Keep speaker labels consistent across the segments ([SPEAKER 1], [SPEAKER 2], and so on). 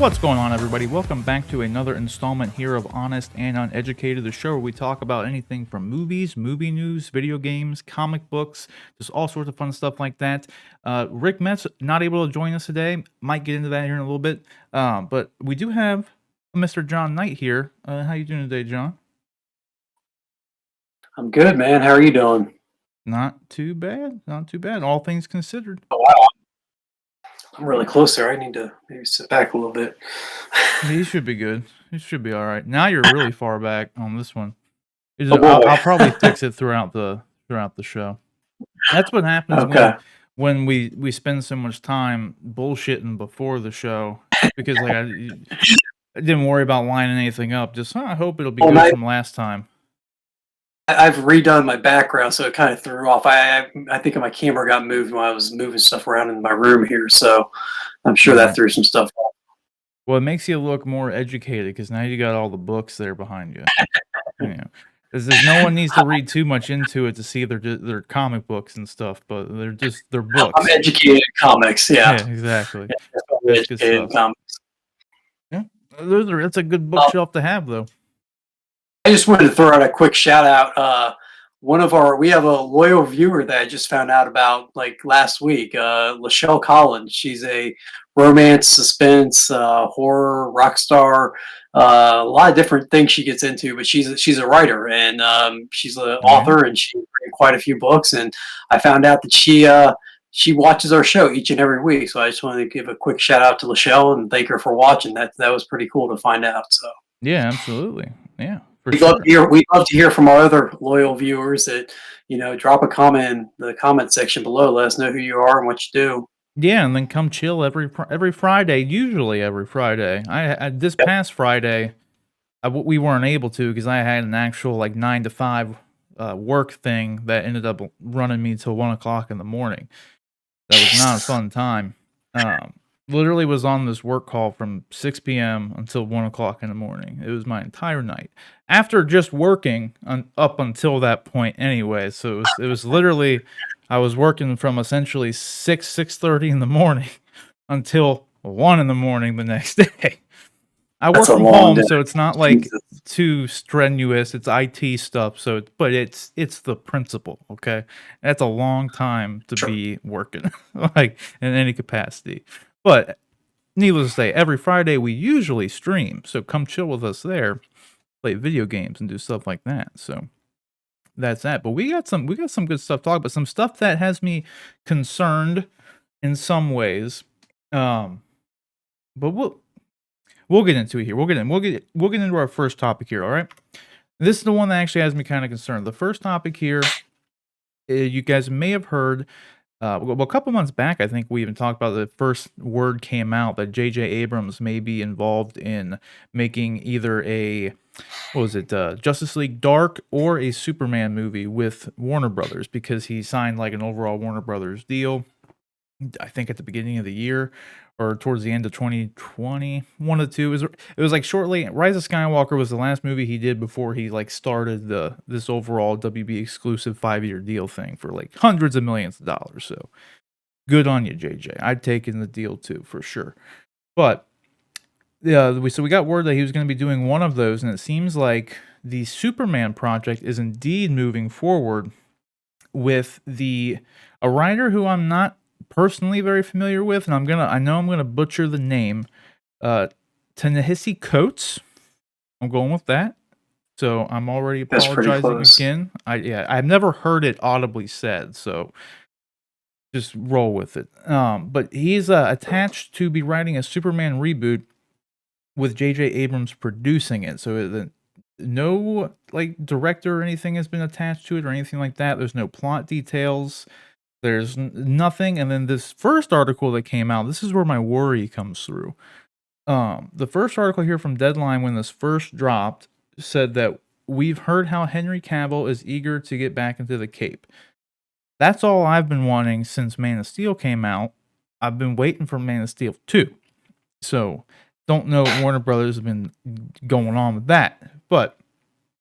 [SPEAKER 1] What's going on, everybody? Welcome back to another installment here of Honest and Uneducated, the show where we talk about anything from movies, movie news, video games, comic books, just all sorts of fun stuff like that. Rick Metz not able to join us today. Might get into that here in a little bit. But we do have Mr. John Knight here. How you doing today, John?
[SPEAKER 2] I'm good, man. How are you doing?
[SPEAKER 1] Not too bad. Not too bad. All things considered.
[SPEAKER 2] Oh, wow. I'm really close there. I need to maybe sit back a little bit.
[SPEAKER 1] He should be good. He should be all right. Now you're really far back on this one.
[SPEAKER 2] Oh, boy.
[SPEAKER 1] I'll probably fix it throughout the show. That's what happens
[SPEAKER 2] Okay.
[SPEAKER 1] when we spend so much time bullshitting before the show, because like I didn't worry about lining anything up. Just I hope it'll be good from last time.
[SPEAKER 2] I've redone my background, so it kind of threw off. I think my camera got moved when I was moving stuff around in my room here, so I'm sure that threw some stuff off.
[SPEAKER 1] Well, it makes you look more educated because now you got all the books there behind you. You know, there's no one needs to read too much into it to see they're comic books and stuff, but they're books.
[SPEAKER 2] I'm educated in comics, yeah.
[SPEAKER 1] Yeah, exactly.
[SPEAKER 2] Yeah, educated in comics.
[SPEAKER 1] Yeah, that's a good bookshelf to have, though.
[SPEAKER 2] I just wanted to throw out a quick shout out. We have a loyal viewer that I just found out about like last week, Lachelle Collins. She's a romance, suspense, horror, rock star, a lot of different things she gets into, but she's a writer and she's an author and she's written quite a few books. And I found out that she watches our show each and every week. So I just wanted to give a quick shout out to Lachelle and thank her for watching. That was pretty cool to find out. So
[SPEAKER 1] yeah, absolutely. Yeah.
[SPEAKER 2] We'd love to hear from our other loyal viewers that, drop a comment in the comment section below. Let us know who you are and what you do.
[SPEAKER 1] Yeah, and then come chill every Friday, usually every Friday. This past Friday, we weren't able to because I had an actual like 9 to 5 work thing that ended up running me till 1 o'clock in the morning. That was not a fun time. Literally was on this work call from 6 p.m. until 1 o'clock in the morning. It was my entire night. After just working up until that point anyway. So it was literally, I was working from essentially 6:30 in the morning until 1 in the morning the next day. I work from home, so it's not like too strenuous. It's IT stuff, but it's the principle, okay? That's a long time to be working, like in any capacity. But needless to say, every Friday we usually stream, so come chill with us there, play video games and do stuff like that. So that's that. But we got some good stuff to talk about. Some stuff that has me concerned in some ways. But we'll get into it here. We'll get into our first topic here. All right. This is the one that actually has me kind of concerned. The first topic here, you guys may have heard. A couple months back, I think we even talked about the first word came out that J.J. Abrams may be involved in making either a, Justice League Dark or a Superman movie with Warner Brothers because he signed like an overall Warner Brothers deal, I think at the beginning of the year or towards the end of 2020, one of the two. It was like shortly. Rise of Skywalker was the last movie he did before he like started this overall WB exclusive 5-year deal thing for like hundreds of millions of dollars. So good on you, JJ. I'd taken the deal too for sure. But yeah, so we got word that he was going to be doing one of those, and it seems like the Superman project is indeed moving forward with a writer who I'm not personally very familiar with, and I know I'm gonna butcher the name. Ta-Nehisi Coates. I'm going with that. So I'm already apologizing again. I've never heard it audibly said, so just roll with it. But he's attached to be writing a Superman reboot with J.J. Abrams producing it. So no like director or anything has been attached to it or anything like that. There's no plot details. There's nothing. And then this first article that came out, this is where my worry comes through. The first article here from Deadline, when this first dropped, said that we've heard how Henry Cavill is eager to get back into the Cape. That's all I've been wanting since Man of Steel came out. I've been waiting for Man of Steel 2. So, don't know what Warner Brothers have been going on with that. But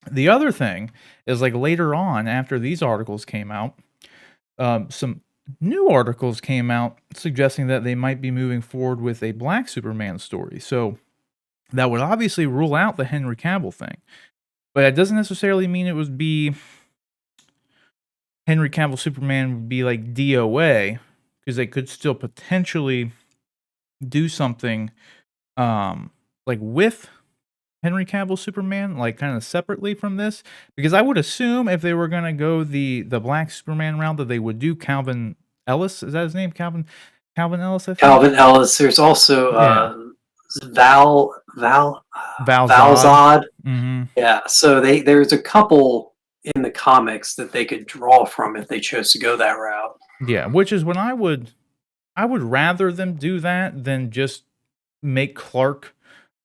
[SPEAKER 1] the other thing is, like, later on, after these articles came out, some new articles came out suggesting that they might be moving forward with a Black Superman story. So that would obviously rule out the Henry Cavill thing. But it doesn't necessarily mean it would be Henry Cavill Superman would be like DOA, because they could still potentially do something like with Henry Cavill Superman, like kind of separately from this. Because I would assume if they were gonna go the Black Superman route, that they would do Calvin Ellis. Is that his name? Calvin Ellis, I think.
[SPEAKER 2] Calvin Ellis. There's also
[SPEAKER 1] Yeah. Valzad.
[SPEAKER 2] Valzad.
[SPEAKER 1] Mm-hmm.
[SPEAKER 2] Yeah. So there's a couple in the comics that they could draw from if they chose to go that route.
[SPEAKER 1] Yeah, which is when I would rather them do that than just make Clark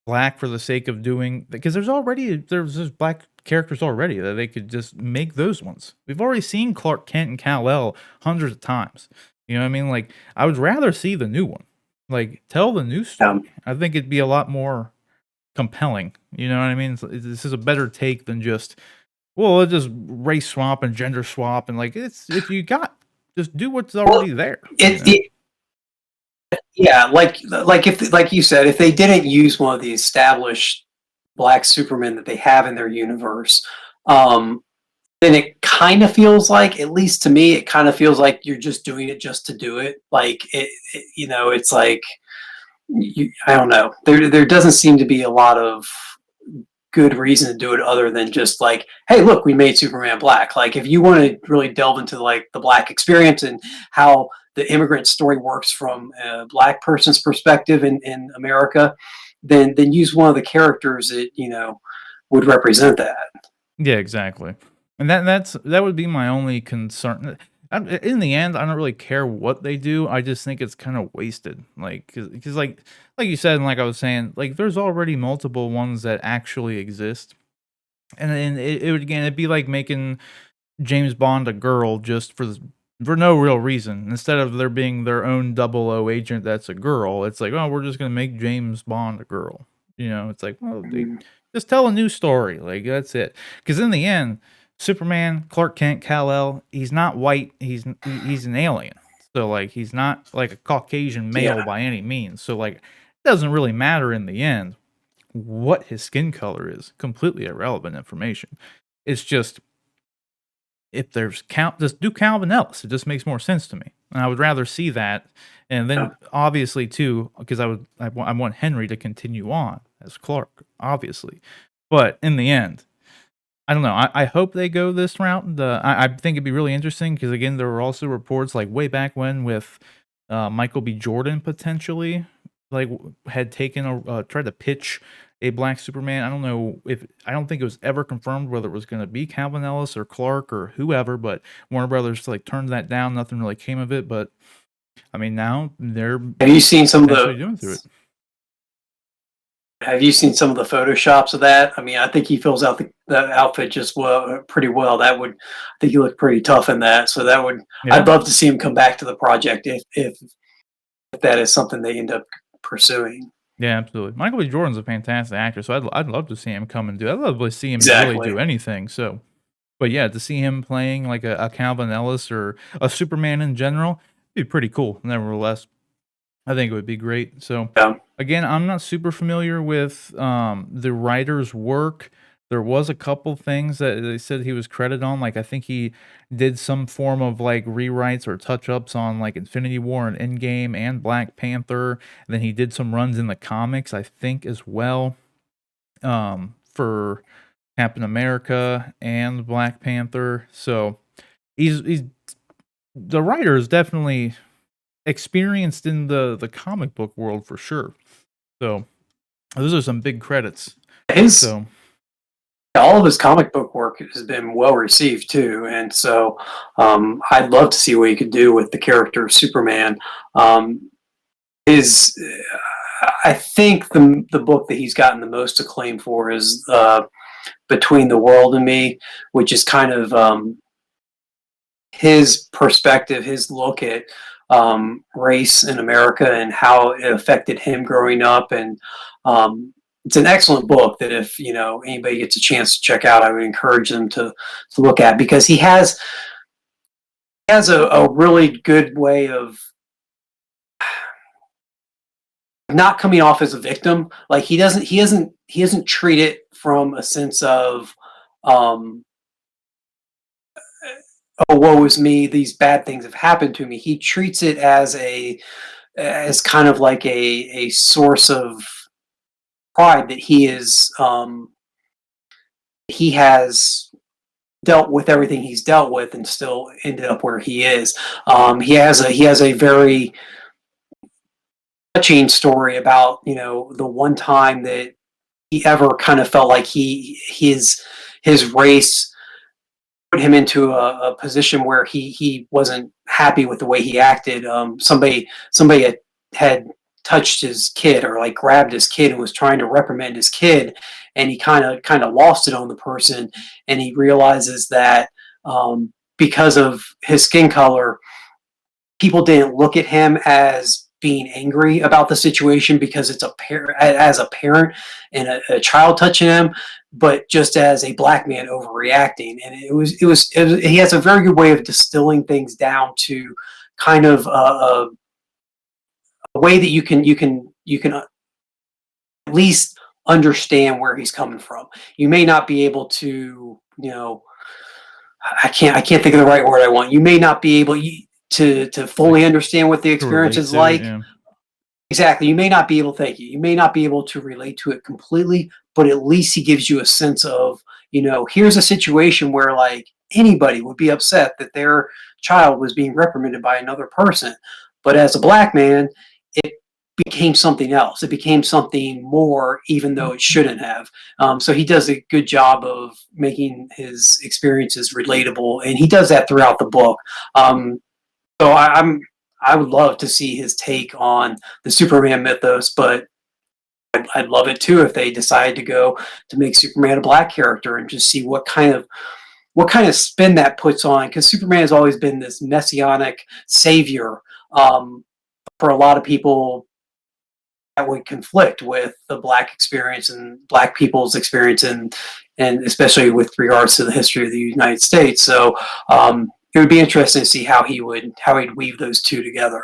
[SPEAKER 1] black for the sake of doing, because there's black characters already that they could just make those ones. We've already seen Clark Kent and Kal-El hundreds of times. You know what I mean? Like, I would rather see the new one. Like, tell the new story. I think it'd be a lot more compelling. You know what I mean? This is a better take than just, well, let's just race swap and gender swap, and like, it's, if you got, just do what's already there.
[SPEAKER 2] Yeah, like if, like you said, if they didn't use one of the established Black Supermen that they have in their universe, then it kind of feels like, at least to me, it kind of feels like you're just doing it just to do it. Like it's like, I don't know. There doesn't seem to be a lot of good reason to do it other than just like, hey, look, we made Superman black. Like, if you want to really delve into like the Black experience and how the immigrant story works from a Black person's perspective in America, then use one of the characters that would represent that.
[SPEAKER 1] Yeah, exactly. And that would be my only concern. In the end, I don't really care what they do. I just think it's kind of wasted. Like, because like you said, and like I was saying, like, there's already multiple ones that actually exist, and then it would, again, it'd be like making James Bond a girl just for no real reason. Instead of there being their own 00 agent that's a girl, it's like, oh, we're just gonna make James Bond a girl. You know, it's like, well, just tell a new story. Like, that's it. Because in the end, Superman, Clark Kent, Kal-El, he's not white. He's an alien. So like, he's not like a Caucasian male by any means. So like, it doesn't really matter in the end what his skin color is. Completely irrelevant information. It's just, if there's just do Calvin Ellis. It just makes more sense to me, and I would rather see that. And then obviously too, because I want Henry to continue on as Clark, obviously. But in the end, I don't know. I hope they go this route. I think it'd be really interesting, because again, there were also reports like way back when with Michael B. Jordan potentially like had taken tried to pitch a Black Superman. I don't think it was ever confirmed whether it was going to be Calvin Ellis or Clark or whoever, but Warner Brothers like turned that down. Nothing really came of it. But I mean, now they're
[SPEAKER 2] Have you seen some of the
[SPEAKER 1] doing through it?
[SPEAKER 2] Have you seen some of the photoshops of that? I mean, I think he fills out the outfit just pretty well. I think he looked pretty tough in that. So I'd love to see him come back to the project if that is something they end up pursuing.
[SPEAKER 1] Yeah, absolutely. Michael B. Jordan's a fantastic actor, so I'd love to see him come and do. I'd love to see him really do anything. So, but yeah, to see him playing like a Calvin Ellis or a Superman in general, it'd be pretty cool. Nevertheless, I think it would be great. So again, I'm not super familiar with the writer's work. There was a couple things that they said he was credited on. Like, I think he did some form of like rewrites or touch-ups on like Infinity War and Endgame and Black Panther. And then he did some runs in the comics, I think, as well, for Captain America and Black Panther. So he's the writer is definitely experienced in the comic book world for sure. So those are some big credits.
[SPEAKER 2] All of his comic book work has been well received too, and so I'd love to see what he could do with the character of Superman. I think the book that he's gotten the most acclaim for is Between the World and Me, which is kind of his perspective, his look at race in America and how it affected him growing up. And it's an excellent book that if anybody gets a chance to check out, I would encourage them to look at, because he has has a really good way of not coming off as a victim. Like he doesn't treat it from a sense of um oh, woe is me, these bad things have happened to me. He treats it as kind of like a source of pride that he has dealt with everything he's dealt with and still ended up where he is. He has a very touching story about, the one time that he ever kind of felt like his race put him into a position where he wasn't happy with the way he acted. Somebody had touched his kid or like grabbed his kid and was trying to reprimand his kid, and he kind of lost it on the person, and he realizes that because of his skin color, people didn't look at him as being angry about the situation because it's as a parent and a child touching him, but just as a black man overreacting. And he has a very good way of distilling things down to kind of a way that you can at least understand where he's coming from. You may not be able to, I can't think of the right word I want. You may not be able to fully understand what the experience is like.
[SPEAKER 1] Yeah.
[SPEAKER 2] Exactly. You may not be able, thank you. You may not be able to relate to it completely, but at least he gives you a sense of, here's a situation where like anybody would be upset that their child was being reprimanded by another person. But as a black man, it became something else. It became something more, even though it shouldn't have. So he does a good job of making his experiences relatable, and he does that throughout the book. So I would love to see his take on the Superman mythos, but I'd love it too if they decide to go to make Superman a black character and just see what kind of spin that puts on, because Superman has always been this messianic savior. For a lot of people, that would conflict with the black experience and black people's experience, and especially with regards to the history of the United States. So it would be interesting to see how he'd weave those two together.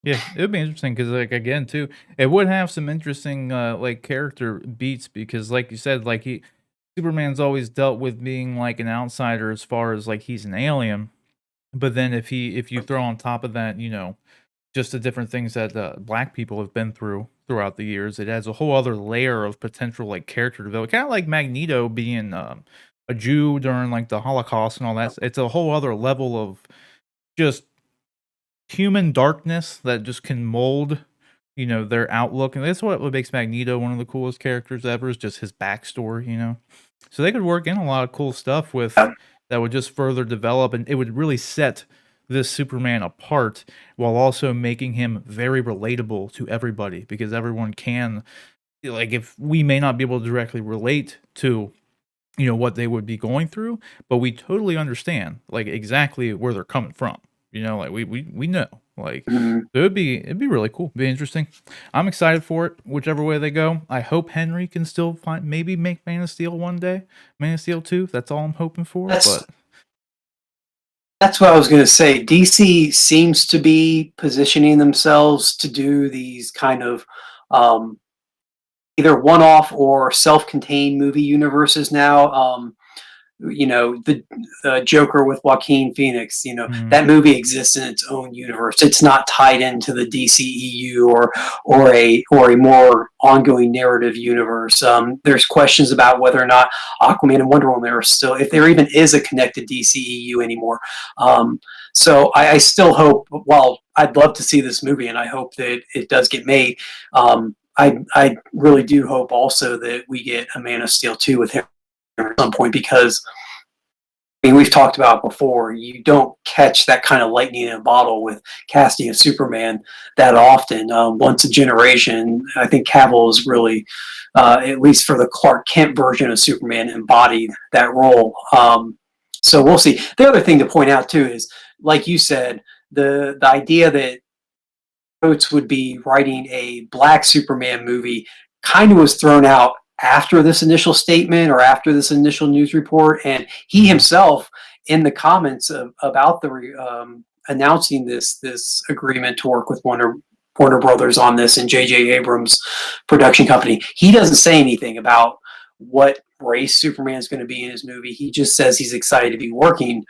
[SPEAKER 1] Yeah, it would be interesting because, like, again, too, it would have some interesting, like, character beats because, like you said, like, Superman's always dealt with being, like, an outsider as far as, like, he's an alien, but then if you throw on top of that, just the different things that black people have been through throughout the years, it adds a whole other layer of potential, like, character development, kinda like Magneto being, a Jew during, like, the Holocaust and all that. It's a whole other level of just human darkness that just can mold, their outlook, and that's what makes Magneto one of the coolest characters ever is just his backstory. So they could work in a lot of cool stuff with that would just further develop, and it would really set this Superman apart while also making him very relatable to everybody because everyone can, like, if we may not be able to directly relate to what they would be going through, but we totally understand like exactly where they're coming from. Like we know. Like
[SPEAKER 2] Mhm.
[SPEAKER 1] so it'd be really cool. Be interesting. I'm excited for it, whichever way they go. I hope Henry can still maybe make Man of Steel one day. Man of Steel 2. That's all I'm hoping for.
[SPEAKER 2] That's
[SPEAKER 1] But
[SPEAKER 2] that's what I was going to say. DC seems to be positioning themselves to do these kind of um, either one-off or self-contained movie universes now. The Joker with Joaquin Phoenix.
[SPEAKER 1] mm,
[SPEAKER 2] That movie exists in its own universe. It's not tied into the DCEU or a more ongoing narrative universe. There's questions about whether or not Aquaman and Wonder Woman are still, if there even is a connected DCEU anymore. So I still hope. Well, I'd love to see this movie, and I hope that it does get made. I really do hope also that we get a Man of Steel 2 with him at some point, because I mean, we've talked about before, you don't catch that kind of lightning in a bottle with casting a Superman that often. Once a generation, I think Cavill is really, at least for the Clark Kent version of Superman, embodied that role. So we'll see. The other thing to point out too is, like you said, the idea that Coates would be writing a black Superman movie kind of was thrown out after this initial statement or after this initial news report, and he
[SPEAKER 1] mhm.
[SPEAKER 2] himself in the comments about the announcing this agreement to work with Warner Brothers on this and J.J. Abrams' production company. He doesn't say anything about what race Superman is going to be in his movie. He just says he's excited to be working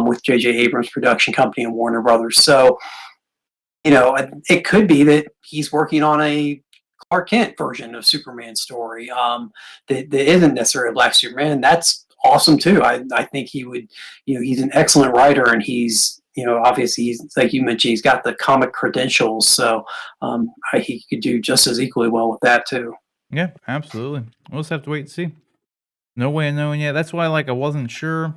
[SPEAKER 2] with J.J. Abrams' production company and Warner Brothers. So, it could be that he's working on a Clark Kent version of Superman's story that isn't necessarily a black Superman. That's awesome too. I think he would, he's an excellent writer, and he's, obviously, he's, like you mentioned, he's got the comic credentials, so he could do just as equally well with that too.
[SPEAKER 1] Yeah, absolutely. We'll just have to wait and see. No way of knowing yet. That's why, like, I wasn't sure.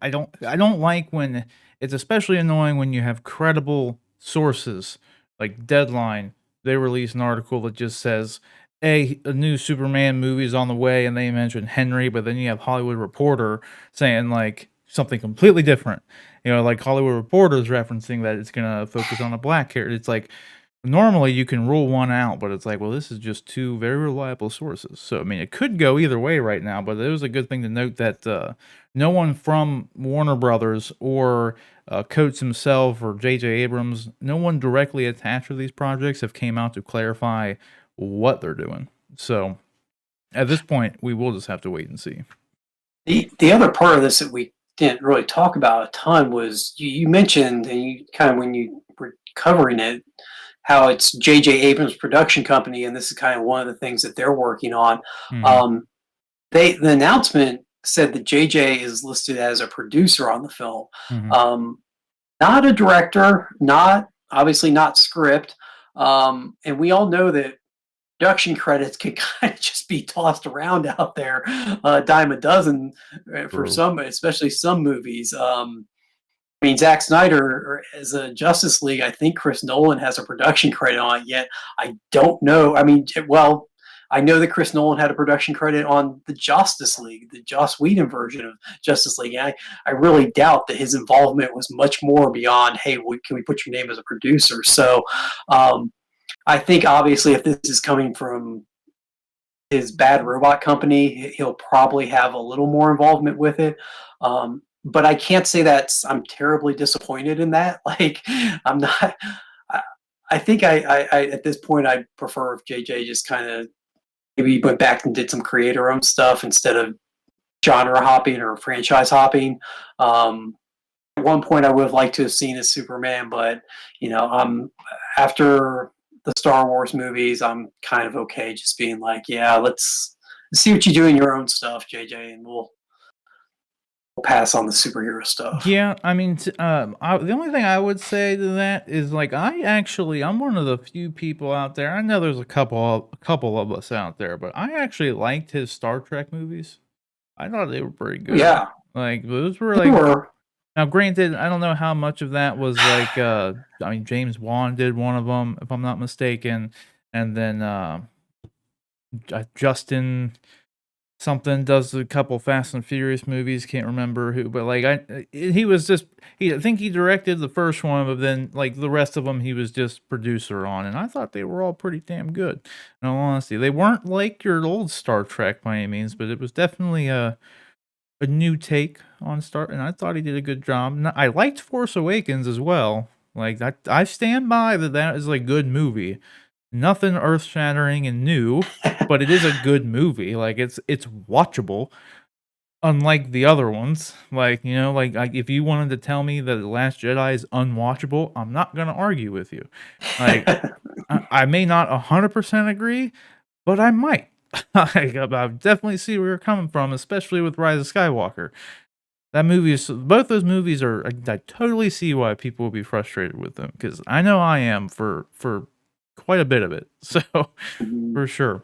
[SPEAKER 1] I don't like when it's especially annoying when you have credible sources like Deadline. They release an article that just says, a new Superman movie is on the way, and they mention Henry, but then you have Hollywood Reporter saying like something completely different. Like Hollywood Reporter is referencing that it's gonna focus on a black character. It's like normally you can rule one out, but it's like, well, this is just two very reliable sources. So I mean, it could go either way right now, but it was a good thing to note that no one from Warner Brothers or Coates himself or J.J. Abrams, no one directly attached to these projects have came out to clarify what they're doing. So at this point, we will just have to wait and see.
[SPEAKER 2] The other part of this that we didn't really talk about a ton was you mentioned, and you kind of when you were covering it, how it's J.J. Abrams' production company, and this is kind of one of the things that they're working on.
[SPEAKER 1] Mhm.
[SPEAKER 2] The announcement said that J.J. is listed as a producer on the film,
[SPEAKER 1] Mhm.
[SPEAKER 2] um, not a director, not obviously not script, and we all know that production credits can kind of just be tossed around out there, a dime a dozen for
[SPEAKER 1] True.
[SPEAKER 2] some, especially some movies. I mean, Zack Snyder as a Justice League, I think Chris Nolan has a production credit on it yet. I don't know. I mean, well, I know that Chris Nolan had a production credit on the Justice League, the Joss Whedon version of Justice League. And I really doubt that his involvement was much more beyond, hey, can we put your name as a producer? So um, I think obviously if this is coming from his Bad Robot company, he'll probably have a little more involvement with it. But I can't say that I'm terribly disappointed in that. Like, I'm not. I, I think I at this point I'd prefer if JJ just kind of maybe went back and did some creator owned stuff instead of genre hopping or franchise hopping. At one point, I would have liked to have seen a Superman, but after the Star Wars movies, I'm kind of okay just being like, yeah, let's see what you do in your own stuff, JJ, and we'll pass on the superhero stuff.
[SPEAKER 1] Yeah, I mean, the only thing I would say to that is like I'm one of the few people out there. I know there's a couple of us out there, but I actually liked his Star Trek movies. I thought they were pretty good.
[SPEAKER 2] Yeah,
[SPEAKER 1] Like those were
[SPEAKER 2] they
[SPEAKER 1] like
[SPEAKER 2] were.
[SPEAKER 1] now granted, I don't know how much of that was like I mean James Wan did one of them if I'm not mistaken, and then Justin something does a couple Fast and Furious movies, can't remember who, but like he was just I think he directed the first one, but then like the rest of them he was just producer on, and I thought they were all pretty damn good. In all honesty, they weren't like your old Star Trek by any means, but it was definitely a new take on Star, and I thought he did a good job. I liked Force Awakens as well. Like I stand by that is a good movie. Nothing earth shattering and new, but it is a good movie. Like it's watchable, unlike the other ones. Like if you wanted to tell me that The Last Jedi is unwatchable, I'm not gonna argue with you. Like I may not 100% agree, but I might. I definitely see where you're coming from, especially with Rise of Skywalker. That movie is both those movies are. I totally see why people will be frustrated with them because I know I am for quite a bit of it. So for sure.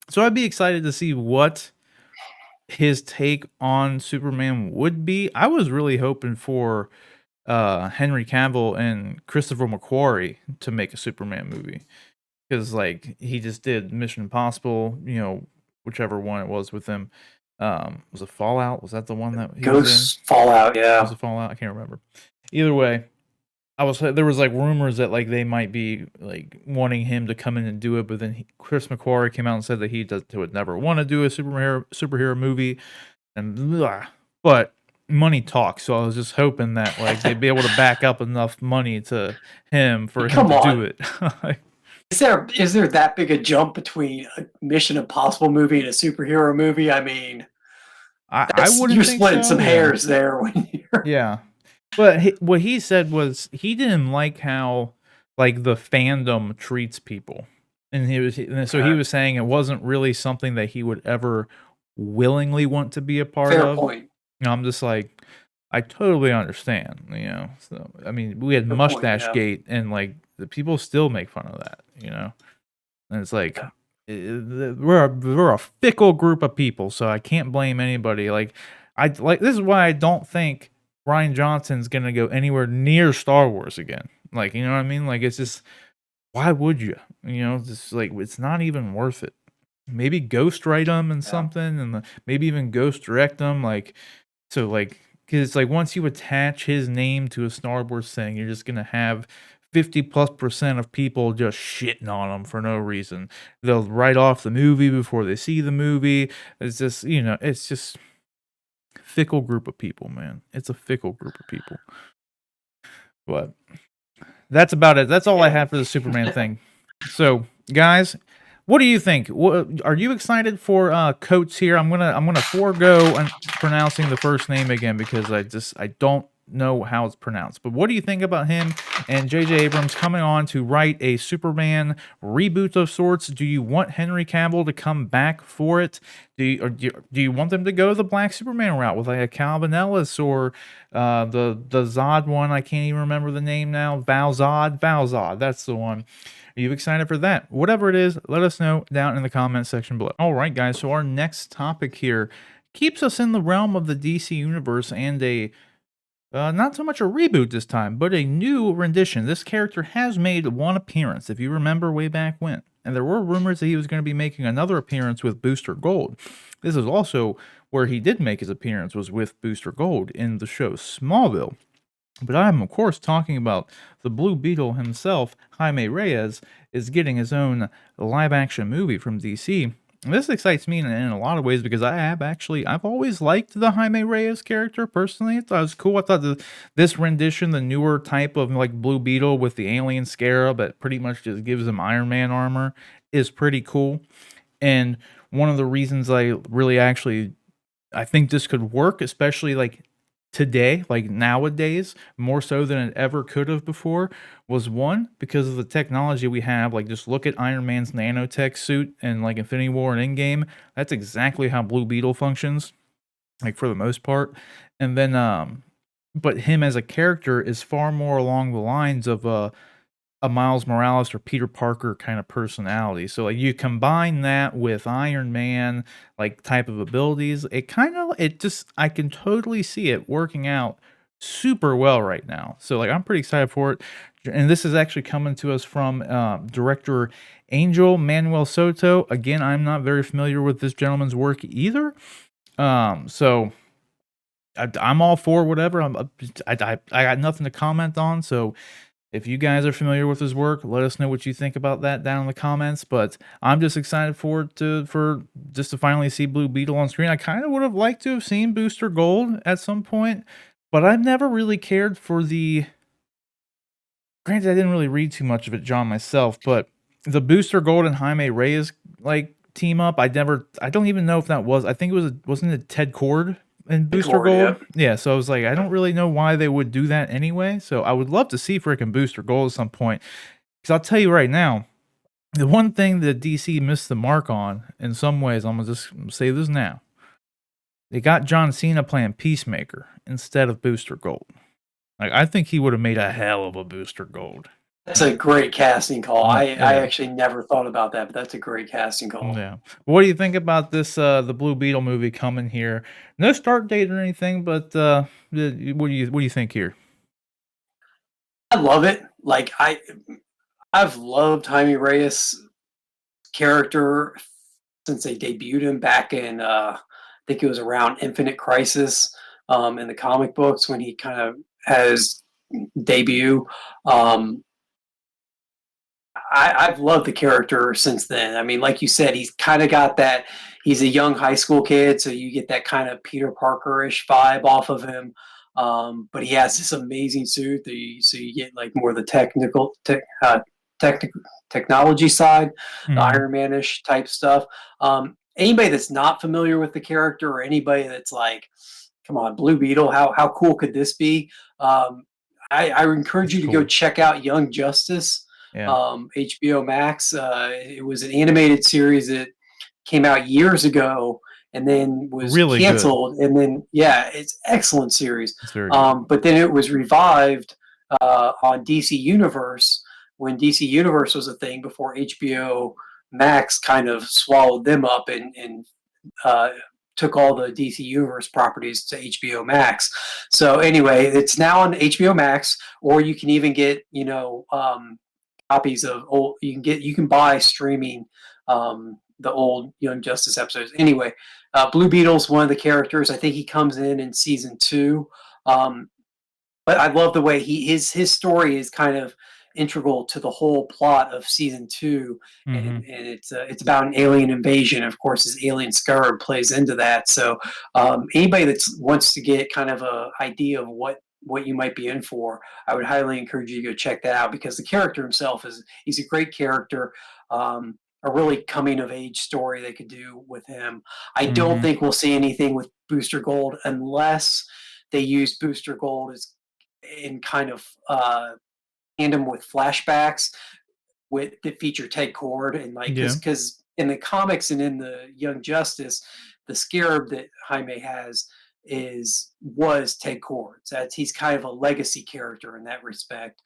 [SPEAKER 1] So I'd be excited to see what his take on Superman would be. I was really hoping for Henry Cavill and Christopher McQuarrie to make a Superman movie. Because like he just did Mission Impossible, whichever one it was with him. Was it Fallout? Was that the one that he was in?
[SPEAKER 2] Ghost Fallout,
[SPEAKER 1] Was
[SPEAKER 2] yeah.
[SPEAKER 1] it Fallout? I can't remember. Either way, there was like rumors that like they might be like wanting him to come in and do it, but then Chris McQuarrie came out and said that he would never want to do a superhero movie, and blah. But money talks. So I was just hoping that like they'd be able to back up enough money to him for him
[SPEAKER 2] Come
[SPEAKER 1] to do
[SPEAKER 2] on.
[SPEAKER 1] it.
[SPEAKER 2] Is there that big a jump between a Mission Impossible movie and a superhero movie? I mean,
[SPEAKER 1] I
[SPEAKER 2] that's
[SPEAKER 1] wouldn't
[SPEAKER 2] you're
[SPEAKER 1] think
[SPEAKER 2] splitting
[SPEAKER 1] so.
[SPEAKER 2] some
[SPEAKER 1] Yeah.
[SPEAKER 2] hairs there when you're
[SPEAKER 1] Yeah. But what he said was he didn't like how like the fandom treats people. And so he
[SPEAKER 2] okay.
[SPEAKER 1] was saying it wasn't really something that he would ever willingly want to be a part
[SPEAKER 2] Fair
[SPEAKER 1] of.
[SPEAKER 2] point.
[SPEAKER 1] And I'm just like, I totally understand, you know. So I mean, we had
[SPEAKER 2] Fair point.
[SPEAKER 1] Mustache
[SPEAKER 2] Yeah.
[SPEAKER 1] Gate, and like the people still make fun of that, you know. And it's like
[SPEAKER 2] Yeah.
[SPEAKER 1] we're a fickle group of people, so I can't blame anybody. Like this is why I don't think Ryan Johnson's gonna go anywhere near Star Wars again. Like, you know what I mean? Like it's just why would you? You know, just like it's not even worth it. Maybe ghost write them and
[SPEAKER 2] Yeah.
[SPEAKER 1] something, and maybe even ghost direct them. Like so, like because it's like once you attach his name to a Star Wars thing, you're just gonna have 50+% of people just shitting on him for no reason. They'll write off the movie before they see the movie. It's just you know, it's just fickle group of people, man. It's a fickle group of people. But that's about it. That's all I
[SPEAKER 2] Yeah.
[SPEAKER 1] have for the Superman thing. So, guys, what do you think? Are you excited for Coates here? I'm gonna forego pronouncing the first name again because I don't know how it's pronounced. But what do you think about him and J.J. Abrams coming on to write a Superman reboot of sorts? Do you want Henry Cavill to come back for it? Do you want them to go the Black Superman route with like a Calvin Ellis or the Zod one? I can't even remember the name now. Val-Zod. That's the one. Are you excited for that? Whatever it is, let us know down in the comment section below. All right, guys. So our next topic here keeps us in the realm of the DC universe and a not so much a reboot this time, but a new rendition. This character has made one appearance, if you remember way back when. And there were rumors that he was going to be making another appearance with Booster Gold. This is also where he did make his appearance, was with Booster Gold in the show Smallville. But I'm, of course, talking about the Blue Beetle himself. Jaime Reyes is getting his own live-action movie from DC. And this excites me in a lot of ways because I've always liked the Jaime Reyes character personally. I thought it was cool. I thought this rendition, the newer type of like Blue Beetle with the alien scarab that pretty much just gives him Iron Man armor, is pretty cool. And one of the reasons I really actually I think this could work, especially like today, like nowadays, more so than it ever could have before, was one, because of the technology we have. Like, just look at Iron Man's nanotech suit and like Infinity War and Endgame. That's exactly how Blue Beetle functions, like for the most part. And then, but him as a character is far more along the lines of a Miles Morales or Peter Parker kind of personality. So like you combine that with Iron Man like type of abilities, I can totally see it working out super well right now. So like I'm pretty excited for it. And this is actually coming to us from director Angel Manuel Soto. Again, I'm not very familiar with this gentleman's work either. So I'm all for whatever. I got nothing to comment on. So if you guys are familiar with his work, let us know what you think about that down in the comments. But I'm just excited for just to finally see Blue Beetle on screen. I kind of would have liked to have seen Booster Gold at some point, but I've never really cared for the. Granted, I didn't really read too much of it, John, myself, but the Booster Gold and Jaime Reyes like team up, I don't even know if that was. I think wasn't it Ted Cord and Booster
[SPEAKER 2] Cord,
[SPEAKER 1] Gold?
[SPEAKER 2] yep.
[SPEAKER 1] Yeah, so I was like, I don't really know why they would do that anyway. So I would love to see freaking Booster Gold at some point. Because I'll tell you right now, the one thing that DC missed the mark on in some ways, I'm gonna just say this now. They got John Cena playing Peacemaker instead of Booster Gold. Like I think he would have made a hell of a Booster Gold.
[SPEAKER 2] That's a great casting call. I
[SPEAKER 1] Yeah.
[SPEAKER 2] actually never thought about that, but that's a great casting call.
[SPEAKER 1] Yeah. What do you think about this the Blue Beetle movie coming here? No start date or anything, but what do you think here?
[SPEAKER 2] I love it. Like I've loved Jaime Reyes' character since they debuted him back in I think it was around Infinite Crisis in the comic books when he kind of had his debut. I've loved the character since then. I mean, like you said, he's kind of got that. he's a young high school kid, so you get that kind of Peter Parker-ish vibe off of him. But he has this amazing suit that so you get like more of the technology side, the
[SPEAKER 1] Mhm.
[SPEAKER 2] Iron Man-ish type stuff. Anybody that's not familiar with the character, or anybody that's like, come on, Blue Beetle, how cool could this be? I encourage
[SPEAKER 1] It's
[SPEAKER 2] you to go
[SPEAKER 1] cool.
[SPEAKER 2] check out Young Justice,
[SPEAKER 1] Yeah.
[SPEAKER 2] HBO Max. It was an animated series that came out years ago and then was
[SPEAKER 1] Really good.
[SPEAKER 2] canceled. And then, yeah, it's excellent series.
[SPEAKER 1] It's very good.
[SPEAKER 2] But then it was revived on DC Universe when DC Universe was a thing before HBO Max kind of swallowed them up and uh, took all the DC Universe properties to HBO Max. So anyway, it's now on HBO Max, or you can even get copies of old. You can buy streaming the old Young Justice episodes. Anyway, Blue Beetle's one of the characters. I think he comes in season 2. But I love the way his story is kind of integral to the whole plot of season 2, and
[SPEAKER 1] Mhm.
[SPEAKER 2] it's about an alien invasion. Of course, his alien scarab plays into that. So anybody that wants to get kind of a idea of what you might be in for, I would highly encourage you to go check that out, because the character himself he's a great character. A really coming of age story they could do with him. I don't
[SPEAKER 1] Mhm.
[SPEAKER 2] think we'll see anything with Booster Gold unless they use Booster Gold as in kind of tandem with flashbacks that feature Ted Cord, and like
[SPEAKER 1] Yeah.
[SPEAKER 2] because in the comics and in the Young Justice, the scarab that Jaime has was Ted Cord's. He's kind of a legacy character in that respect.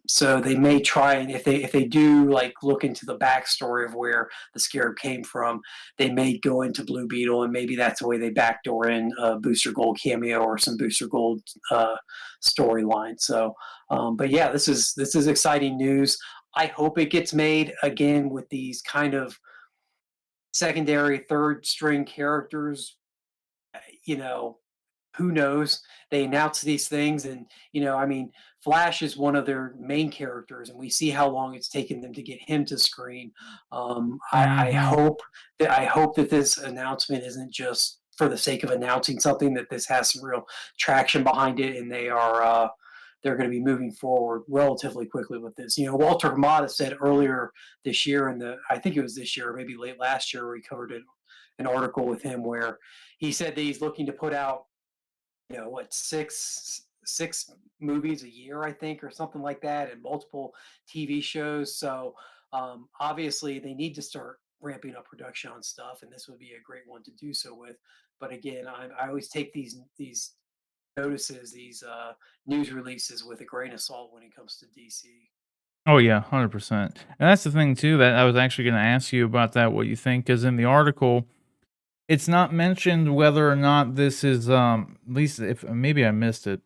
[SPEAKER 2] So they may try, and if they do like look into the backstory of where the scarab came from, they may go into Blue Beetle, and maybe that's the way they backdoor in a Booster Gold cameo or some Booster Gold storyline. So, but yeah, this is exciting news. I hope it gets made again with these kind of secondary, third string characters. You know, who knows? They announce these things, and I mean, Flash is one of their main characters, and we see how long it's taken them to get him to screen. I
[SPEAKER 1] Mhm.
[SPEAKER 2] hope that this announcement isn't just for the sake of announcing something. That this has some real traction behind it, and they're going to be moving forward relatively quickly with this. Walter Hamada said earlier this year, I think it was this year, or maybe late last year, we covered an article with him where he said that he's looking to put out, what, six movies a year, I think, or something like that, and multiple TV shows. So obviously they need to start ramping up production on stuff, and this would be a great one to do so with. But again, I always take these notices, these news releases with a grain of salt when it comes to DC.
[SPEAKER 1] Oh yeah, 100%. And that's the thing too that I was actually going to ask you about that. What you think? Because in the article, it's not mentioned whether or not this is at least if maybe I missed it,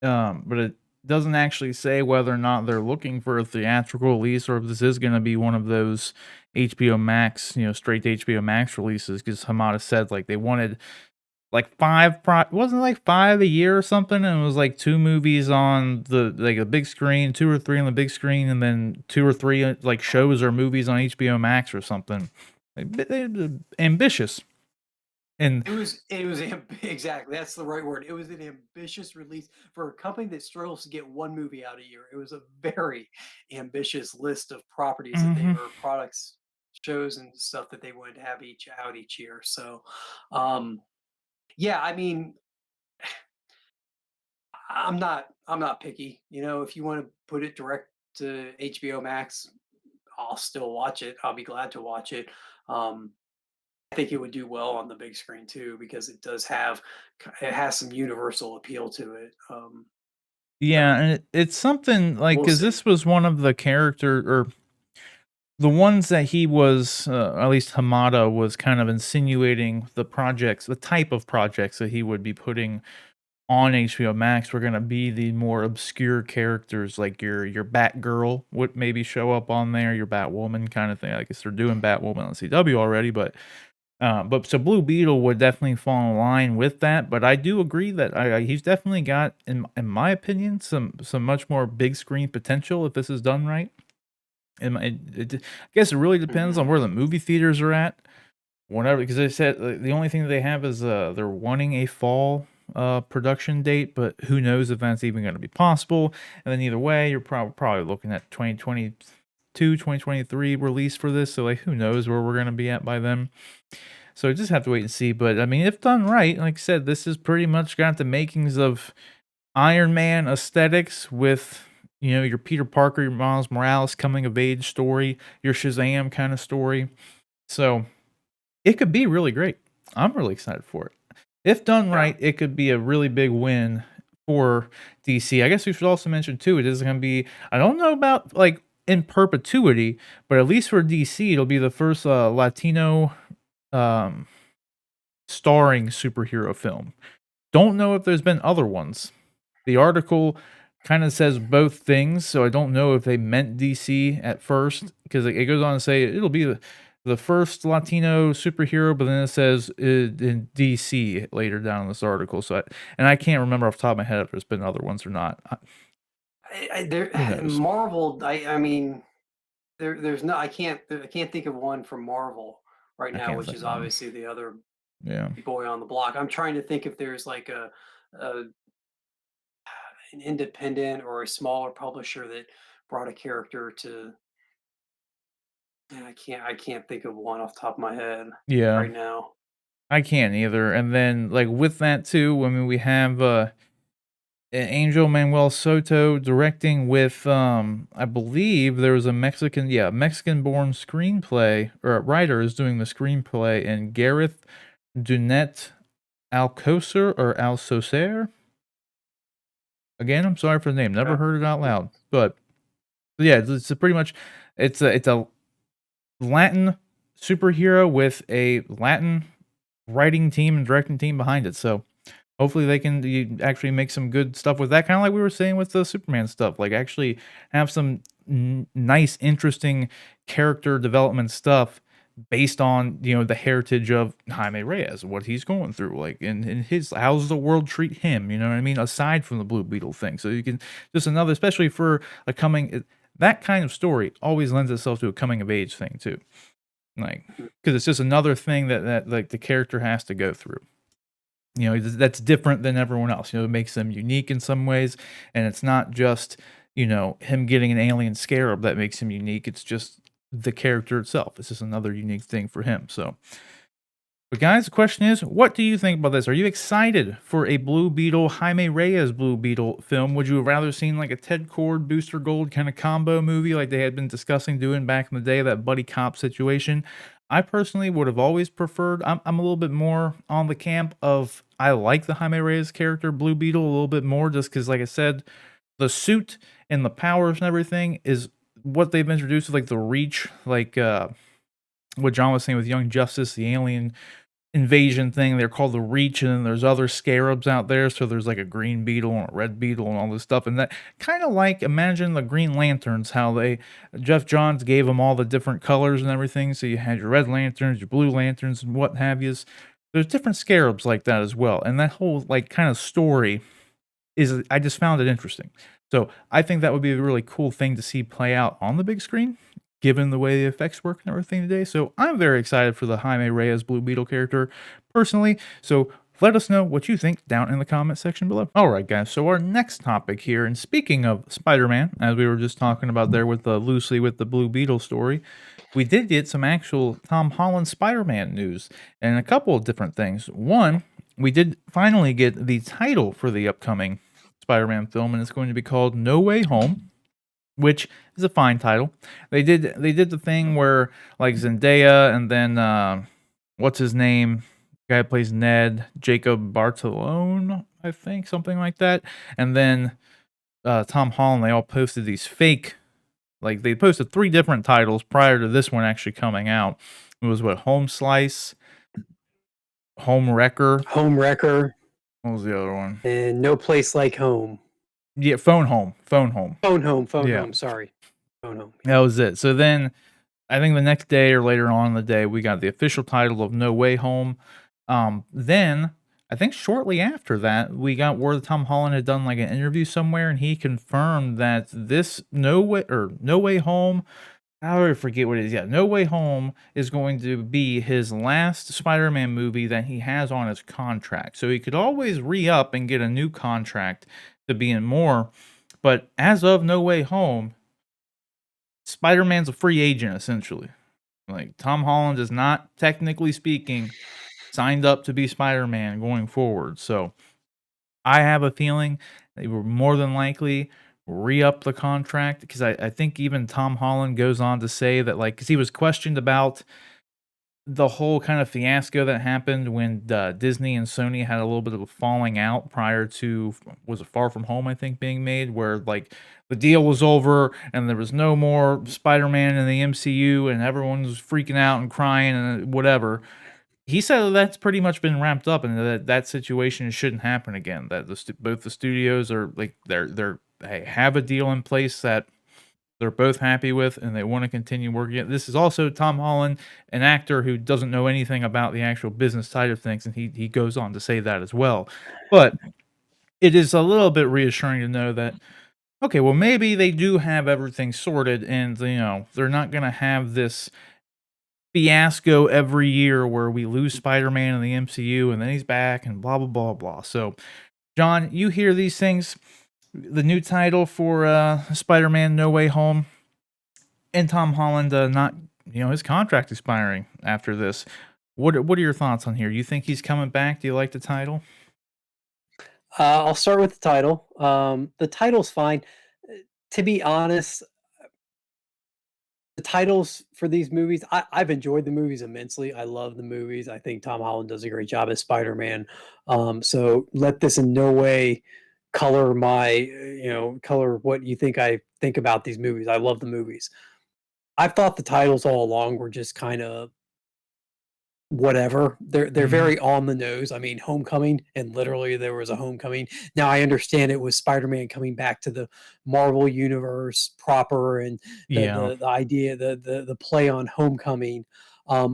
[SPEAKER 1] but it doesn't actually say whether or not they're looking for a theatrical release or if this is going to be one of those HBO Max, straight to HBO Max releases. Because Hamada said like they wanted like 5 wasn't it like 5 a year or something, and it was like 2 movies on the big screen, 2 or 3 on the big screen, and then 2 or 3, like, shows or movies on HBO Max or something. Like, they ambitious, and
[SPEAKER 2] It was exactly, that's the right word. It was an ambitious release for a company that struggles to get one movie out a year. It was a very ambitious list of properties that they
[SPEAKER 1] Mhm.
[SPEAKER 2] or products, shows, and stuff that they wanted to have each year. So, um, yeah, I mean, I'm not picky. If you want to put it direct to HBO Max, I'll still watch it. I'll be glad to watch it. Um, I think it would do well on the big screen too, because it has some universal appeal to it.
[SPEAKER 1] Yeah,
[SPEAKER 2] So
[SPEAKER 1] and it's something like
[SPEAKER 2] we'll
[SPEAKER 1] because
[SPEAKER 2] see.
[SPEAKER 1] this was one of the character or the ones that he was, at least Hamada was kind of insinuating the type of projects that he would be putting on HBO Max were gonna be the more obscure characters, like your Batgirl would maybe show up on there, your Batwoman kind of thing. I guess they're doing Batwoman on CW already, but so Blue Beetle would definitely fall in line with that. But I do agree that he's definitely got, in my opinion, some much more big screen potential if this is done right. I guess it really depends on
[SPEAKER 2] Mhm.
[SPEAKER 1] where the movie theaters are at. whenever, because they said the only thing they have is they're wanting a fall production date, but who knows if that's even going to be possible. And then either way, you're probably looking at 2022, 2023 release for this. So like, who knows where we're going to be at by then. So just have to wait and see. But I mean, if done right, like I said, this is pretty much got the makings of Iron Man aesthetics with, you know, your Peter Parker, your Miles Morales coming of age story, your Shazam kind of story. So it could be really great. I'm really excited for it. If done right, it could be a really big win for DC. I guess we should also mention too, it is going to be, I don't know about like in perpetuity, but at least for DC, it'll be the first Latino starring superhero film. Don't know if there's been other ones. The article kind of says both things, so I don't know if they meant DC at first, because it goes on to say it'll be the first Latino superhero, but then it says in DC later down in this article. So, I can't remember off the top of my head if there's been other ones or not.
[SPEAKER 2] Marvel. I mean, there's no. I can't think of one from Marvel right now, which is obviously the other boy on the block. I'm trying to think if there's like an independent or a smaller publisher that brought a character to. And I can't think of one off the top of my head right now.
[SPEAKER 1] I can't either. And then like with that too, I mean we have Angel Manuel Soto directing with I believe there was a Mexican born screenplay or writer is doing the screenplay, and Gareth Dunet Alcocer or Alcocer. Again, I'm sorry for the name. Never heard it out loud. But yeah, it's pretty much it's a Latin superhero with a Latin writing team and directing team behind it. So hopefully they can actually make some good stuff with that, kind of like we were saying with the Superman stuff. Like actually have some nice, interesting character development stuff based on, you know, the heritage of Jaime Reyes, what he's going through, like in his, how's the world treat him, you know what I mean, aside from the Blue Beetle thing. So you can just another, especially for a coming, that kind of story always lends itself to a coming of age thing too, like because it's just another thing that like the character has to go through, you know, that's different than everyone else, you know, it makes them unique in some ways. And it's not just, you know, him getting an alien scarab that makes him unique, it's just the character itself. It's just another unique thing for him. So, but guys, the question is, what do you think about this? Are you excited for a Blue Beetle, Jaime Reyes Blue Beetle film? Would you have rather seen like a Ted Kord, Booster Gold kind of combo movie like they had been discussing doing back in the day, that buddy cop situation? I personally would have always preferred, I'm a little bit more on the camp of, I like the Jaime Reyes character, Blue Beetle, a little bit more, just because, like I said, the suit and the powers and everything is what they've introduced, like the Reach, like what John was saying with Young Justice, the alien invasion thing. They're called the Reach, and then there's other scarabs out there. So there's like a green beetle and a red beetle and all this stuff. And that kind of like, imagine the Green Lanterns, how Jeff Johns gave them all the different colors and everything. So you had your red lanterns, your blue lanterns, and what have you. There's different scarabs like that as well. And that whole like kind of story is, I just found it interesting. So I think that would be a really cool thing to see play out on the big screen, given the way the effects work and everything today. So I'm very excited for the Jaime Reyes Blue Beetle character personally. So let us know what you think down in the comment section below. All right, guys. So our next topic here, and speaking of Spider-Man, as we were just talking about there with loosely with the Blue Beetle story, we did get some actual Tom Holland Spider-Man news and a couple of different things. One, we did finally get the title for the upcoming Spider-Man film, and it's going to be called No Way Home, which is a fine title. They did the thing where like Zendaya and then what's his name? The guy who plays Ned, Jacob Bartolone, I think, something like that. And then Tom Holland, they all posted these fake, like they posted 3 different titles prior to this one actually coming out. It was what, Home Slice, Home Wrecker. What was the other one?
[SPEAKER 2] And No Place Like Home.
[SPEAKER 1] Yeah, Phone Home.
[SPEAKER 2] Phone Home, sorry. Phone Home.
[SPEAKER 1] That was it. So then I think the next day or later on in the day, we got the official title of No Way Home. Then I think shortly after that, we got word that Tom Holland had done like an interview somewhere, and he confirmed that this No Way Home I already forget what it is. Yeah, No Way Home is going to be his last Spider-Man movie that he has on his contract. So he could always re-up and get a new contract to be in more. But as of No Way Home, Spider-Man's a free agent essentially. Like Tom Holland is not technically speaking signed up to be Spider-Man going forward. So I have a feeling they were more than likely re-up the contract because I think even Tom Holland goes on to say that like because he was questioned about the whole kind of fiasco that happened when Disney and Sony had a little bit of a falling out prior to was it Far From Home I think being made where like the deal was over and there was no more Spider-Man in the MCU and everyone was freaking out and crying and whatever. He said that that's pretty much been wrapped up and that situation shouldn't happen again. That both the studios are like they have a deal in place that they're both happy with and they want to continue working it. This is also Tom Holland, an actor who doesn't know anything about the actual business side of things, and he goes on to say that as well. But it is a little bit reassuring to know that okay, well maybe they do have everything sorted and they're not going to have this fiasco every year where we lose Spider-Man in the MCU and then he's back and blah blah blah blah. So, John, you hear these things, the new title for Spider-Man No Way Home and Tom Holland not his contract expiring after this. What are your thoughts on here? You think he's coming back? Do you like the title?
[SPEAKER 3] I'll start with the title. The title's fine. To be honest, the titles for these movies, I've enjoyed the movies immensely. I love the movies. I think Tom Holland does a great job as Spider-Man. So let this in no way color color what you think I think about these movies. I love the movies. I've thought the titles all along were just kind of whatever. They're
[SPEAKER 1] Mhm.
[SPEAKER 3] very on the nose. I mean, Homecoming, and literally there was a Homecoming. Now I understand it was Spider-Man coming back to the Marvel universe proper, and
[SPEAKER 1] Yeah.
[SPEAKER 3] the idea, the play on Homecoming.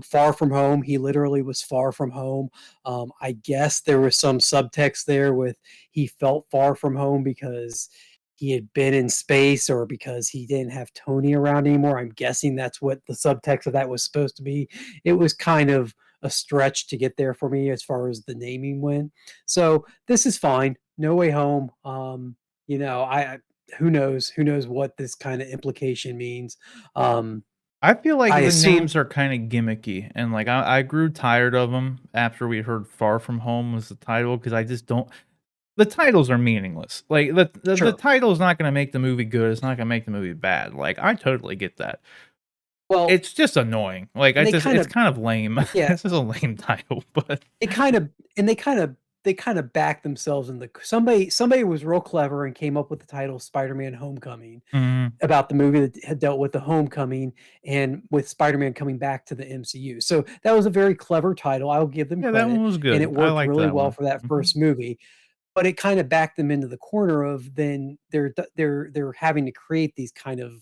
[SPEAKER 3] Far From Home, he literally was far from home. I guess there was some subtext there with he felt far from home because he had been in space or because he didn't have Tony around anymore. I'm guessing that's what the subtext of that was supposed to be. It was kind of a stretch to get there for me as far as the naming went. So this is fine. No Way Home. I who knows what this kind of implication means. Um,
[SPEAKER 1] I feel like
[SPEAKER 3] I
[SPEAKER 1] the
[SPEAKER 3] assume
[SPEAKER 1] names are kind of gimmicky, and like I grew tired of them after we heard "Far From Home" was the title because I just don't. The titles are meaningless. Like the
[SPEAKER 3] sure.
[SPEAKER 1] title's not going to make the movie good. It's not going to make the movie bad. Like I totally get that.
[SPEAKER 3] Well,
[SPEAKER 1] It's just annoying. Like
[SPEAKER 3] and
[SPEAKER 1] I
[SPEAKER 3] they
[SPEAKER 1] just
[SPEAKER 3] kind
[SPEAKER 1] it's
[SPEAKER 3] of
[SPEAKER 1] kind of lame.
[SPEAKER 3] yeah,
[SPEAKER 1] This is a lame title, but
[SPEAKER 3] they kind of and they kind of back themselves in the somebody was real clever and came up with the title Spider-Man Homecoming
[SPEAKER 1] mhm.
[SPEAKER 3] about the movie that had dealt with the homecoming and with Spider-Man coming back to the MCU. So that was a very clever title. I'll give them
[SPEAKER 1] Yeah, that
[SPEAKER 3] credit,
[SPEAKER 1] one was
[SPEAKER 3] and
[SPEAKER 1] good.
[SPEAKER 3] it
[SPEAKER 1] I
[SPEAKER 3] worked
[SPEAKER 1] liked
[SPEAKER 3] really
[SPEAKER 1] that
[SPEAKER 3] well
[SPEAKER 1] one.
[SPEAKER 3] for that
[SPEAKER 1] Mhm.
[SPEAKER 3] first movie. But it kind of backed them into the corner of then they're having to create these kind of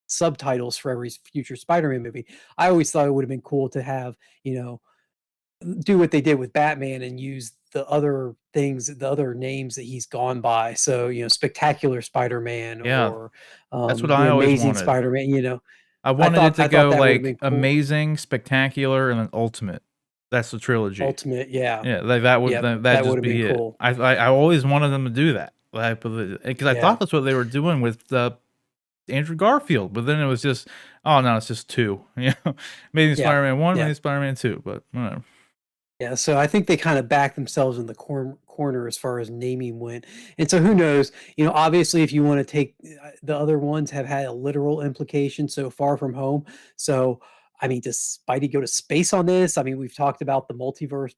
[SPEAKER 3] subtitles for every future Spider-Man movie. I always thought it would have been cool to have, you know, do what they did with Batman and use the other things, the other names that he's gone by. So, Spectacular Spider-Man
[SPEAKER 1] Yeah,
[SPEAKER 3] or
[SPEAKER 1] that's what
[SPEAKER 3] the
[SPEAKER 1] I always
[SPEAKER 3] Amazing
[SPEAKER 1] wanted.
[SPEAKER 3] Spider-Man,
[SPEAKER 1] I wanted it to
[SPEAKER 3] I thought
[SPEAKER 1] go
[SPEAKER 3] that would have
[SPEAKER 1] like
[SPEAKER 3] been cool.
[SPEAKER 1] amazing, spectacular, and then ultimate. That's the trilogy.
[SPEAKER 3] Ultimate, yeah.
[SPEAKER 1] Yeah, like that would
[SPEAKER 3] Yep,
[SPEAKER 1] that'd
[SPEAKER 3] that would
[SPEAKER 1] just
[SPEAKER 3] have been
[SPEAKER 1] be it.
[SPEAKER 3] cool.
[SPEAKER 1] I always wanted them to do that. Like, because I
[SPEAKER 3] Yeah.
[SPEAKER 1] thought that's what they were doing with Andrew Garfield, but then it was just, oh no, it's just two. Maybe
[SPEAKER 3] Yeah.
[SPEAKER 1] Spider-Man 1,
[SPEAKER 3] Yeah.
[SPEAKER 1] maybe Spider-Man 2, but whatever.
[SPEAKER 3] Yeah, so I think they kind of backed themselves in the corner as far as naming went. And so who knows, obviously if you want to take the other ones have had a literal implication so Far From Home. So I mean, does Spidey go to space on this? I mean, we've talked about the multiverse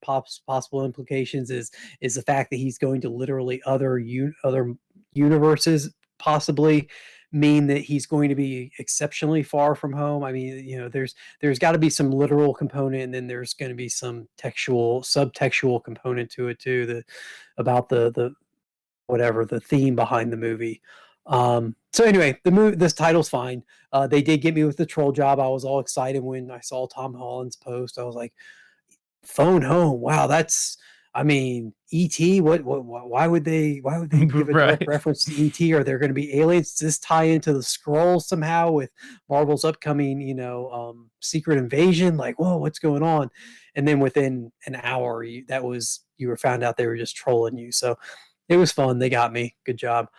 [SPEAKER 3] possible implications is the fact that he's going to literally other universes possibly mean that he's going to be exceptionally far from home. I mean, there's got to be some literal component, and then there's going to be some textual, subtextual component to it too. About the whatever the theme behind the movie. So anyway, this title's fine. They did get me with the troll job. I was all excited when I saw Tom Holland's post. I was like, phone home. Wow, that's. I mean, ET. What? Why would they? Why would they give a direct
[SPEAKER 1] Right.
[SPEAKER 3] reference to ET? Are there going to be aliens? Does this tie into the scrolls somehow with Marvel's upcoming, secret invasion? Like, whoa, what's going on? And then within an hour, you were found out they were just trolling you. So it was fun. They got me. Good job.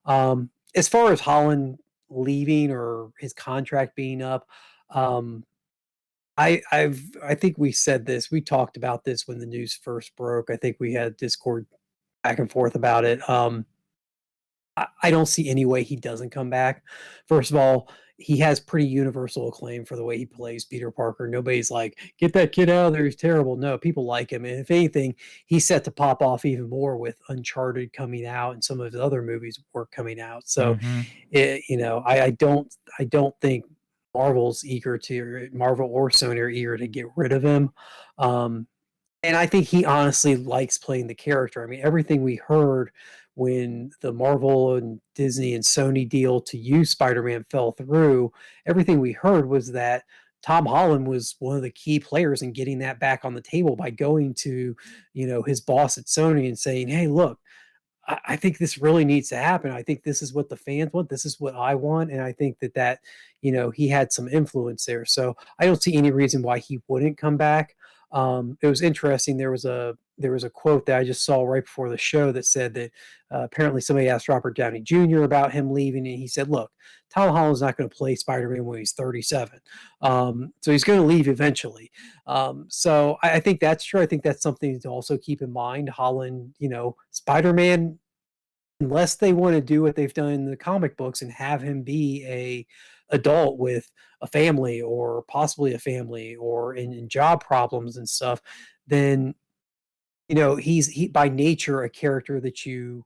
[SPEAKER 3] As far as Holland leaving or his contract being up, um, I think we said this. We talked about this when the news first broke. I think we had Discord back and forth about it. I don't see any way he doesn't come back. First of all, he has pretty universal acclaim for the way he plays Peter Parker. Nobody's like, get that kid out of there. He's terrible. No, people like him. And if anything, he's set to pop off even more with Uncharted coming out and some of his other movies were coming out. So,
[SPEAKER 1] Mhm.
[SPEAKER 3] I don't think Marvel or Sony are eager to get rid of him. Um, and I think he honestly likes playing the character. I mean, everything we heard when the Marvel and Disney and Sony deal to use Spider-Man fell through, everything we heard was that Tom Holland was one of the key players in getting that back on the table by going to, his boss at Sony and saying, "Hey, look, I think this really needs to happen. I think this is what the fans want. This is what I want." And I think that, he had some influence there. So I don't see any reason why he wouldn't come back. It was interesting. There was a quote that I just saw right before the show that said that apparently somebody asked Robert Downey Jr. about him leaving, and he said, "Look, Tom Holland's not going to play Spider-Man when he's 37, so he's going to leave eventually." So I think that's true. I think that's something to also keep in mind. Holland, Spider-Man, unless they want to do what they've done in the comic books and have him be a adult with a family or possibly a family or in job problems and stuff, then he by nature a character that you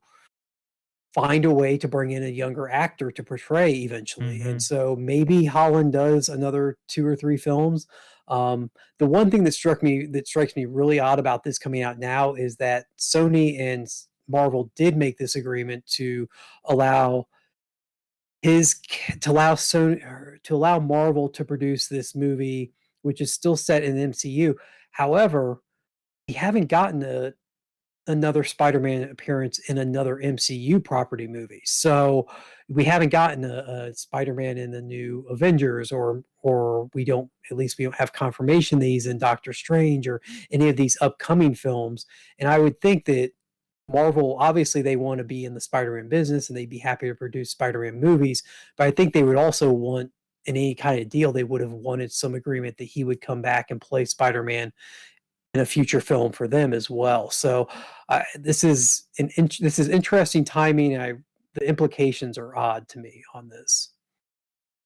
[SPEAKER 3] find a way to bring in a younger actor to portray eventually. And
[SPEAKER 1] Mhm.
[SPEAKER 3] so maybe Holland does another 2 or 3 films. The one thing that strikes me really odd about this coming out now is that Sony and Marvel did make this agreement to allow to allow Marvel to produce this movie, which is still set in the MCU. However, we haven't gotten another Spider-Man appearance in another MCU property movie. So we haven't gotten a Spider-Man in the new Avengers, or we don't have confirmation that he's in Doctor Strange or any of these upcoming films. And I would think that Marvel, obviously they want to be in the Spider-Man business and they'd be happy to produce Spider-Man movies, but I think they would also want, in any kind of deal, they would have wanted some agreement that he would come back and play Spider-Man in a future film for them as well. So this is interesting timing. The implications are odd to me on this.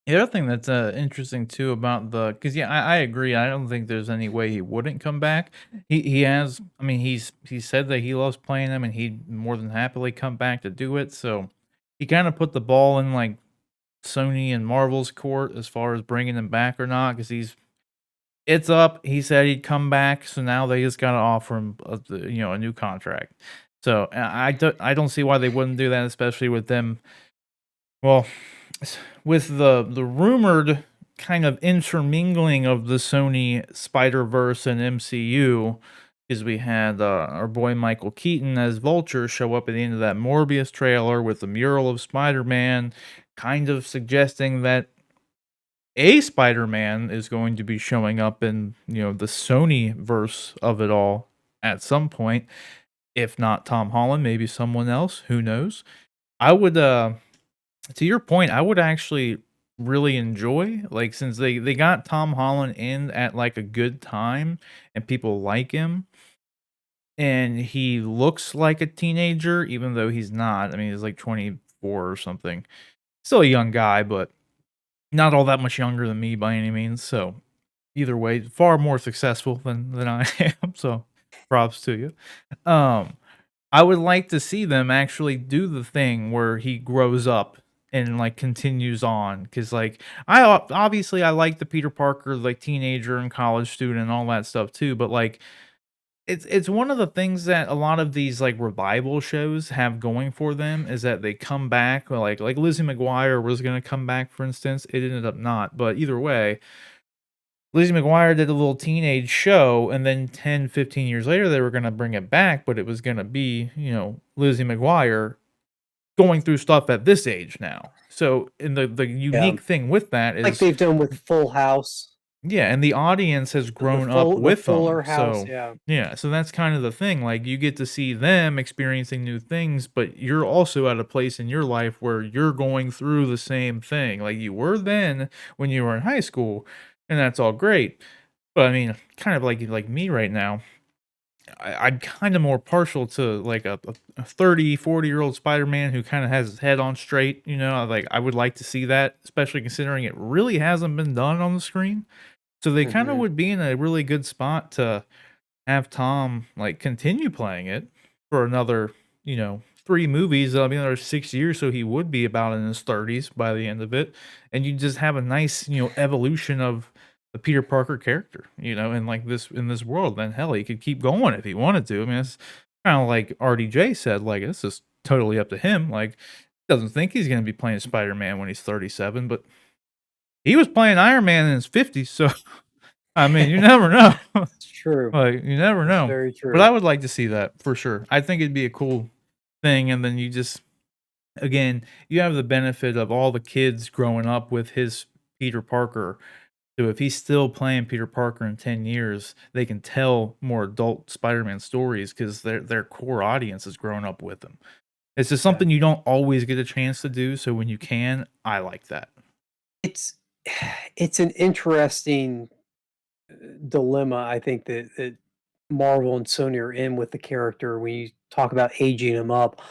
[SPEAKER 1] The other thing that's interesting too about because yeah, I agree. I don't think there's any way he wouldn't come back. He has. I mean, he said that he loves playing them, and he'd more than happily come back to do it. So he kind of put the ball in like Sony and Marvel's court as far as bringing him back or not. Because it's up. He said he'd come back, so now they just got to offer him a new contract. So I don't see why they wouldn't do that, especially with them. Well, with the rumored kind of intermingling of the Sony Spider-Verse and MCU, is we had our boy Michael Keaton as Vulture show up at the end of that Morbius trailer with the mural of Spider-Man, kind of suggesting that a Spider-Man is going to be showing up in, the Sony verse of it all at some point. If not Tom Holland, maybe someone else, who knows? I would to your point, I would actually really enjoy, like, since they got Tom Holland in at, like, a good time and people like him, and he looks like a teenager even though he's not. I mean, he's, like, 24 or something. Still a young guy, but not all that much younger than me by any means, so either way, far more successful than I am, so props to you. Um I would like to see them actually do the thing where he grows up and, like, continues on, because like, obviously, I like the Peter Parker, like, teenager and college student and all that stuff too, but, like, it's one of the things that a lot of these, like, revival shows have going for them is that they come back, or like, Lizzie McGuire was gonna come back, for instance. It ended up not, but either way, Lizzie McGuire did a little teenage show, and then 10, 15 years later, they were gonna bring it back, but it was gonna be, Lizzie McGuire going through stuff at this age now. So, and the
[SPEAKER 3] Yeah,
[SPEAKER 1] unique thing with that
[SPEAKER 3] like
[SPEAKER 1] is
[SPEAKER 3] they've done with Full House,
[SPEAKER 1] yeah, and the audience has
[SPEAKER 3] the
[SPEAKER 1] grown up
[SPEAKER 3] the
[SPEAKER 1] with them.
[SPEAKER 3] Fuller House.
[SPEAKER 1] So,
[SPEAKER 3] Yeah,
[SPEAKER 1] yeah, so that's kind of the thing. Like, you get to see them experiencing new things, but you're also at a place in your life where you're going through the same thing. Like you were then when you were in high school, and that's all great. But I mean, kind of like me right now. I'm kind of more partial to like a 30, 40-year-old Spider-Man who kind of has his head on straight, like I would like to see that, especially considering it really hasn't been done on the screen. So they kind of
[SPEAKER 3] hmm
[SPEAKER 1] would be in a really good spot to have Tom like continue playing it for another, 3 movies. That'll be another 6 years, so he would be about in his 30s by the end of it, and you just have a nice, evolution of the Peter Parker character, in like this world. Then hell, he could keep going if he wanted to. I mean, it's kind of like RDJ said, like this is totally up to him. Like, he doesn't think he's going to be playing Spider-Man when he's 37, but he was playing Iron Man in his 50s, so I mean, you never know.
[SPEAKER 3] it's true.
[SPEAKER 1] Like, you never
[SPEAKER 3] It's
[SPEAKER 1] know.
[SPEAKER 3] very
[SPEAKER 1] But I
[SPEAKER 3] true.
[SPEAKER 1] would like to see that for sure. I think it'd be a cool thing, and then you just again, you have the benefit of all the kids growing up with his Peter Parker. So if he's still playing Peter Parker in 10 years, they can tell more adult Spider-Man stories because their core audience is growing up with him. It's just
[SPEAKER 3] Yeah.
[SPEAKER 1] something you don't always get a chance to do, so when you can, I like that.
[SPEAKER 3] It's it's an interesting dilemma, I think that Marvel and Sony are in with the character when you talk about aging him up.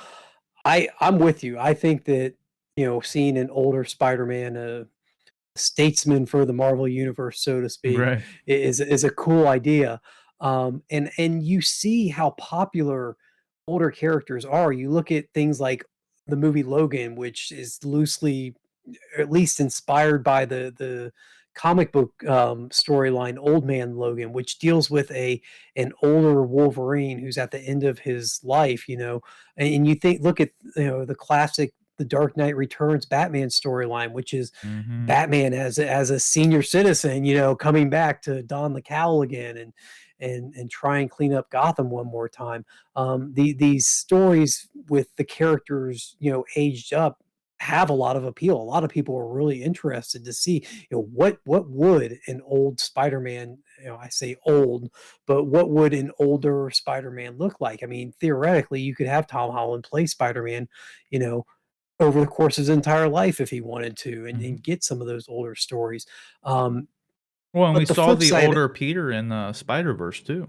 [SPEAKER 3] I'm with you. I think that seeing an older Spider-Man, a statesman for the Marvel universe, so to speak,
[SPEAKER 1] Right.
[SPEAKER 3] is a cool idea. And you see how popular older characters are. You look at things like the movie Logan, which is loosely, or at least inspired by the comic book storyline Old Man Logan, which deals with an older Wolverine who's at the end of his life, and you think look at the classic The Dark Knight Returns Batman storyline, which is
[SPEAKER 1] Mhm.
[SPEAKER 3] Batman as a senior citizen, coming back to don the cowl again and try and clean up Gotham one more time. These stories with the characters, aged up have a lot of appeal. A lot of people are really interested to see, what would an old Spider-Man, I say old, but what would an older Spider-Man look like? I mean, theoretically, you could have Tom Holland play Spider-Man, you know, over the course of his entire life if he wanted to,
[SPEAKER 1] Mhm.
[SPEAKER 3] and get some of those older stories. Um,
[SPEAKER 1] Well, and we
[SPEAKER 3] but the
[SPEAKER 1] saw
[SPEAKER 3] flip
[SPEAKER 1] the
[SPEAKER 3] side,
[SPEAKER 1] older Peter in, Spider-Verse too,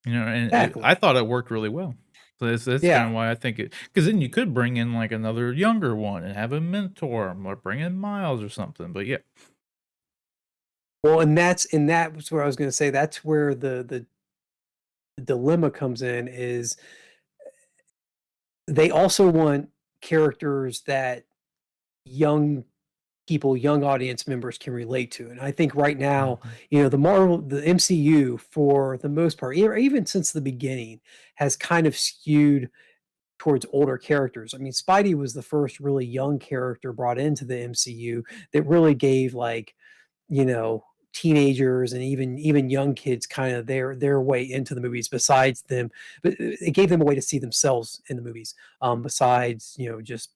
[SPEAKER 1] and I
[SPEAKER 3] exactly,
[SPEAKER 1] thought it worked really well. So that's
[SPEAKER 3] yeah.
[SPEAKER 1] kinda why I think because then you could bring in, like, another younger one and have him mentor him or bring in Miles or something, but yeah.
[SPEAKER 3] Well, and that was where I was going to say that's where the dilemma comes in is they also want characters that young people, young audience members can relate to. And I think right now,
[SPEAKER 1] Mhm.
[SPEAKER 3] the MCU, for the most part, even since the beginning, has kind of skewed towards older characters. I mean, Spidey was the first really young character brought into the MCU that really gave like, you know, teenagers and even young kids kind of their way into the movies besides them, but it gave them a way to see themselves in the movies, besides, just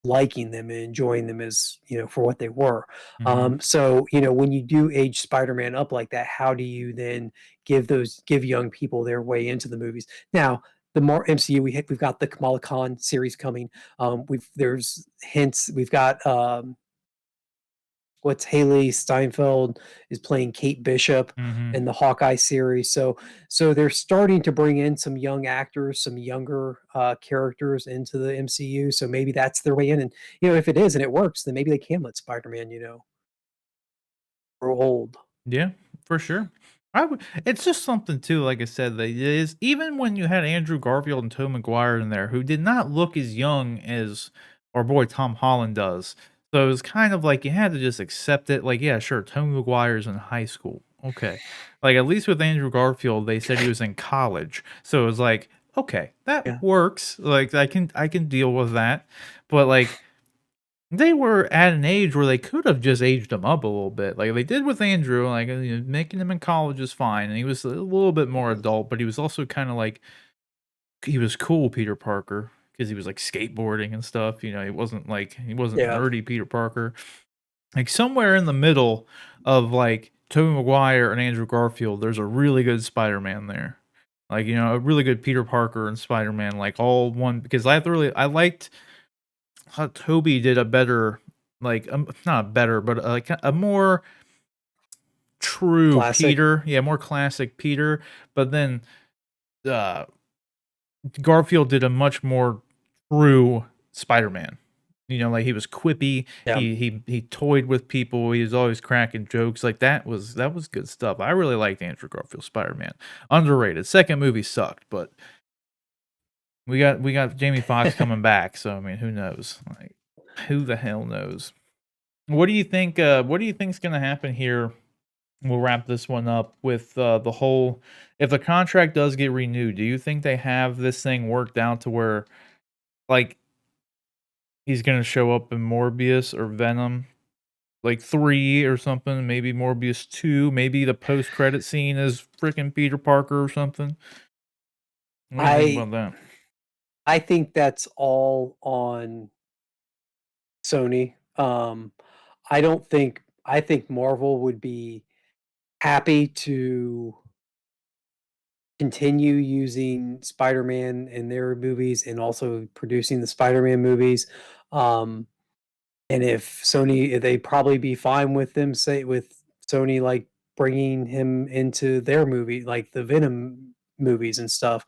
[SPEAKER 3] liking them and enjoying them as for what they were.
[SPEAKER 1] Mhm.
[SPEAKER 3] So when you do age Spider-Man up like that, how do you then give young people their way into the movies? Now, the more MCU we've got the Kamala Khan series coming. We've there's hints. We've got what's Haley Steinfeld is playing Kate Bishop
[SPEAKER 1] Mhm.
[SPEAKER 3] in the Hawkeye series. So they're starting to bring in some young actors, some younger characters into the MCU. So maybe that's their way in. And if it is and it works, then maybe they can let Spider-Man, grow old.
[SPEAKER 1] Yeah, for sure. I would it's just something too, like I said, that it is even when you had Andrew Garfield and Tobey Maguire in there, who did not look as young as our boy Tom Holland does. So it was kind of like you had to just accept it. Like, yeah, sure, Tobey Maguire's in high school. Okay. Like at least with Andrew Garfield, they said he was in college. So it was like, okay, that
[SPEAKER 3] Yeah.
[SPEAKER 1] works. Like I can deal with that. But like they were at an age where they could have just aged him up a little bit, like they did with Andrew. Like, making him in college is fine, and he was a little bit more adult, but he was also kind of like he was cool Peter Parker because he was like skateboarding and stuff. He wasn't
[SPEAKER 3] Yeah.
[SPEAKER 1] nerdy Peter Parker. Like somewhere in the middle of like Tobey Maguire and Andrew Garfield, there's a really good Spider-Man there. Like, a really good Peter Parker and Spider-Man, like all one, because I liked how Toby did a better, like, not better, but like a more true
[SPEAKER 3] Classic.
[SPEAKER 1] Peter. Yeah, more classic Peter. But then uh Garfield did a much more true Spider-Man. Like he was quippy.
[SPEAKER 3] Yeah.
[SPEAKER 1] He toyed with people. He was always cracking jokes. Like that was good stuff. I really liked Andrew Garfield's Spider-Man. Underrated. Second movie sucked, but we got Jamie Foxx coming back. So I mean, who knows? Like, who the hell knows? What do you think? What do you think's gonna happen here? We'll wrap this one up with the whole. If the contract does get renewed, do you think they have this thing worked out to where, like, he's gonna show up in Morbius or Venom, like 3 or something? Maybe Morbius 2. Maybe the post credit scene is freaking Peter Parker or something. What do you think
[SPEAKER 3] I
[SPEAKER 1] about that?
[SPEAKER 3] I think that's all on Sony. I think Marvel would be happy to continue using Spider-Man in their movies and also producing the Spider-Man movies. Um, and they'd probably be fine with them say with Sony like bringing him into their movie, like the Venom movies and stuff.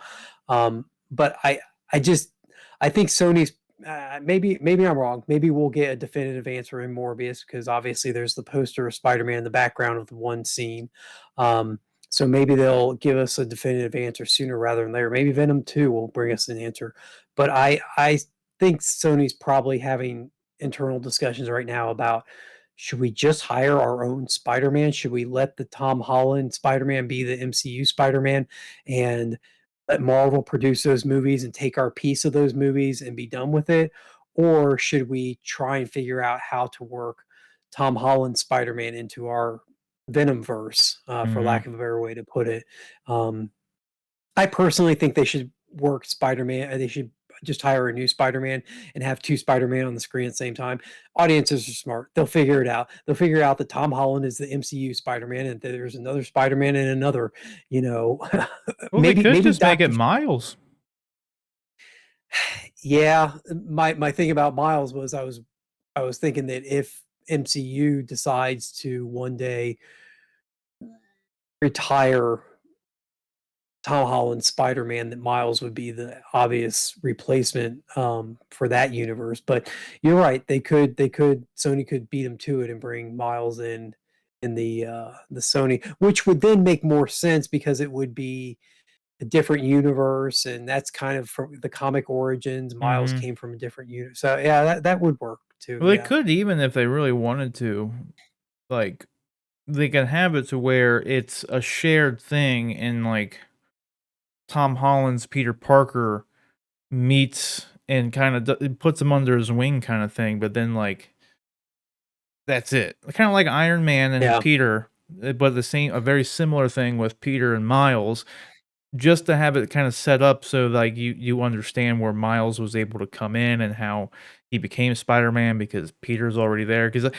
[SPEAKER 3] But I just I think Sony's maybe I'm wrong. Maybe we'll get a definitive answer in Morbius because obviously there's the poster of Spider-Man in the background of the one scene. Um, so maybe they'll give us a definitive answer sooner rather than later. Maybe Venom 2 will bring us an answer. But I think Sony's probably having internal discussions right now about should we just hire our own Spider-Man? Should we let the Tom Holland Spider-Man be the MCU Spider-Man and let Marvel produce those movies and take our piece of those movies and be done with it? Or should we try and figure out how to work Tom Holland Spider-Man into our Venom verse, for
[SPEAKER 1] Mhm.
[SPEAKER 3] lack of a better way to put it? Um, I personally think they should work Spider-Man. They should just hire a new Spider-Man and have 2 Spider-Man on the screen at the same time. Audiences are smart. They'll figure it out. They'll figure out that Tom Holland is the MCU Spider-Man and that there's another Spider-Man and another, you know,
[SPEAKER 1] Well, they could
[SPEAKER 3] maybe
[SPEAKER 1] just make it
[SPEAKER 3] Doctor.
[SPEAKER 1] Miles.
[SPEAKER 3] Yeah, my thing about Miles was I was thinking that if MCU decides to one day retire Tom Holland's Spider-Man, that Miles would be the obvious replacement, for that universe, but you're right, Sony could beat them to it and bring Miles in the Sony, which would then make more sense because it would be a different universe, and that's kind of from the comic origins. Miles
[SPEAKER 1] Mhm.
[SPEAKER 3] came from a different universe, so yeah, that would work too,
[SPEAKER 1] Well, they
[SPEAKER 3] yeah.
[SPEAKER 1] could, even if they really wanted to, like, they can have it to where it's a shared thing, and like Tom Holland's Peter Parker meets and kind of it puts him under his wing kind of thing, but then like that's it. Kind of like Iron Man and
[SPEAKER 3] Yeah,
[SPEAKER 1] Peter, but a very similar thing with Peter and Miles, just to have it kind of set up so like you understand where Miles was able to come in and how he became Spider-Man because Peter's already there. Because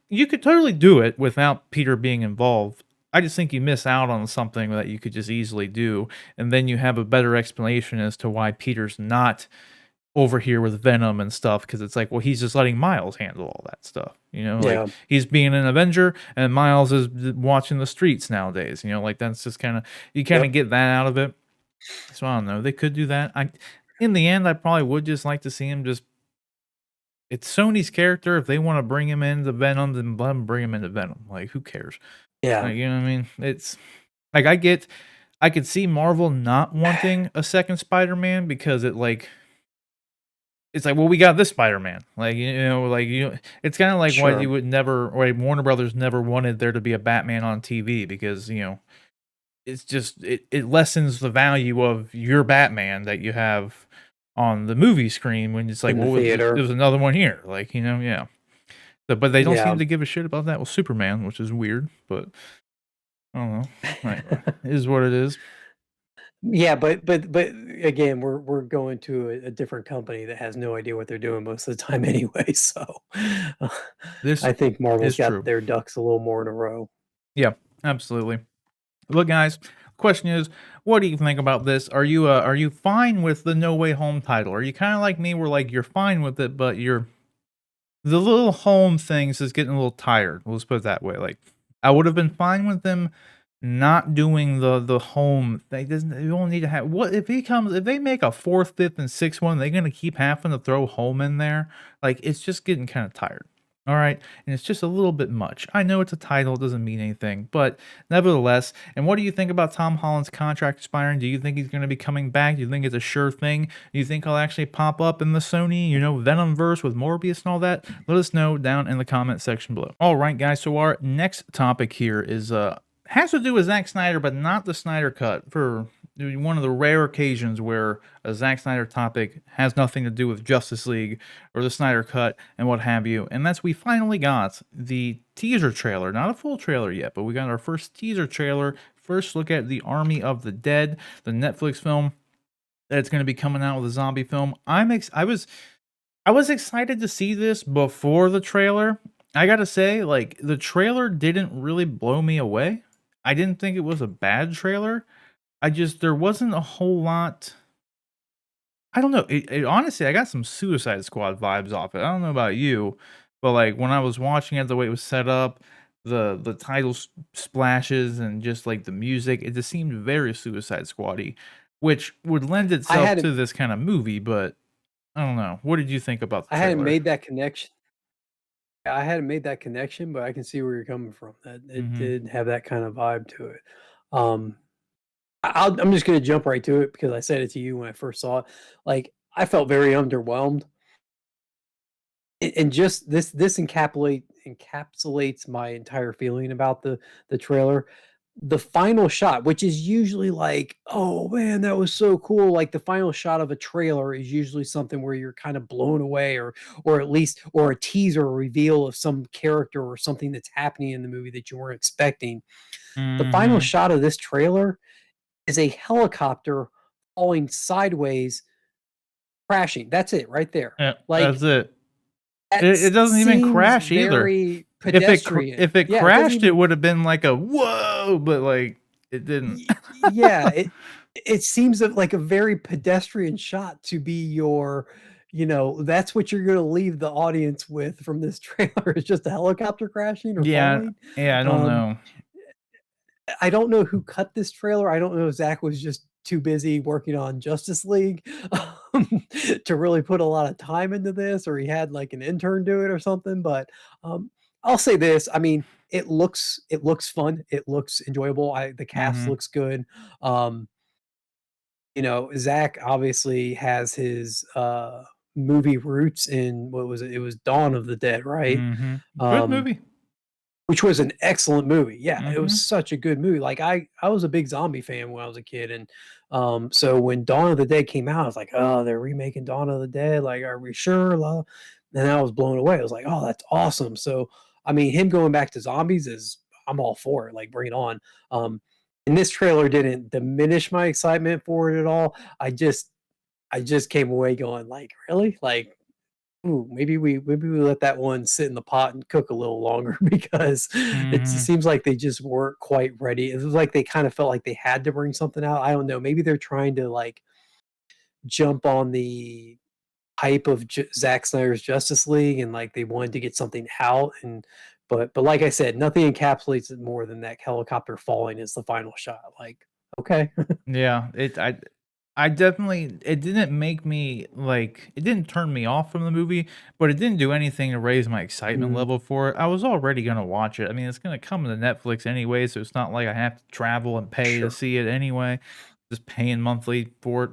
[SPEAKER 1] you could totally do it without Peter being involved. I just think you miss out on something that you could just easily do, and then you have a better explanation as to why Peter's not over here with Venom and stuff. Because it's like, well, he's just letting Miles handle all that stuff. Like
[SPEAKER 3] yeah,
[SPEAKER 1] he's being an Avenger, and Miles is watching the streets nowadays. Like that's just kind of you kind of
[SPEAKER 3] yep,
[SPEAKER 1] get that out of it. So I don't know. They could do that. In the end, I probably would just like to see him just. It's Sony's character. If they want to bring him into Venom, then let them bring him into Venom. Like, who cares?
[SPEAKER 3] yeah,
[SPEAKER 1] Like, you know what I mean? It's like I could see Marvel not wanting a second Spider-Man because it's like, well, we got this Spider-Man. Like, it's kind of like why
[SPEAKER 3] sure,
[SPEAKER 1] you would never, or Warner Brothers never wanted there to be a Batman on TV because it's just it lessens the value of your Batman that you have on the movie screen when it's like,
[SPEAKER 3] In the
[SPEAKER 1] well,
[SPEAKER 3] theater.
[SPEAKER 1] there's another one here, like, you know, yeah. So, but they don't
[SPEAKER 3] Yeah.
[SPEAKER 1] seem to give a shit about that with Superman, which is weird, but I don't know. Like, it is what it is.
[SPEAKER 3] Yeah, but again, we're going to a different company that has no idea what they're doing most of the time anyway. So uh,
[SPEAKER 1] This
[SPEAKER 3] I think Marvel's
[SPEAKER 1] is
[SPEAKER 3] got
[SPEAKER 1] true.
[SPEAKER 3] their ducks a little more in a row.
[SPEAKER 1] Yeah, absolutely. Look, guys, question is, what do you think about this? Are you fine with the No Way Home title? Are you kind of like me, where like you're fine with it, but the little home things is getting a little tired. Let's put it that way. Like, I would have been fine with them not doing the home thing. You don't need to have what if they make a fourth, fifth, and sixth one, they're gonna keep having to throw home in there. Like, it's just getting kind of tired. All right. And it's just a little bit much. I know it's a title, it doesn't mean anything, but nevertheless. And what do you think about Tom Holland's contract expiring? Do you think he's going to be coming back? Do you think it's a sure thing? Do you think he'll actually pop up in the Sony, Venomverse with Morbius and all that? Let us know down in the comment section below. All right, guys. So our next topic here is has to do with Zack Snyder, but not the Snyder Cut, for one of the rare occasions where a Zack Snyder topic has nothing to do with Justice League or the Snyder Cut and what have you. And that's we finally got the teaser trailer, not a full trailer yet, but we got our first teaser trailer. First look at the Army of the Dead, the Netflix film that's going to be coming out with a zombie film. I was excited to see this before the trailer. I gotta say, like, the trailer didn't really blow me away. I didn't think it was a bad trailer. There wasn't a whole lot. I don't know. Honestly, I got some Suicide Squad vibes off it. I don't know about you, but like when I was watching it, the way it was set up, the title splashes and just like the music, it just seemed very Suicide Squad-y, which would lend
[SPEAKER 3] I
[SPEAKER 1] itself
[SPEAKER 3] hadn't
[SPEAKER 1] to this kind of movie. But I don't know. What did you think about the
[SPEAKER 3] I hadn't
[SPEAKER 1] trailer?
[SPEAKER 3] made that connection. I hadn't made that connection, but I can see where you're coming from. That it
[SPEAKER 1] Hmm.
[SPEAKER 3] did have that kind of vibe to it. Um, I'm just gonna jump right to it because I said it to you when I first saw it. Like I felt very underwhelmed, and just this encapsulates my entire feeling about the trailer. The final shot, which is usually like, oh man, that was so cool. Like the final shot of a trailer is usually something where you're kind of blown away, or at least or a teaser or reveal of some character or something that's happening in the movie that you weren't expecting. The final
[SPEAKER 1] Hmm.
[SPEAKER 3] shot of this trailer is a helicopter falling sideways, crashing. That's it right there.
[SPEAKER 1] Yeah, that's
[SPEAKER 3] Like
[SPEAKER 1] it.
[SPEAKER 3] that
[SPEAKER 1] It doesn't even
[SPEAKER 3] seems
[SPEAKER 1] crash either.
[SPEAKER 3] very pedestrian.
[SPEAKER 1] If it
[SPEAKER 3] Yeah, it doesn't
[SPEAKER 1] crashed, it
[SPEAKER 3] even
[SPEAKER 1] would have been like a whoa, but like it didn't.
[SPEAKER 3] yeah, it seems like a very pedestrian shot to be your, that's what you're gonna leave the audience with from this trailer is just a helicopter crashing or
[SPEAKER 1] Yeah,
[SPEAKER 3] falling.
[SPEAKER 1] yeah, I don't
[SPEAKER 3] Um,
[SPEAKER 1] know.
[SPEAKER 3] I don't know who cut this trailer. I don't know if Zach was just too busy working on Justice League to really put a lot of time into this, or he had like an intern do it or something. But um, I'll say this: I mean, it looks fun. It looks enjoyable. The cast
[SPEAKER 1] Mhm,
[SPEAKER 3] looks good. Um, Zach obviously has his movie roots in what was it? It was Dawn of the Dead, right?
[SPEAKER 1] mhm. Good
[SPEAKER 3] Um,
[SPEAKER 1] movie.
[SPEAKER 3] which was an excellent movie. Yeah, it was
[SPEAKER 1] Mhm,
[SPEAKER 3] such a good movie. Like I was a big zombie fan when I was a kid, and so when Dawn of the Dead came out, I was like, "Oh, they're remaking Dawn of the Dead. Like, are we sure?" And I was blown away. I was like, "Oh, that's awesome." So, I mean, him going back to zombies is I'm all for it. Like, bring it on. Um, and this trailer didn't diminish my excitement for it at all. I just came away going like, "Really? Like, ooh, maybe we let that one sit in the pot and cook a little longer because it
[SPEAKER 1] mhm.
[SPEAKER 3] seems like they just weren't quite ready. It was like they kind of felt like they had to bring something out. I don't know. Maybe they're trying to like jump on the hype of Zack Snyder's Justice League and like they wanted to get something out and but like I said, nothing encapsulates it more than that helicopter falling is the final shot. Like, okay.
[SPEAKER 1] Yeah, I definitely it didn't make me like it didn't turn me off from the movie, but it didn't do anything to raise my excitement
[SPEAKER 3] Mm,
[SPEAKER 1] level for it. I was already gonna watch it. I mean, it's gonna come to Netflix anyway, so it's not like I have to travel and pay to
[SPEAKER 3] sure.
[SPEAKER 1] see it anyway. Just paying monthly for it.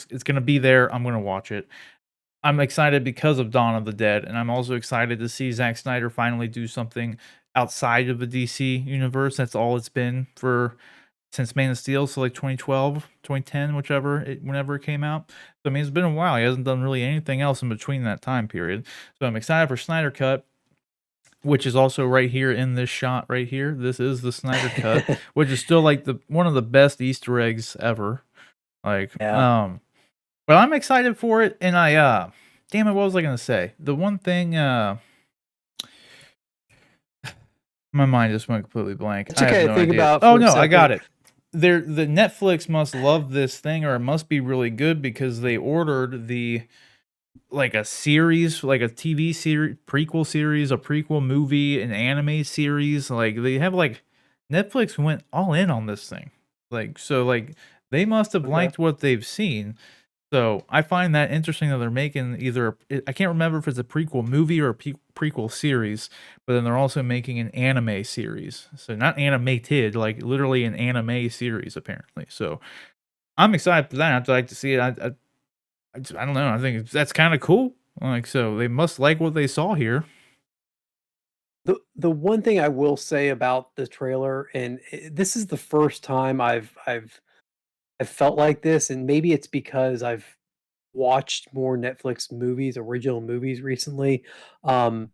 [SPEAKER 1] It's gonna be there. I'm gonna watch it. I'm excited because of Dawn of the Dead, and I'm also excited to see Zack Snyder finally do something outside of the DC universe. That's all it's been for since Man of Steel, so like 2012, 2010, whenever it came out. So I mean, it's been a while. He hasn't done really anything else in between that time period. So I'm excited for Snyder Cut, which is also right here in this shot right here. This is the Snyder Cut, which is still like one of the best Easter eggs ever. Like,
[SPEAKER 3] Yeah.
[SPEAKER 1] but I'm excited for it, and damn it, what was I gonna say? The one thing, my mind just went completely blank.
[SPEAKER 3] It's
[SPEAKER 1] I have
[SPEAKER 3] okay to
[SPEAKER 1] no
[SPEAKER 3] think
[SPEAKER 1] idea.
[SPEAKER 3] about
[SPEAKER 1] Oh
[SPEAKER 3] for a
[SPEAKER 1] no, I got
[SPEAKER 3] second.
[SPEAKER 1] it. The Netflix must love this thing, or it must be really good because they ordered like a series, like a TV series, prequel series, a prequel movie, an anime series. Like they have like Netflix went all in on this thing. Like so, like they must have
[SPEAKER 3] Okay.
[SPEAKER 1] liked what they've seen. So I find that interesting that they're making I can't remember if it's a prequel movie or a prequel series, but then they're also making an anime series. So not animated, like literally an anime series apparently. So I'm excited for that. I'd like to see it. I don't know. I think that's kind of cool. Like so, they must like what they saw here.
[SPEAKER 3] The one thing I will say about the trailer, and this is the first time I've felt like this, and maybe it's because I've watched more Netflix movies, original movies recently. Um,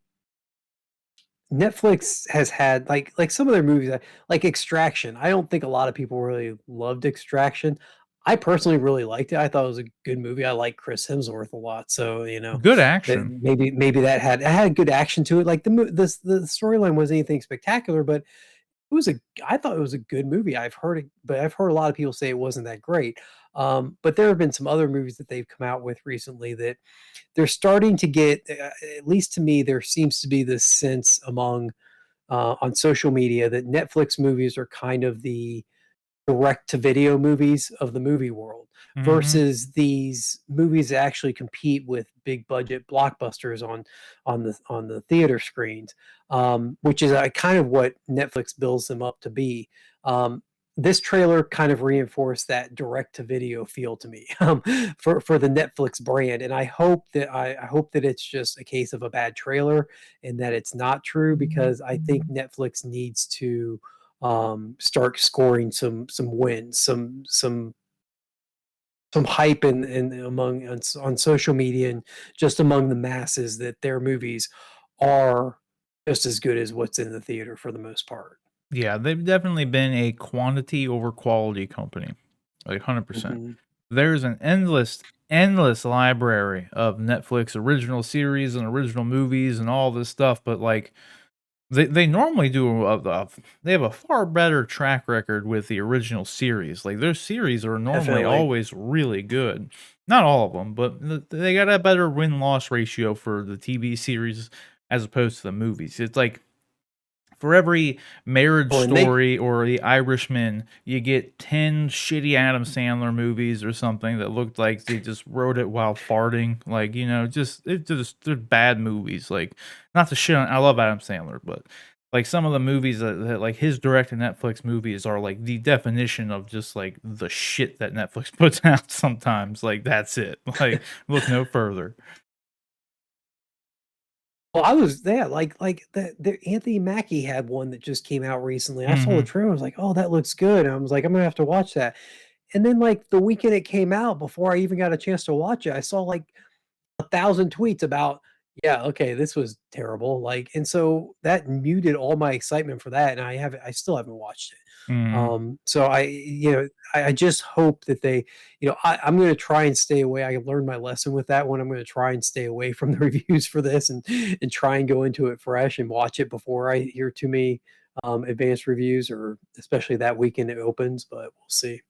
[SPEAKER 3] Netflix has had like some of their movies, like Extraction. I don't think a lot of people really loved Extraction. I personally really liked it. I thought it was a good movie. I like Chris Hemsworth a lot, so
[SPEAKER 1] Good
[SPEAKER 3] that
[SPEAKER 1] action.
[SPEAKER 3] maybe that had good action to it. Like the storyline wasn't anything spectacular, but it was a I thought it was a good movie. I've heard a lot of people say it wasn't that great. But there have been some other movies that they've come out with recently that they're starting to get. At least to me, there seems to be this sense among on social media that Netflix movies are kind of the direct to video movies of the movie world
[SPEAKER 1] Hmm.
[SPEAKER 3] versus these movies that actually compete with big budget blockbusters on the theater screens, which is kind of what Netflix builds them up to be. This trailer kind of reinforced that direct to video feel to me for the Netflix brand, and I hope that it's just a case of a bad trailer and that it's not true because I think Netflix needs to start scoring some wins, some hype in among on social media and just among the masses that their movies are just as good as what's in the theater for the most part.
[SPEAKER 1] Yeah, they've definitely been a quantity over quality company, like 100%.
[SPEAKER 3] Mhm.
[SPEAKER 1] There's an endless library of Netflix original series and original movies and all this stuff, but like they normally do they have a far better track record with the original series. Like their series are normally
[SPEAKER 3] Definitely.
[SPEAKER 1] always really good. Not all of them, but they got a better win-loss ratio for the TV series as opposed to the movies. It's like for every Marriage
[SPEAKER 3] Well, and they
[SPEAKER 1] Story or The Irishman, you get 10 shitty Adam Sandler movies or something that looked like they just wrote it while farting. Like, they're bad movies. Like, not to shit on, I love Adam Sandler, but like some of the movies that like his direct to Netflix movies are like the definition of just like the shit that Netflix puts out sometimes. Like, that's it. Like, look no further.
[SPEAKER 3] well, I was yeah, like the Anthony Mackie had one that just came out recently. I saw the
[SPEAKER 1] Hmm.
[SPEAKER 3] trailer, I was like, "Oh, that looks good." And I was like, "I'm gonna have to watch that." And then, like, the weekend it came out, before I even got a chance to watch it, I saw, like, 1,000 tweets about, "Yeah, okay, this was terrible," like, and so that muted all my excitement for that, and I still haven't watched it.
[SPEAKER 1] Hmm.
[SPEAKER 3] So I just hope that I'm gonna try and stay away. I learned my lesson with that one. I'm gonna try and stay away from the reviews for this and try and go into it fresh and watch it before I hear too many, advanced reviews or especially that weekend it opens, but we'll see.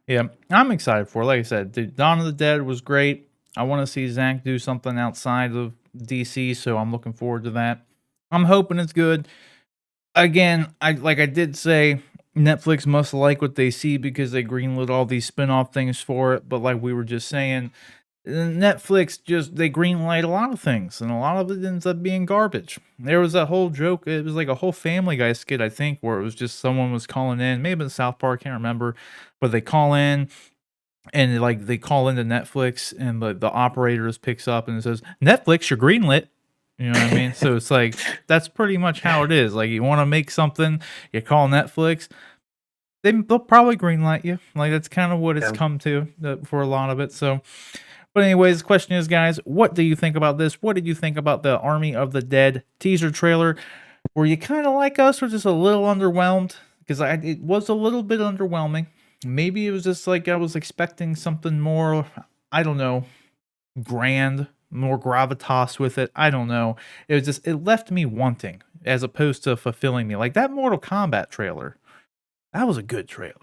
[SPEAKER 1] Yeah, I'm excited for it. Like I said, the Dawn of the Dead was great. I want to see Zach do something outside of DC, so I'm looking forward to that. I'm hoping it's good. Again, I did say, Netflix must like what they see because they greenlit all these spin-off things for it. But like we were just saying, Netflix just they greenlight a lot of things, and a lot of it ends up being garbage. There was a whole joke. It was like a whole Family Guy skit, I think, where it was just someone was calling in, maybe in South Park, can't remember, but they call in and like they call into Netflix and the operators picks up and it says, "Netflix, you're greenlit." You know what I mean? So it's like that's pretty much how it is. Like you want to make something, you call Netflix. they'll probably greenlight you. Like, that's kind of what it's
[SPEAKER 2] Yeah.
[SPEAKER 1] come to for a lot of it. So, but anyways, the question is, guys, what do you think about this? What did you think about the Army of the Dead teaser trailer? Were you kind of like us, or just a little underwhelmed? Because it was a little bit underwhelming. Maybe it was just like I was expecting something more, I don't know, grand, more gravitas with it. I don't know. It was just, it left me wanting as opposed to fulfilling me. Like that Mortal Kombat trailer. That was a good trailer.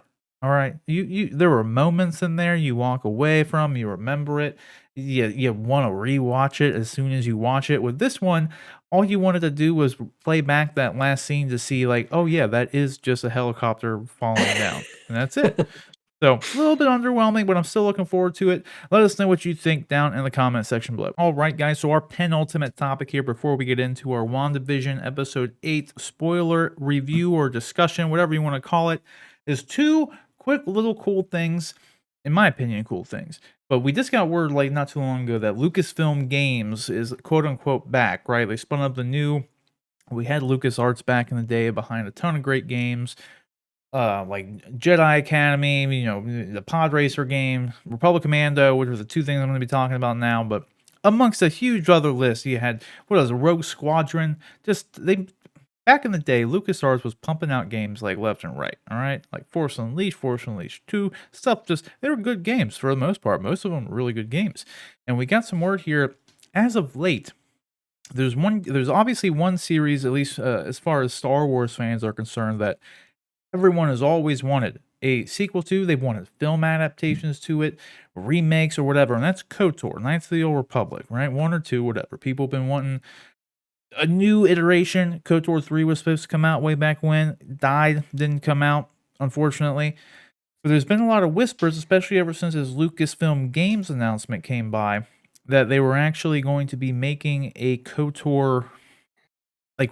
[SPEAKER 1] All right. There were moments in there you walk away from, you remember it. You want to rewatch it as soon as you watch it. With this one, all you wanted to do was play back that last scene to see, like, oh yeah, that is just a helicopter falling down. And that's it. So a little bit underwhelming, but I'm still looking forward to it. Let us know what you think down in the comment section below. All right, guys. So our penultimate topic here before we get into our WandaVision episode 8 spoiler review or discussion, whatever you want to call it, is 2 quick little cool things, in my opinion, cool things. But we just got word like not too long ago that Lucasfilm Games is quote unquote back, right? They spun up we had LucasArts back in the day behind a ton of great games. Like Jedi Academy, the Pod Racer game, Republic Commando, which was the 2 things I'm going to be talking about now. But amongst a huge other list, you had Rogue Squadron. Back in the day, LucasArts was pumping out games like left and right. All right, like Force Unleashed 2, stuff. They were good games for the most part. Most of them were really good games. And we got some word here as of late. There's obviously one series, at least as far as Star Wars fans are concerned, that everyone has always wanted a sequel to. They've wanted film adaptations to it, remakes or whatever, and that's KOTOR, Knights of the Old Republic, right? 1 or 2, whatever. People have been wanting a new iteration. KOTOR 3 was supposed to come out way back when. Died, didn't come out, unfortunately. But there's been a lot of whispers, especially ever since this Lucasfilm Games announcement came by, that they were actually going to be making a KOTOR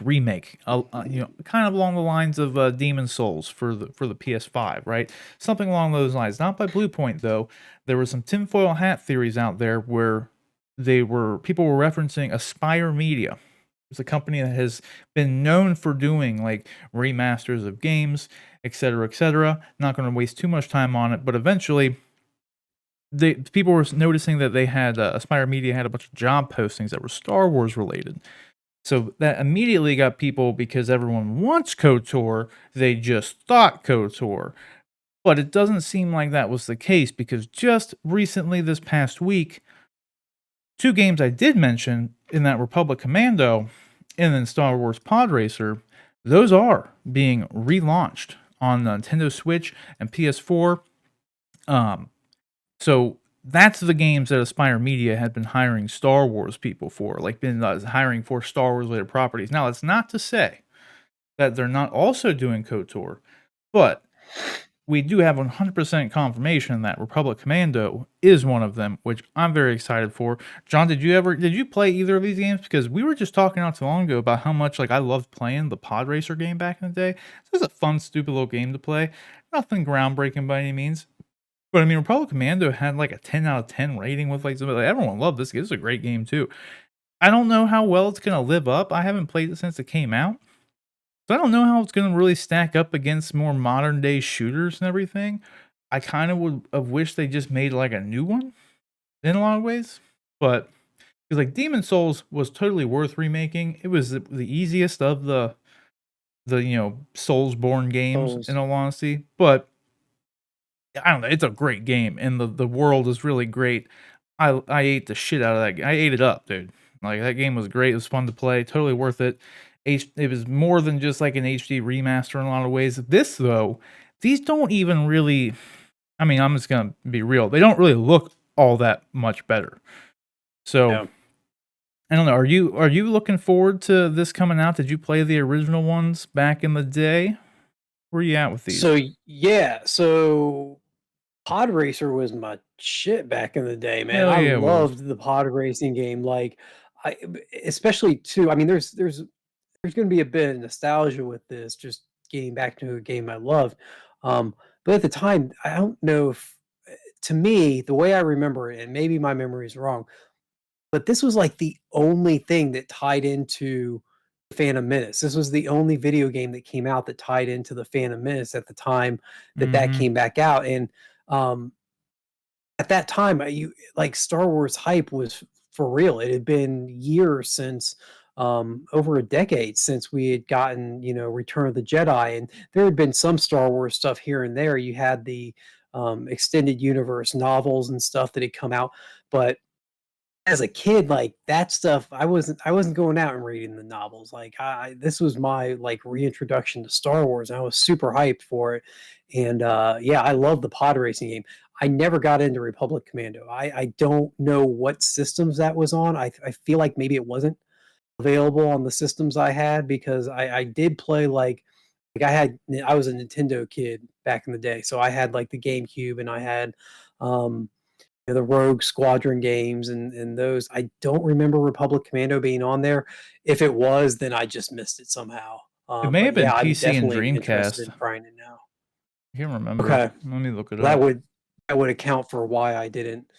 [SPEAKER 1] remake, kind of along the lines of Demon Souls for the PS5, right? Something along those lines. Not by Bluepoint though. There were some tinfoil hat theories out there where people were referencing Aspire Media. It's a company that has been known for doing like remasters of games, etc., etc. Not going to waste too much time on it, but eventually people were noticing that they had Aspire Media had a bunch of job postings that were Star Wars related. So that immediately got people, because everyone wants KOTOR, they just thought KOTOR. But it doesn't seem like that was the case, because just recently, this past week, 2 games I did mention in that Republic Commando and then Star Wars Pod Racer, those are being relaunched on the Nintendo Switch and PS4. So that's the games that Aspire Media had been hiring Star Wars people for, like been hiring for Star Wars related properties. Now, it's not to say that they're not also doing KOTOR, but we do have 100% confirmation that Republic Commando is one of them, which I'm very excited for. John, did you play either of these games? Because we were just talking not too long ago about how much I loved playing the Pod Racer game back in the day. This is a fun, stupid little game to play. Nothing groundbreaking by any means. But I mean, Republic Commando had like a 10 out of 10 rating with everyone loved this game. It's a great game too. I don't know how well it's gonna live up. I haven't played it since it came out, so I don't know how it's gonna really stack up against more modern day shooters and everything. I kind of would have wished they just made like a new one in a lot of ways, but because like Demon Souls was totally worth remaking. It was the easiest of the Soulsborne games in all honesty, but I don't know. It's a great game, and the world is really great. I ate the shit out of that. I ate it up, dude. Like that game was great. It was fun to play. Totally worth it. It was more than just like an HD remaster in a lot of ways. This though, these don't even really. I mean, I'm just gonna be real. They don't really look all that much better. So
[SPEAKER 2] Yeah.
[SPEAKER 1] I don't know. Are you looking forward to this coming out? Did you play the original ones back in the day? Where are you at with these?
[SPEAKER 3] So yeah, Pod Racer was my shit back in the day, man.
[SPEAKER 1] Hell
[SPEAKER 3] I
[SPEAKER 1] yeah, it was.
[SPEAKER 3] loved the pod racing game. Like, especially too. I mean, there's going to be a bit of nostalgia with this, just getting back to a game I loved. But at the time, I don't know if, to me, the way I remember it, and maybe my memory is wrong, but this was like the only thing that tied into Phantom Menace. This was the only video game that came out that tied into the Phantom Menace at the time that came back out, and at that time, like Star Wars hype was for real. It had been years since, over a decade since we had gotten, Return of the Jedi, and there had been some Star Wars stuff here and there. You had the extended universe novels and stuff that had come out, but as a kid, like that stuff, I wasn't going out and reading the novels. Like this was my like reintroduction to Star Wars. And I was super hyped for it, and yeah, I love the pod racing game. I never got into Republic Commando. I don't know what systems that was on. I feel like maybe it wasn't available on the systems I had, because I did play I was a Nintendo kid back in the day, so I had like the GameCube, and I had um the Rogue Squadron games, and those. I don't remember Republic Commando being on there. If it was, then I just missed it somehow.
[SPEAKER 1] It may
[SPEAKER 3] But
[SPEAKER 1] have been
[SPEAKER 3] yeah, I'm
[SPEAKER 1] PC and
[SPEAKER 3] definitely interested in
[SPEAKER 1] Dreamcast.
[SPEAKER 3] trying it now.
[SPEAKER 1] I can't remember.
[SPEAKER 3] Okay,
[SPEAKER 1] Let me look it
[SPEAKER 3] that
[SPEAKER 1] up.
[SPEAKER 3] would account for why I didn't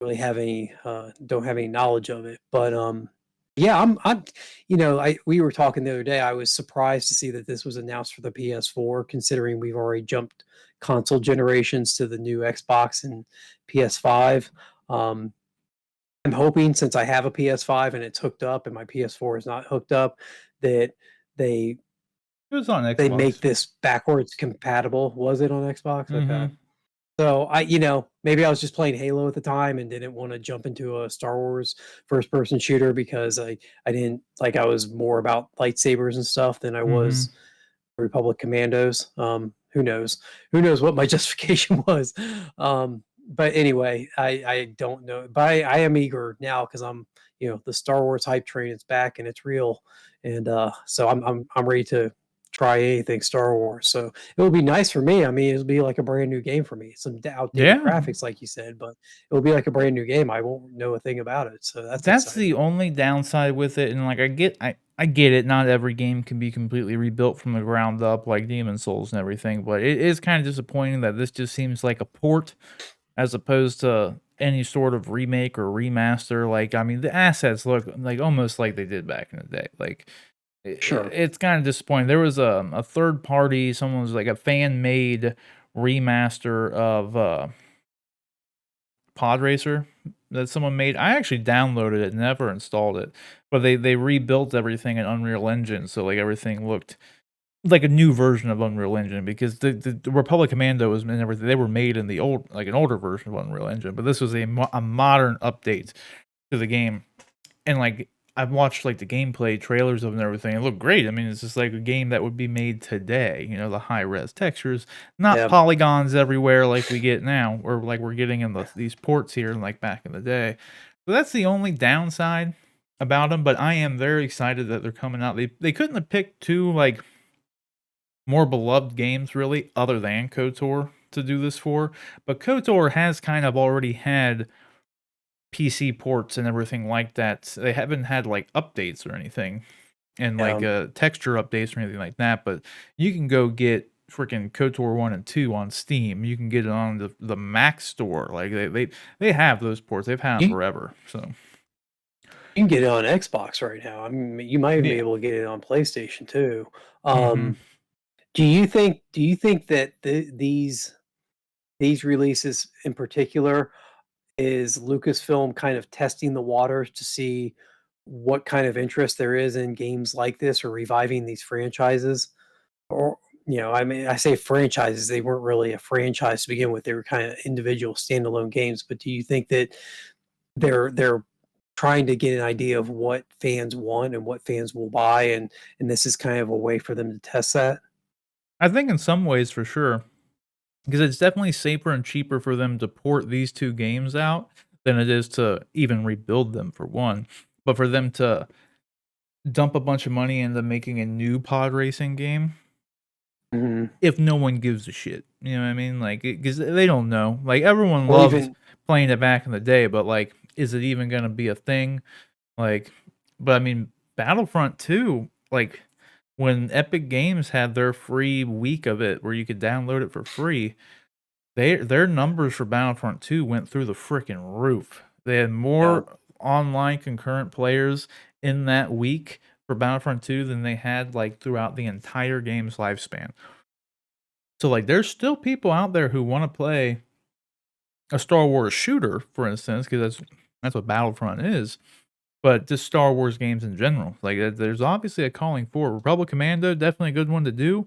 [SPEAKER 3] really have any don't have any knowledge of it. But yeah, I'm we were talking the other day. I was surprised to see that this was announced for the PS4, considering we've already jumped console generations to the new Xbox and PS5. Um, I'm hoping, since I have a PS5 and it's hooked up and my PS4 is not hooked up, that they
[SPEAKER 1] It was on
[SPEAKER 3] they make
[SPEAKER 1] Xbox.
[SPEAKER 3] this backwards compatible. Was it on Xbox? Okay.
[SPEAKER 1] Mhm.
[SPEAKER 3] So maybe I was just playing Halo at the time and didn't want to jump into a Star Wars first person shooter, because I didn't like, I was more about lightsabers and stuff than I
[SPEAKER 1] Mhm.
[SPEAKER 3] was Republic Commandos. Who knows? Who knows what my justification was? But anyway, I don't know. But I am eager now, because the Star Wars hype train is back and it's real, and so I'm ready to try anything Star Wars. So it would be nice for me. I mean, it'll be like a brand new game for me. Some outdated
[SPEAKER 1] Yeah.
[SPEAKER 3] graphics, like you said, but it will be like a brand new game. I won't know a thing about it, so that's
[SPEAKER 1] That's
[SPEAKER 3] exciting.
[SPEAKER 1] the only downside with it, and, like, I get it, not every game can be completely rebuilt from the ground up like Demon Souls and everything, but it is kinda disappointing that this just seems like a port as opposed to any sort of remake or remaster. Like, I mean, the assets look, like, almost like they did back in the day. Like,
[SPEAKER 3] Sure.
[SPEAKER 1] it's kinda disappointing. There was a third party, someone was like a fan-made remaster of, Pod Racer that someone made. I actually downloaded it, never installed it, but they rebuilt everything in Unreal Engine, so, like, everything looked like a new version of Unreal Engine, because the Republic Commandos and everything, they were made in the an older version of Unreal Engine, but this was a modern update to the game. And, like, I've watched, like, the gameplay trailers of it and everything. It looked great. I mean, it's just like a game that would be made today, the high-res textures, not
[SPEAKER 3] Yeah.
[SPEAKER 1] polygons everywhere like we get now, or like we're getting in these ports here, like back in the day. So that's the only downside about them, but I am very excited that they're coming out. They couldn't have picked 2, like, more beloved games, really, other than KOTOR to do this for, but KOTOR has kind of already had PC ports and everything like that. They haven't had, like, updates or anything, and, like,
[SPEAKER 3] Yeah.
[SPEAKER 1] texture updates or anything like that, but you can go get freaking KOTOR 1 and 2 on Steam. You can get it on the Mac store. Like, they have those ports. They've had 'em
[SPEAKER 3] You
[SPEAKER 1] forever, so
[SPEAKER 3] You can get it on Xbox right now. I mean, you might even be
[SPEAKER 1] yeah.
[SPEAKER 3] able to get it on PlayStation too.
[SPEAKER 1] Mhm.
[SPEAKER 3] Um, do you think that these releases in particular is Lucasfilm kind of testing the waters to see what kind of interest there is in games like this, or reviving these franchises? Or, I mean, I say franchises, they weren't really a franchise to begin with. They were kind of individual standalone games. But do you think that they're trying to get an idea of what fans want and what fans will buy, and this is kind of a way for them to test that?
[SPEAKER 1] I think in some ways for sure, because it's definitely safer and cheaper for them to port these 2 games out than it is to even rebuild them, for one. But for them to dump a bunch of money into making a new pod racing game,
[SPEAKER 3] Mhm.
[SPEAKER 1] if no one gives a shit, you know what I mean? Like, because they don't know. Like, everyone
[SPEAKER 3] Or
[SPEAKER 1] loved
[SPEAKER 3] even
[SPEAKER 1] playing it back in the day, but, like, is it even gonna be a thing? Like, but I mean, Battlefront 2, like, when Epic Games had their free week of it where you could download it for free, their numbers for Battlefront 2 went through the freaking roof. They had
[SPEAKER 3] yeah,
[SPEAKER 1] more online concurrent players in that week for Battlefront 2 than they had like throughout the entire game's lifespan. So like there's still people out there who want to play a Star Wars shooter, for instance, because that's what Battlefront is. But just Star Wars games in general, like there's obviously a calling for Republic Commando, definitely a good one to do.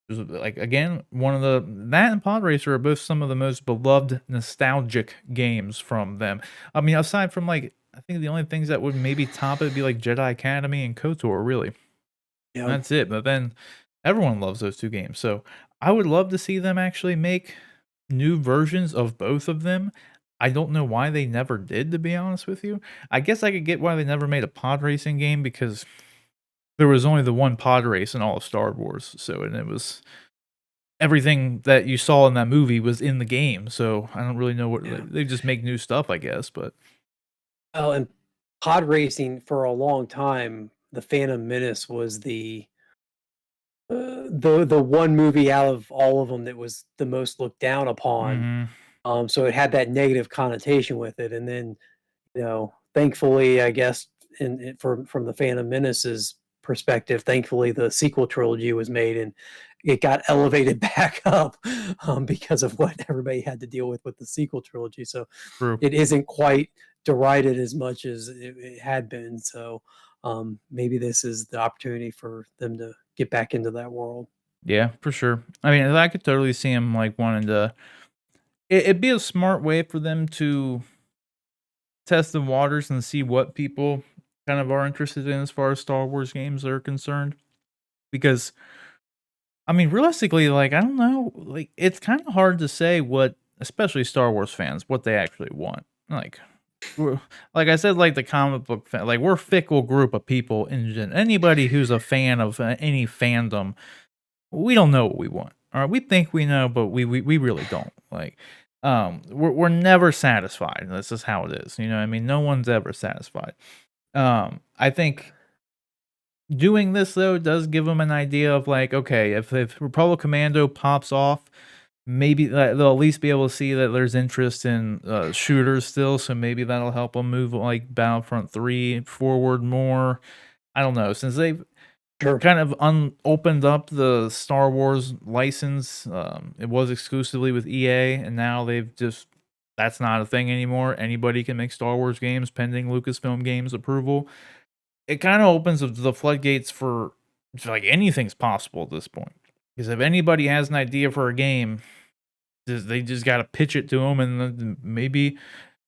[SPEAKER 1] There's, like again, one of that and Pod Racer are both some of the most beloved nostalgic games from them. I mean, aside from like, I think the only things that would maybe top it would be like Jedi Academy and KOTOR, really.
[SPEAKER 3] Yeah.
[SPEAKER 1] That's it. But then everyone loves those two games. So I would love to see them actually make new versions of both of them. I don't know why they never did, to be honest with you. I guess I could get why they never made a pod racing game, because there was only the one pod race in all of Star Wars. So, and it was everything that you saw in that movie was in the game. So I don't really know what they just make new stuff, I guess. But
[SPEAKER 3] Oh, and pod racing for a long time, the Phantom Menace was the one movie out of all of them that was the most looked down upon. So it had that negative connotation with it, and then thankfully, I guess, from the Phantom Menace's perspective, thankfully the sequel trilogy was made and it got elevated back up because of what everybody had to deal with the sequel trilogy. So
[SPEAKER 1] true.
[SPEAKER 3] it isn't quite derided as much as it had been. So maybe this is the opportunity for them to get back into that world.
[SPEAKER 1] Yeah, for sure. I mean, I could totally see him like wanting to. It'd be a smart way for them to test the waters and see what people kind of are interested in as far as Star Wars games are concerned. Because, I mean, realistically, like, I don't know, like, it's kind of hard to say what, especially Star Wars fans, what they actually want. Like I said, like the comic book fan, like we're a fickle group of people. Anybody who's a fan of any fandom, we don't know what we want. All right, we think we know, but we really don't. Like, we're never satisfied. This is how it is. You know what I mean? No one's ever satisfied. I think doing this though does give them an idea of like, okay, if Republic Commando pops off, maybe they'll at least be able to see that there's interest in shooters still. So maybe that'll help them move like Battlefront 3 forward more. I don't know, since they've kind of opened up the Star Wars license. It was exclusively with EA, and now that's not a thing anymore. Anybody can make Star Wars games pending Lucasfilm Games approval. It kind of opens up the floodgates for like anything's possible at this point. Because if anybody has an idea for a game, they just got to pitch it to them, and then maybe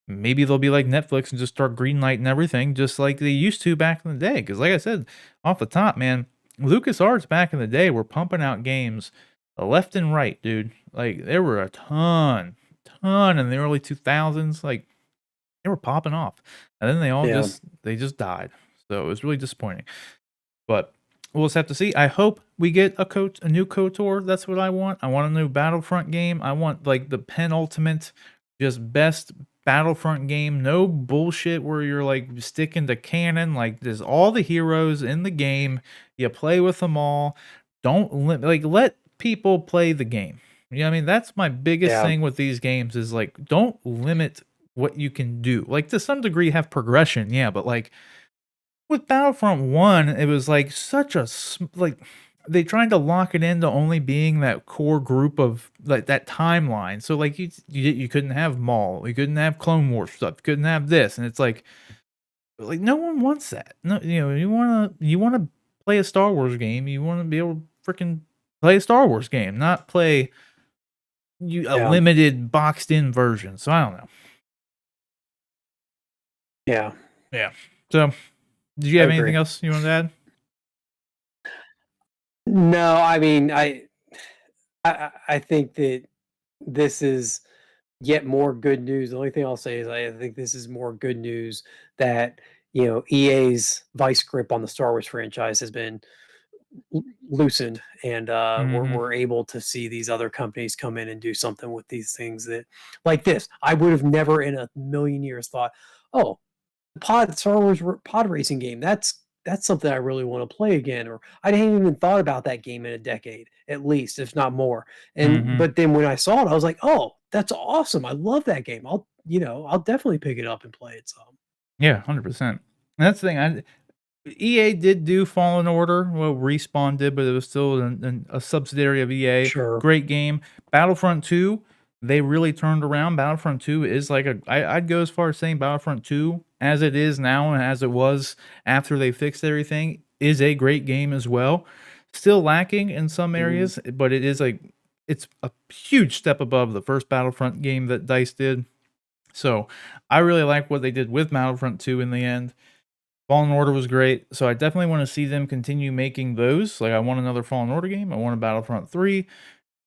[SPEAKER 1] they'll be like Netflix and just start greenlighting everything just like they used to back in the day. Because like I said, off the top, man, LucasArts back in the day were pumping out games left and right, dude. Like there were a ton in the early 2000s. Like they were popping off. And then they all just died. So it was really disappointing. But we'll just have to see. I hope we get a new KOTOR. That's what I want. I want a new Battlefront game. I want like the penultimate, just best Battlefront game. No bullshit where you're like sticking to canon. Like there's all the heroes in the game. You play with them all. Don't let people play the game. You know what I mean? That's my biggest thing with these games is like, don't limit what you can do. Like to some degree have progression. Yeah. But like, with Battlefront 1, it was like such a they tried to lock it into only being that core group of like that timeline. So like you couldn't have Maul, you couldn't have Clone Wars stuff, you couldn't have this, and it's like no one wants that. No, you want to play a Star Wars game, you want to be able to freaking play a Star Wars game, not play a limited boxed in version. So I don't know. Yeah. So. Did you have anything else you want to add?
[SPEAKER 3] No, I mean, I think that this is yet more good news. The only thing I'll say is I think this is more good news that EA's vice grip on the Star Wars franchise has been loosened, and we're able to see these other companies come in and do something with these things that like this. I would have never in a million years thought, oh, Star Wars pod racing game. That's something I really want to play again. Or I hadn't even thought about that game in a decade, at least, if not more. And but then when I saw it, I was like, oh, that's awesome. I love that game. I'll definitely pick it up and play it some.
[SPEAKER 1] Yeah, 100%. That's the thing. EA did do Fallen Order. Well, Respawn did, but it was still a subsidiary of EA.
[SPEAKER 3] Sure.
[SPEAKER 1] Great game. Battlefront 2, they really turned around. Battlefront 2 is like I'd go as far as saying Battlefront 2, as it is now and as it was after they fixed everything, is a great game as well. Still lacking in some areas, but it is it's a huge step above the first Battlefront game that DICE did. So I really like what they did with Battlefront 2 in the end. Fallen Order was great, so I definitely want to see them continue making those. Like, I want another Fallen Order game. I want a Battlefront 3.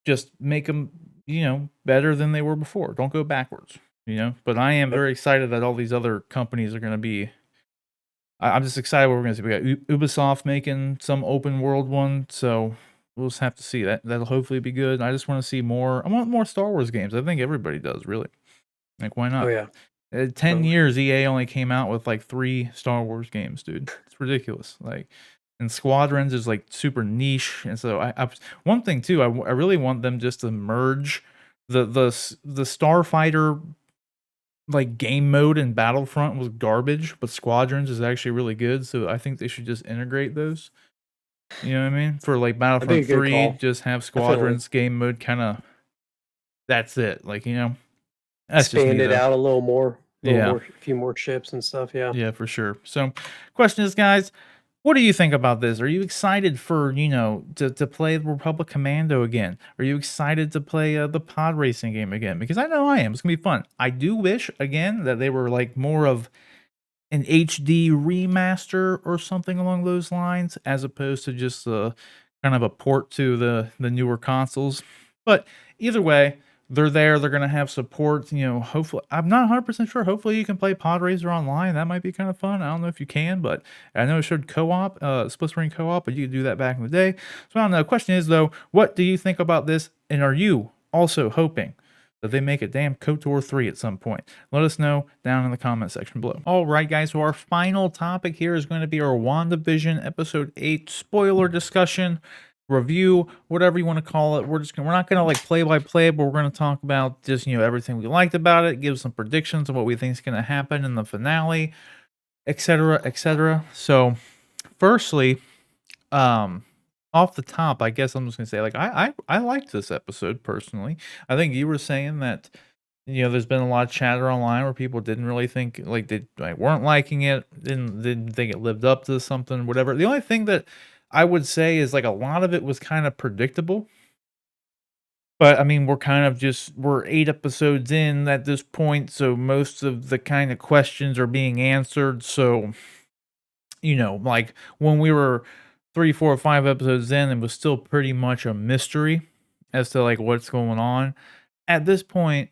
[SPEAKER 1] Just make them, better than they were before. Don't go backwards, But I am very excited that all these other companies are going to be. I'm just excited what we're going to see. We got Ubisoft making some open world one, so we'll just have to see that. That'll hopefully be good. I just want to see more. I want more Star Wars games. I think everybody does, really. Like, why not?
[SPEAKER 3] Oh yeah.
[SPEAKER 1] 10
[SPEAKER 3] Totally.
[SPEAKER 1] years, EA only came out with like 3 Star Wars games, dude. It's ridiculous. Like, and Squadrons is like super niche, and so one thing too, I really want them just to merge the Starfighter like game mode in Battlefront was garbage, but Squadrons is actually really good. So I think they should just integrate those. You know what I mean? For like
[SPEAKER 3] That'd be a
[SPEAKER 1] Battlefront
[SPEAKER 3] good
[SPEAKER 1] 3,
[SPEAKER 3] call.
[SPEAKER 1] just have
[SPEAKER 3] Definitely.
[SPEAKER 1] Squadrons game mode kind of. That's it. Like, that's just
[SPEAKER 3] Expand
[SPEAKER 1] me,
[SPEAKER 3] it
[SPEAKER 1] though.
[SPEAKER 3] out a little more.
[SPEAKER 1] Yeah.
[SPEAKER 3] A few more ships and stuff. Yeah.
[SPEAKER 1] Yeah, for sure. So, question is, guys, what do you think about this? Are you excited for, to play Republic Commando again? Are you excited to play the pod racing game again? Because I know I am. It's going to be fun. I do wish, again, that they were like more of an HD remaster or something along those lines, as opposed to just kind of a port to the newer consoles. But either way, they're there. They're going to have support. Hopefully, I'm not 100% sure. Hopefully, you can play Pod Racer online. That might be kind of fun. I don't know if you can, but I know it showed co-op, split screen co-op, but you could do that back in the day. So I don't know. The question is, though, what do you think about this? And are you also hoping that they make a damn Kotor 3 at some point? Let us know down in the comment section below. All right, guys, so our final topic here is going to be our WandaVision episode 8 spoiler discussion, review, whatever you want to call it. We're not going to like play by play, but we're going to talk about just, everything we liked about it, give some predictions of what we think is going to happen in the finale, etc., etc. So, firstly, off the top, I guess I'm just gonna say, like, I liked this episode personally. I think you were saying that, there's been a lot of chatter online where people didn't really think, like, they weren't liking it, didn't think it lived up to something, whatever. The only thing that I would say is, like, a lot of it was kind of predictable. But I mean, we're 8 episodes in at this point, so most of the kind of questions are being answered. So, like when we were 3, 4, 5 episodes in, it was still pretty much a mystery as to like what's going on. At this point,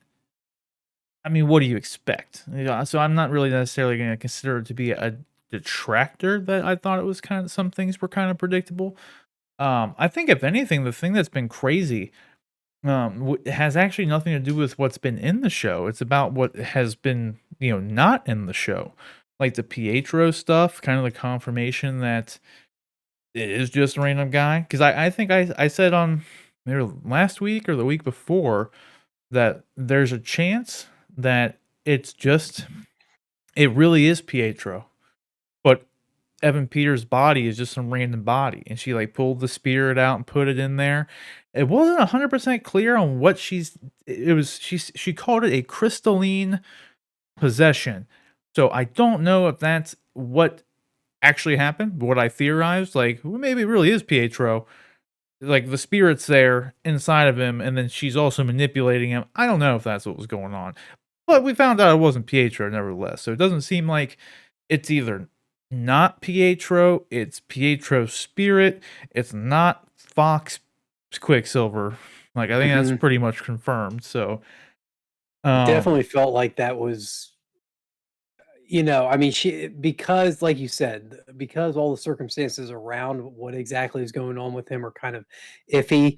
[SPEAKER 1] I mean, what do you expect? So I'm not really necessarily going to consider it to be a detractor that I thought it was some things were kind of predictable. I think if anything, the thing that's been crazy has actually nothing to do with what's been in the show. It's about what has been, not in the show. Like the Pietro stuff, kind of the confirmation that it is just a random guy. Because I think I said on maybe last week or the week before that there's a chance that it really is Pietro. But Evan Peters' body is just some random body. And she like pulled the spirit out and put it in there. It wasn't 100% clear on what she called it a crystalline possession. So I don't know if that's what actually happened, but what I theorized, like, well, maybe it really is Pietro. Like the spirit's there inside of him, and then she's also manipulating him. I don't know if that's what was going on. But we found out it wasn't Pietro nevertheless. So it doesn't seem like it's either not Pietro, it's Pietro's spirit, it's not Fox Quicksilver. Like I think that's pretty much confirmed. So
[SPEAKER 3] Definitely felt like that was, I mean, because like you said, because all the circumstances around what exactly is going on with him are kind of iffy.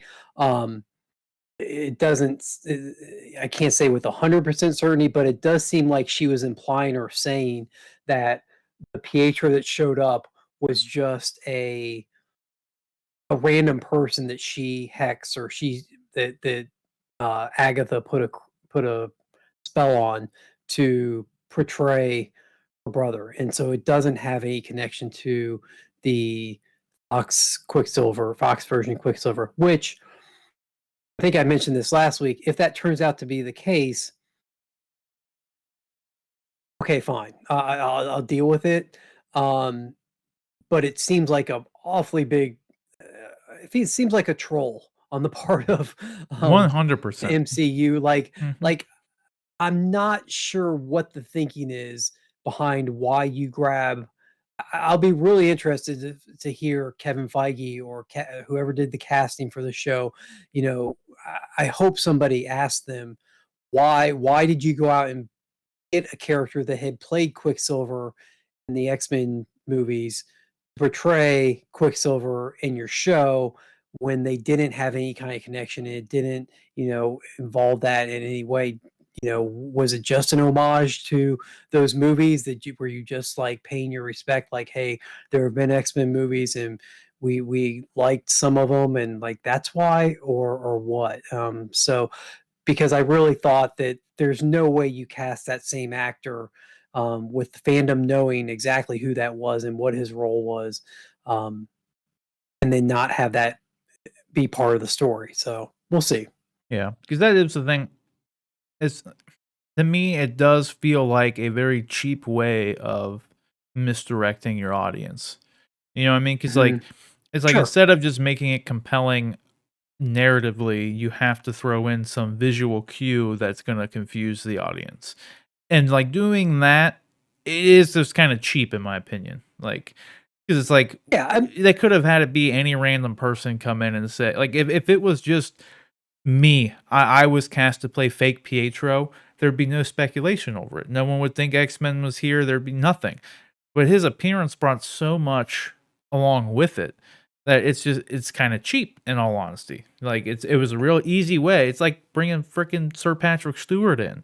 [SPEAKER 3] It doesn't, I can't say with 100% certainty, but it does seem like she was implying or saying that the Pietro that showed up was just a random person that she hex or that Agatha put a spell on to portray brother, and so it doesn't have any connection to the Fox version Quicksilver, which I think I mentioned this last week. If that turns out to be the case, okay, fine. I'll deal with it. Um, but it seems like a awfully big. It seems like a troll on the part of the
[SPEAKER 1] 100%.
[SPEAKER 3] MCU.
[SPEAKER 1] Mhm.
[SPEAKER 3] Like I'm not sure what the thinking is behind why you grab. I'll be really interested to hear Kevin Feige or whoever did the casting for the show. You know, I hope somebody asked them why did you go out and get a character that had played Quicksilver in the X-Men movies portray Quicksilver in your show when they didn't have any kind of connection and it didn't, involve that in any way. Was it just an homage to those movies that were you just like paying your respect? Like, hey, there have been X-Men movies and we liked some of them and like that's why or what? So because I really thought that there's no way you cast that same actor with the fandom knowing exactly who that was and what his role was, um, and then not have that be part of the story. So we'll see.
[SPEAKER 1] Yeah, because that is the thing. It's to me, it does feel like a very cheap way of misdirecting your audience. You know what I mean? Because like,
[SPEAKER 3] Mhm.
[SPEAKER 1] it's like
[SPEAKER 3] Sure.
[SPEAKER 1] instead of just making it compelling narratively, you have to throw in some visual cue that's gonna confuse the audience. And like doing that, it is just kind of cheap in my opinion. Like, because it's like
[SPEAKER 3] Yeah.
[SPEAKER 1] they could have had it be any random person come in and say, like, if it was just me, I was cast to play fake Pietro, there'd be no speculation over it. No one would think X-Men was here, there'd be nothing. But his appearance brought so much along with it that it's kind of cheap in all honesty. Like it was a real easy way. It's like bringing freaking Sir Patrick Stewart in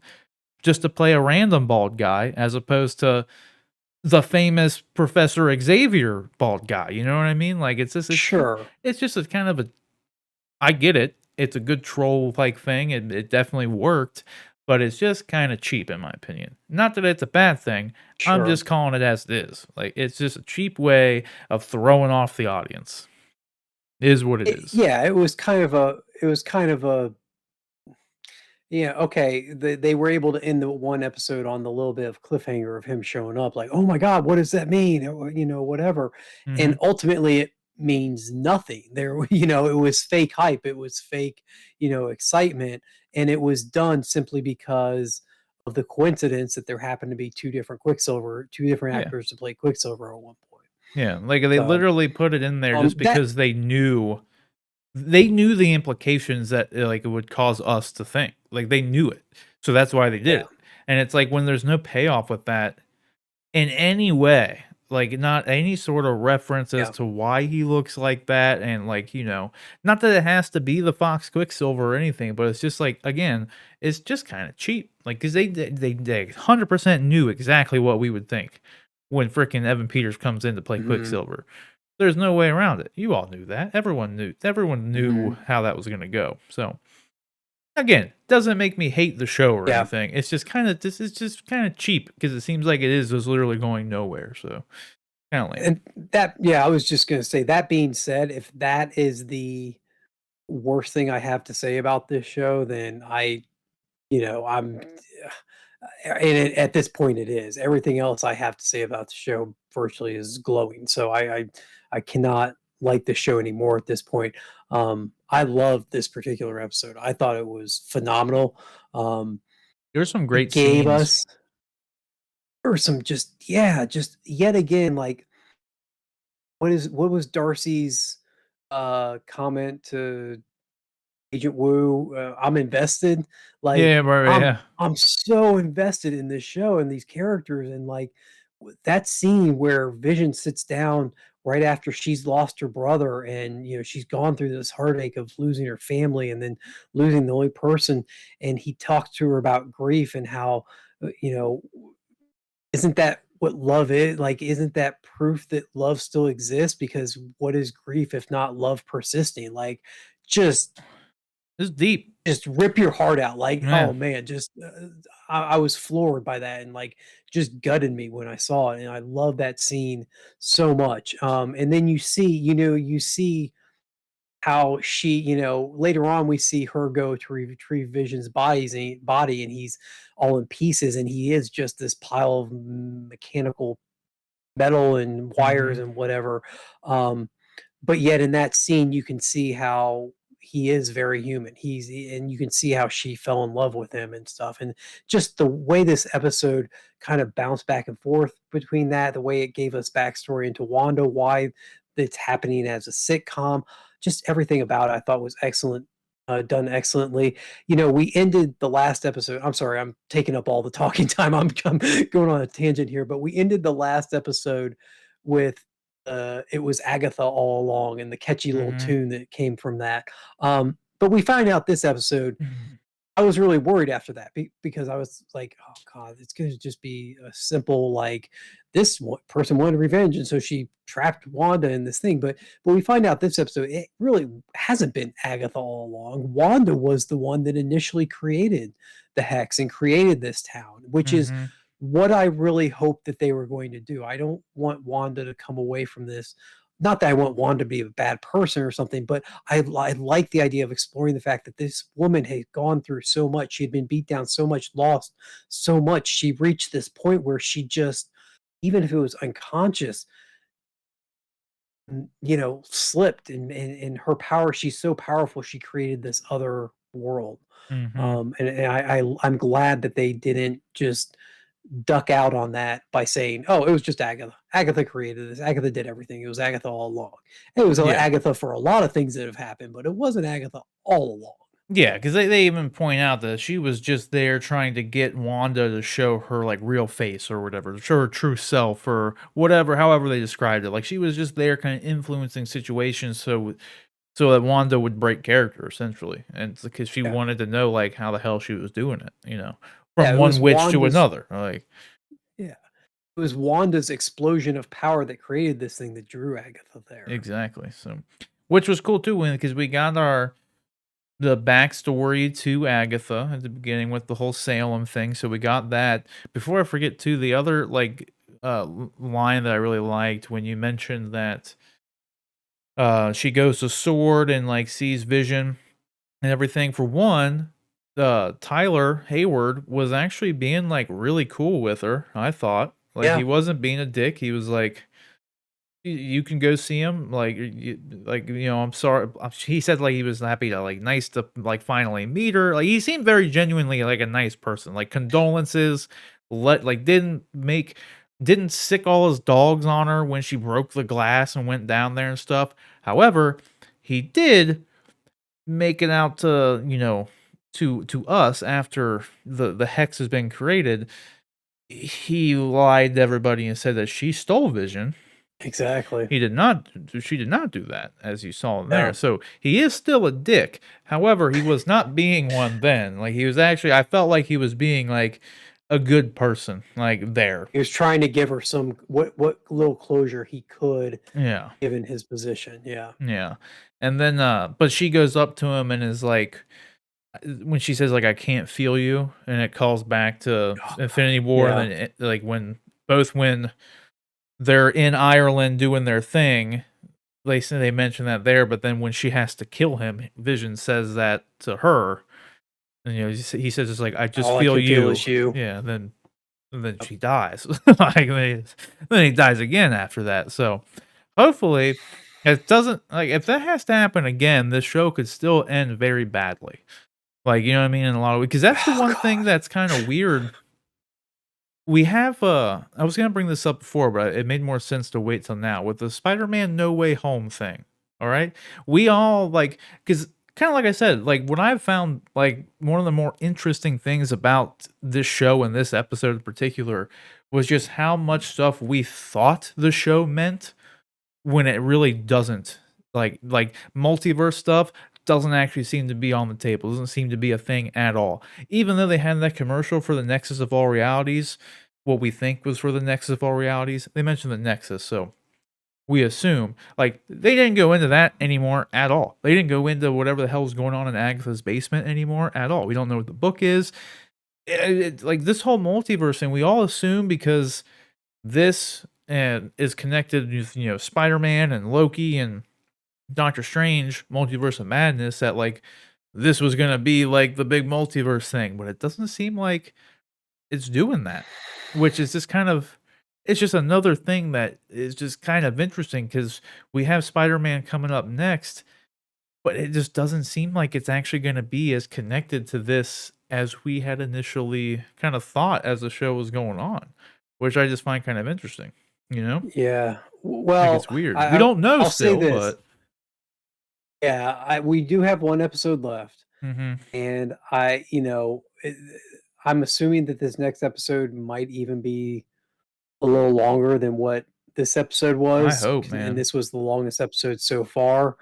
[SPEAKER 1] just to play a random bald guy as opposed to the famous Professor Xavier bald guy. You know what I mean? Like
[SPEAKER 3] Sure.
[SPEAKER 1] it's just a kind of a I get it. It's a good troll like thing. It definitely worked, but it's just kind of cheap in my opinion. Not that it's a bad thing. I'm
[SPEAKER 3] Sure.
[SPEAKER 1] just calling it as it is. Like it's just a cheap way of throwing off the audience. Is what it is.
[SPEAKER 3] Yeah. It was kind of a. It was kind of a. Yeah, okay. They were able to end the one episode on the little bit of cliffhanger of him showing up, like, oh my God, what does that mean? Or, whatever. And
[SPEAKER 1] Mhm.
[SPEAKER 3] ultimately it means nothing. It was fake hype, it was fake, excitement, and it was done simply because of the coincidence that there happened to be two different
[SPEAKER 1] Yeah.
[SPEAKER 3] actors to play Quicksilver at one point.
[SPEAKER 1] Yeah. Like they
[SPEAKER 3] So
[SPEAKER 1] literally put it in there just
[SPEAKER 3] that
[SPEAKER 1] because they knew the implications that like it would cause us to think. Like they knew it. So that's why they did
[SPEAKER 3] yeah,
[SPEAKER 1] it. And it's like when there's no payoff with that in any way, like not any sort of reference as
[SPEAKER 3] yeah,
[SPEAKER 1] to why he looks like that and like, not that it has to be the Fox Quicksilver or anything, but it's just like again, it's just kind of cheap. Like cuz they 100% knew exactly what we would think when freaking Evan Peters comes in to play
[SPEAKER 3] mhm,
[SPEAKER 1] Quicksilver. There's no way around it. You all knew that. Everyone knew
[SPEAKER 3] mhm,
[SPEAKER 1] how that was going to go. So, again, doesn't make me hate the show or
[SPEAKER 3] yeah.
[SPEAKER 1] anything. It's just kind of this is just kind of cheap because it seems like it is just literally going nowhere. So, kind of lame.
[SPEAKER 3] And I was just gonna say, that being said, if that is the worst thing I have to say about this show, then I'm and at this point it is. Everything else I have to say about the show virtually is glowing. So I cannot like the show anymore at this point. I loved this particular episode. I thought it was phenomenal. Um,
[SPEAKER 1] There's some
[SPEAKER 3] it
[SPEAKER 1] great
[SPEAKER 3] gave
[SPEAKER 1] scenes.
[SPEAKER 3] us or some just yet again like what was Darcy's comment to Agent Woo? I'm invested.
[SPEAKER 1] Yeah,
[SPEAKER 3] Like
[SPEAKER 1] right, yeah.
[SPEAKER 3] I'm so invested in this show and these characters and like that scene where Vision sits down right after she's lost her brother and she's gone through this heartache of losing her family and then losing the only person, and he talks to her about grief and how isn't that what love is? Like, isn't that proof that love still exists? Because what is grief if not love persisting? Like, just
[SPEAKER 1] It's deep.
[SPEAKER 3] just rip your heart out. Like,
[SPEAKER 1] Yeah.
[SPEAKER 3] oh man, just I was floored by that, and like just gutted me when I saw it. And I love that scene so much. And then you see how she, later on we see her go to retrieve Vision's body, and he's all in pieces, and he is just this pile of mechanical metal and wires
[SPEAKER 1] Mhm.
[SPEAKER 3] and whatever. Um, but yet in that scene, you can see how he is very human. And you can see how she fell in love with him and stuff. And just the way this episode kind of bounced back and forth between that, the way it gave us backstory into Wanda, why it's happening as a sitcom, just everything about it I thought was excellent. Done excellently. We ended the last episode. I'm sorry, I'm taking up all the talking time. I'm going on a tangent here, but we ended the last episode with it was Agatha all along and the catchy little
[SPEAKER 1] Mhm.
[SPEAKER 3] tune that came from that. But we find out this episode,
[SPEAKER 1] Mhm.
[SPEAKER 3] I was really worried after that because I was like, oh God, it's going to just be a simple, like, person wanted revenge. And so she trapped Wanda in this thing. But we find out this episode, it really hasn't been Agatha all along. Wanda was the one that initially created the hex and created this town, which is
[SPEAKER 1] Mhm.
[SPEAKER 3] what I really hoped that they were going to do. I don't want Wanda to come away from this. Not that I want Wanda to be a bad person or something, but I like the idea of exploring the fact that this woman had gone through so much. She had been beat down so much, lost so much. She reached this point where she just, even if it was unconscious, slipped in her power. She's so powerful. She created this other world.
[SPEAKER 1] Mhm.
[SPEAKER 3] I'm glad that they didn't just duck out on that by saying, "Oh, it was just Agatha. Agatha created this. Agatha did everything. It was Agatha all along." It was
[SPEAKER 1] Yeah.
[SPEAKER 3] Agatha for a lot of things that have happened, but it wasn't Agatha all along.
[SPEAKER 1] Yeah, because they even point out that she was just there trying to get Wanda to show her like real face or whatever, to show her true self or whatever, however they described it. Like she was just there, kind of influencing situations, so that Wanda would break character essentially, and it's because she
[SPEAKER 3] Yeah.
[SPEAKER 1] wanted to know like how the hell she was doing it,
[SPEAKER 3] Yeah,
[SPEAKER 1] from
[SPEAKER 3] it
[SPEAKER 1] one
[SPEAKER 3] was
[SPEAKER 1] witch to
[SPEAKER 3] Wanda's
[SPEAKER 1] another. Like
[SPEAKER 3] yeah. It was Wanda's explosion of power that created this thing that drew Agatha there.
[SPEAKER 1] exactly. So, which was cool too, because we got the backstory to Agatha at the beginning with the whole Salem thing. So we got that. Before I forget too, the other like line that I really liked when you mentioned that she goes to Sword and like sees Vision and everything. For one, Tyler Hayward was actually being like really cool with her. I thought like
[SPEAKER 3] Yeah.
[SPEAKER 1] he wasn't being a dick. He was like, you can go see him, I'm sorry." He said like he was happy to like nice to like finally meet her. Like he seemed very genuinely like a nice person. Like condolences, didn't sick all his dogs on her when she broke the glass and went down there and stuff. However, he did make it out to to us after the hex has been created. He lied to everybody and said that she stole Vision.
[SPEAKER 3] Exactly.
[SPEAKER 1] He did not She did not do that, as you saw in there,
[SPEAKER 3] No.
[SPEAKER 1] so he is still a dick. However, he was not being one then, like, he was actually I felt like he was being, like, a good person, like, there.
[SPEAKER 3] He was trying to give her some what little closure he could
[SPEAKER 1] Yeah,
[SPEAKER 3] given his position. Yeah.
[SPEAKER 1] yeah, and then, but she goes up to him and is like when she says, like, "I can't feel you," and it calls back to
[SPEAKER 3] Oh,
[SPEAKER 1] Infinity War, and
[SPEAKER 3] yeah.
[SPEAKER 1] then like, when they're in Ireland doing their thing. They mention that there, but then when she has to kill him, Vision says that to her, and, he says it's like, "I just
[SPEAKER 3] All I
[SPEAKER 1] feel
[SPEAKER 3] can feel
[SPEAKER 1] you."
[SPEAKER 3] is you.
[SPEAKER 1] Yeah, then
[SPEAKER 3] Yep.
[SPEAKER 1] she dies. Like, then he dies again after that, so, hopefully, it doesn't like, if that has to happen again, this show could still end very badly. Like, you know what I mean? In a lot of because that's the
[SPEAKER 3] Oh
[SPEAKER 1] one thing
[SPEAKER 3] god.
[SPEAKER 1] that's kinda weird. We have, I was gonna bring this up before, but it made more sense to wait till now with the Spider-Man No Way Home thing. All right, we all like because kind of like I said, like what I've found like one of the more interesting things about this show and this episode in particular was just how much stuff we thought the show meant when it really doesn't. Like multiverse stuff doesn't actually seem to be on the table. Doesn't seem to be a thing at all. Even though they had that commercial for the Nexus of all realities, what we think was for the Nexus of all realities, they mentioned the Nexus. So we assume. Like, they didn't go into that anymore at all. They didn't go into whatever the hell's going on in Agatha's basement anymore at all. We don't know what the book is. Like, this whole multiverse thing, we all assume because this is connected with, Spider-Man and Loki and Doctor Strange, Multiverse of Madness, that, like, this was gonna be, like, the big multiverse thing, but it doesn't seem like it's doing that, which is just kind of it's just another thing that is just kind of interesting because we have Spider-Man coming up next, but it just doesn't seem like it's actually gonna be as connected to this as we had initially kind of thought as the show was going on, which I just find kind of interesting, you know?
[SPEAKER 3] Yeah.
[SPEAKER 1] Like,
[SPEAKER 3] Well,
[SPEAKER 1] it's weird. We
[SPEAKER 3] I
[SPEAKER 1] don't know
[SPEAKER 3] I'll say
[SPEAKER 1] still,
[SPEAKER 3] this.
[SPEAKER 1] but
[SPEAKER 3] Yeah, we do have one episode left,
[SPEAKER 1] mhm.
[SPEAKER 3] and I'm assuming that this next episode might even be a little longer than what this episode
[SPEAKER 1] I
[SPEAKER 3] was,
[SPEAKER 1] hope,
[SPEAKER 3] and
[SPEAKER 1] man.
[SPEAKER 3] this was the longest episode so far,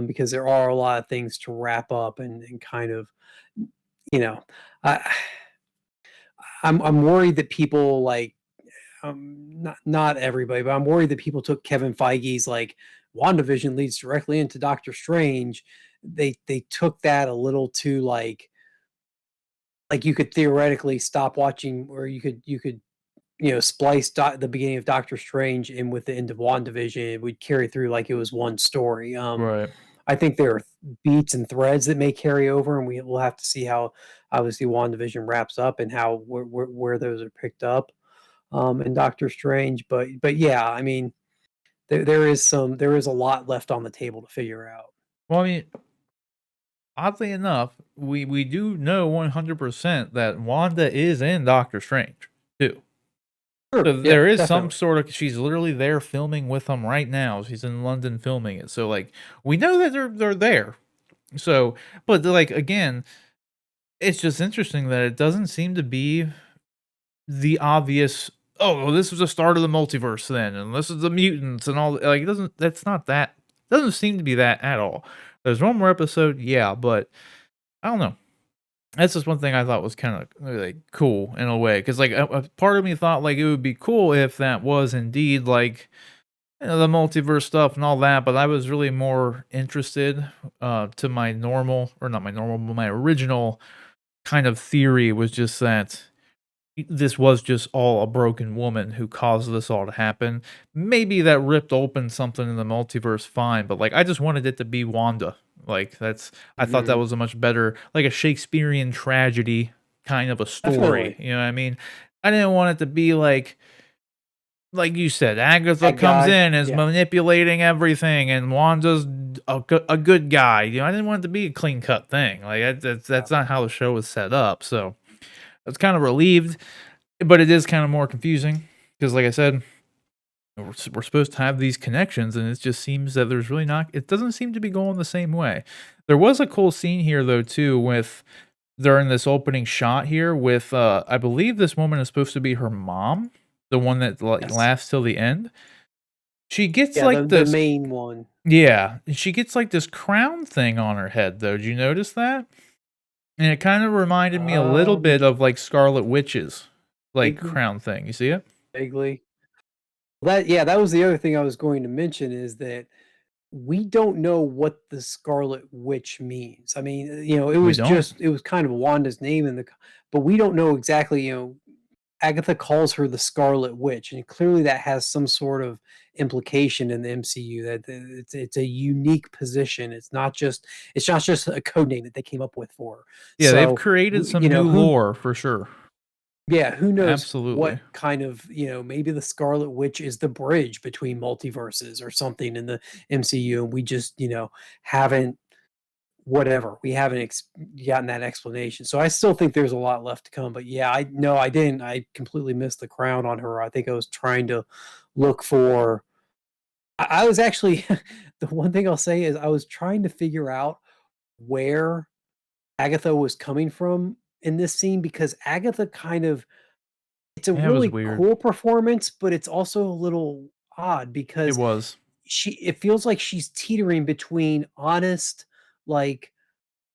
[SPEAKER 3] because there are a lot of things to wrap up and kind of, you know, I I'm worried that people like not everybody, but I'm worried that people took Kevin Feige's like WandaVision leads directly into Doctor Strange. They took that a little too like you could theoretically stop watching, or you could splice the beginning of Doctor Strange in with the end of WandaVision. It would carry through like it was one story.
[SPEAKER 1] Right.
[SPEAKER 3] I think there are beats and threads that may carry over, and we'll have to see how obviously WandaVision wraps up and how where those are picked up in Doctor Strange. But yeah, I mean, there is a lot left on the table to figure out.
[SPEAKER 1] Well, I mean, oddly enough, we do know 100% that Wanda is in Doctor Strange too.
[SPEAKER 3] Sure,
[SPEAKER 1] So
[SPEAKER 3] yeah,
[SPEAKER 1] there is some
[SPEAKER 3] definitely.
[SPEAKER 1] sort of she's literally there filming with them right now. She's in London filming it. So like we know that they're there. So, but like again, it's just interesting that it doesn't seem to be the obvious. Oh, well, this was the start of the multiverse then, and this is the mutants and all. Like it doesn't. That's not that. Doesn't seem to be that at all. There's one more episode, yeah, but I don't know. That's just one thing I thought was kinda, like, cool in a way, because like, a part of me thought, like, it would be cool if that was indeed, like, the multiverse stuff and all that, but I was really more interested, to my normal or not my normal, but my original kind of theory was just that this was just all a broken woman who caused this all to happen. Maybe that ripped open something in the multiverse, fine, but, like, I just wanted it to be Wanda. Like, I thought that
[SPEAKER 3] Mhm.
[SPEAKER 1] was a much better like, a Shakespearean tragedy kind of a story,
[SPEAKER 3] Definitely.
[SPEAKER 1] you know what I mean? I didn't want it to be like you said, Agatha
[SPEAKER 3] That
[SPEAKER 1] comes
[SPEAKER 3] guy,
[SPEAKER 1] in, is
[SPEAKER 3] yeah.
[SPEAKER 1] manipulating everything, and Wanda's a good guy, I didn't want it to be a clean cut thing, like,
[SPEAKER 3] Yeah.
[SPEAKER 1] that's not how the show was set up, so I was kinda relieved, but it is kinda more confusing because, like I said, we're supposed to have these connections, and it just seems that there's really not it doesn't seem to be going the same way. There was a cool scene here, though, too, with during this opening shot here with, I believe this woman is supposed to be her mom, the one that, like,
[SPEAKER 3] Yes.
[SPEAKER 1] lasts till the end. She gets,
[SPEAKER 3] Yeah,
[SPEAKER 1] like,
[SPEAKER 3] the
[SPEAKER 1] this
[SPEAKER 3] main one.
[SPEAKER 1] yeah, she gets, like, this crown thing on her head, though, did you notice that? And it kinda reminded me a little
[SPEAKER 3] Um,
[SPEAKER 1] bit of, like, Scarlet Witch's, like,
[SPEAKER 3] vaguely,
[SPEAKER 1] crown thing, you see it?
[SPEAKER 3] vaguely. That was the other thing I was going to mention is that we don't know what the Scarlet Witch means. I mean,
[SPEAKER 1] We don't.
[SPEAKER 3] it was kind of Wanda's name in but we don't know exactly, Agatha calls her the Scarlet Witch, and clearly that has some sort of implication in the MCU that it's a unique position. It's not just a code name that they came up with for her.
[SPEAKER 1] Yeah, they've
[SPEAKER 3] So,
[SPEAKER 1] created some new
[SPEAKER 3] who
[SPEAKER 1] lore for sure.
[SPEAKER 3] yeah, who knows
[SPEAKER 1] Absolutely.
[SPEAKER 3] what kind of, maybe the Scarlet Witch is the bridge between multiverses or something in the MCU, and we just, haven't whatever. We haven't gotten that explanation. So I still think there's a lot left to come. But yeah, I no, I didn't. I completely missed the crown on her. I think I was trying to look for. I was actually the one thing I'll say is I was trying to figure out where Agatha was coming from in this scene because Agatha kind of it's a
[SPEAKER 1] Yeah, it was
[SPEAKER 3] really
[SPEAKER 1] weird.
[SPEAKER 3] cool performance, but it's also a little odd
[SPEAKER 1] It
[SPEAKER 3] because
[SPEAKER 1] was.
[SPEAKER 3] it feels like she's teetering between honest, like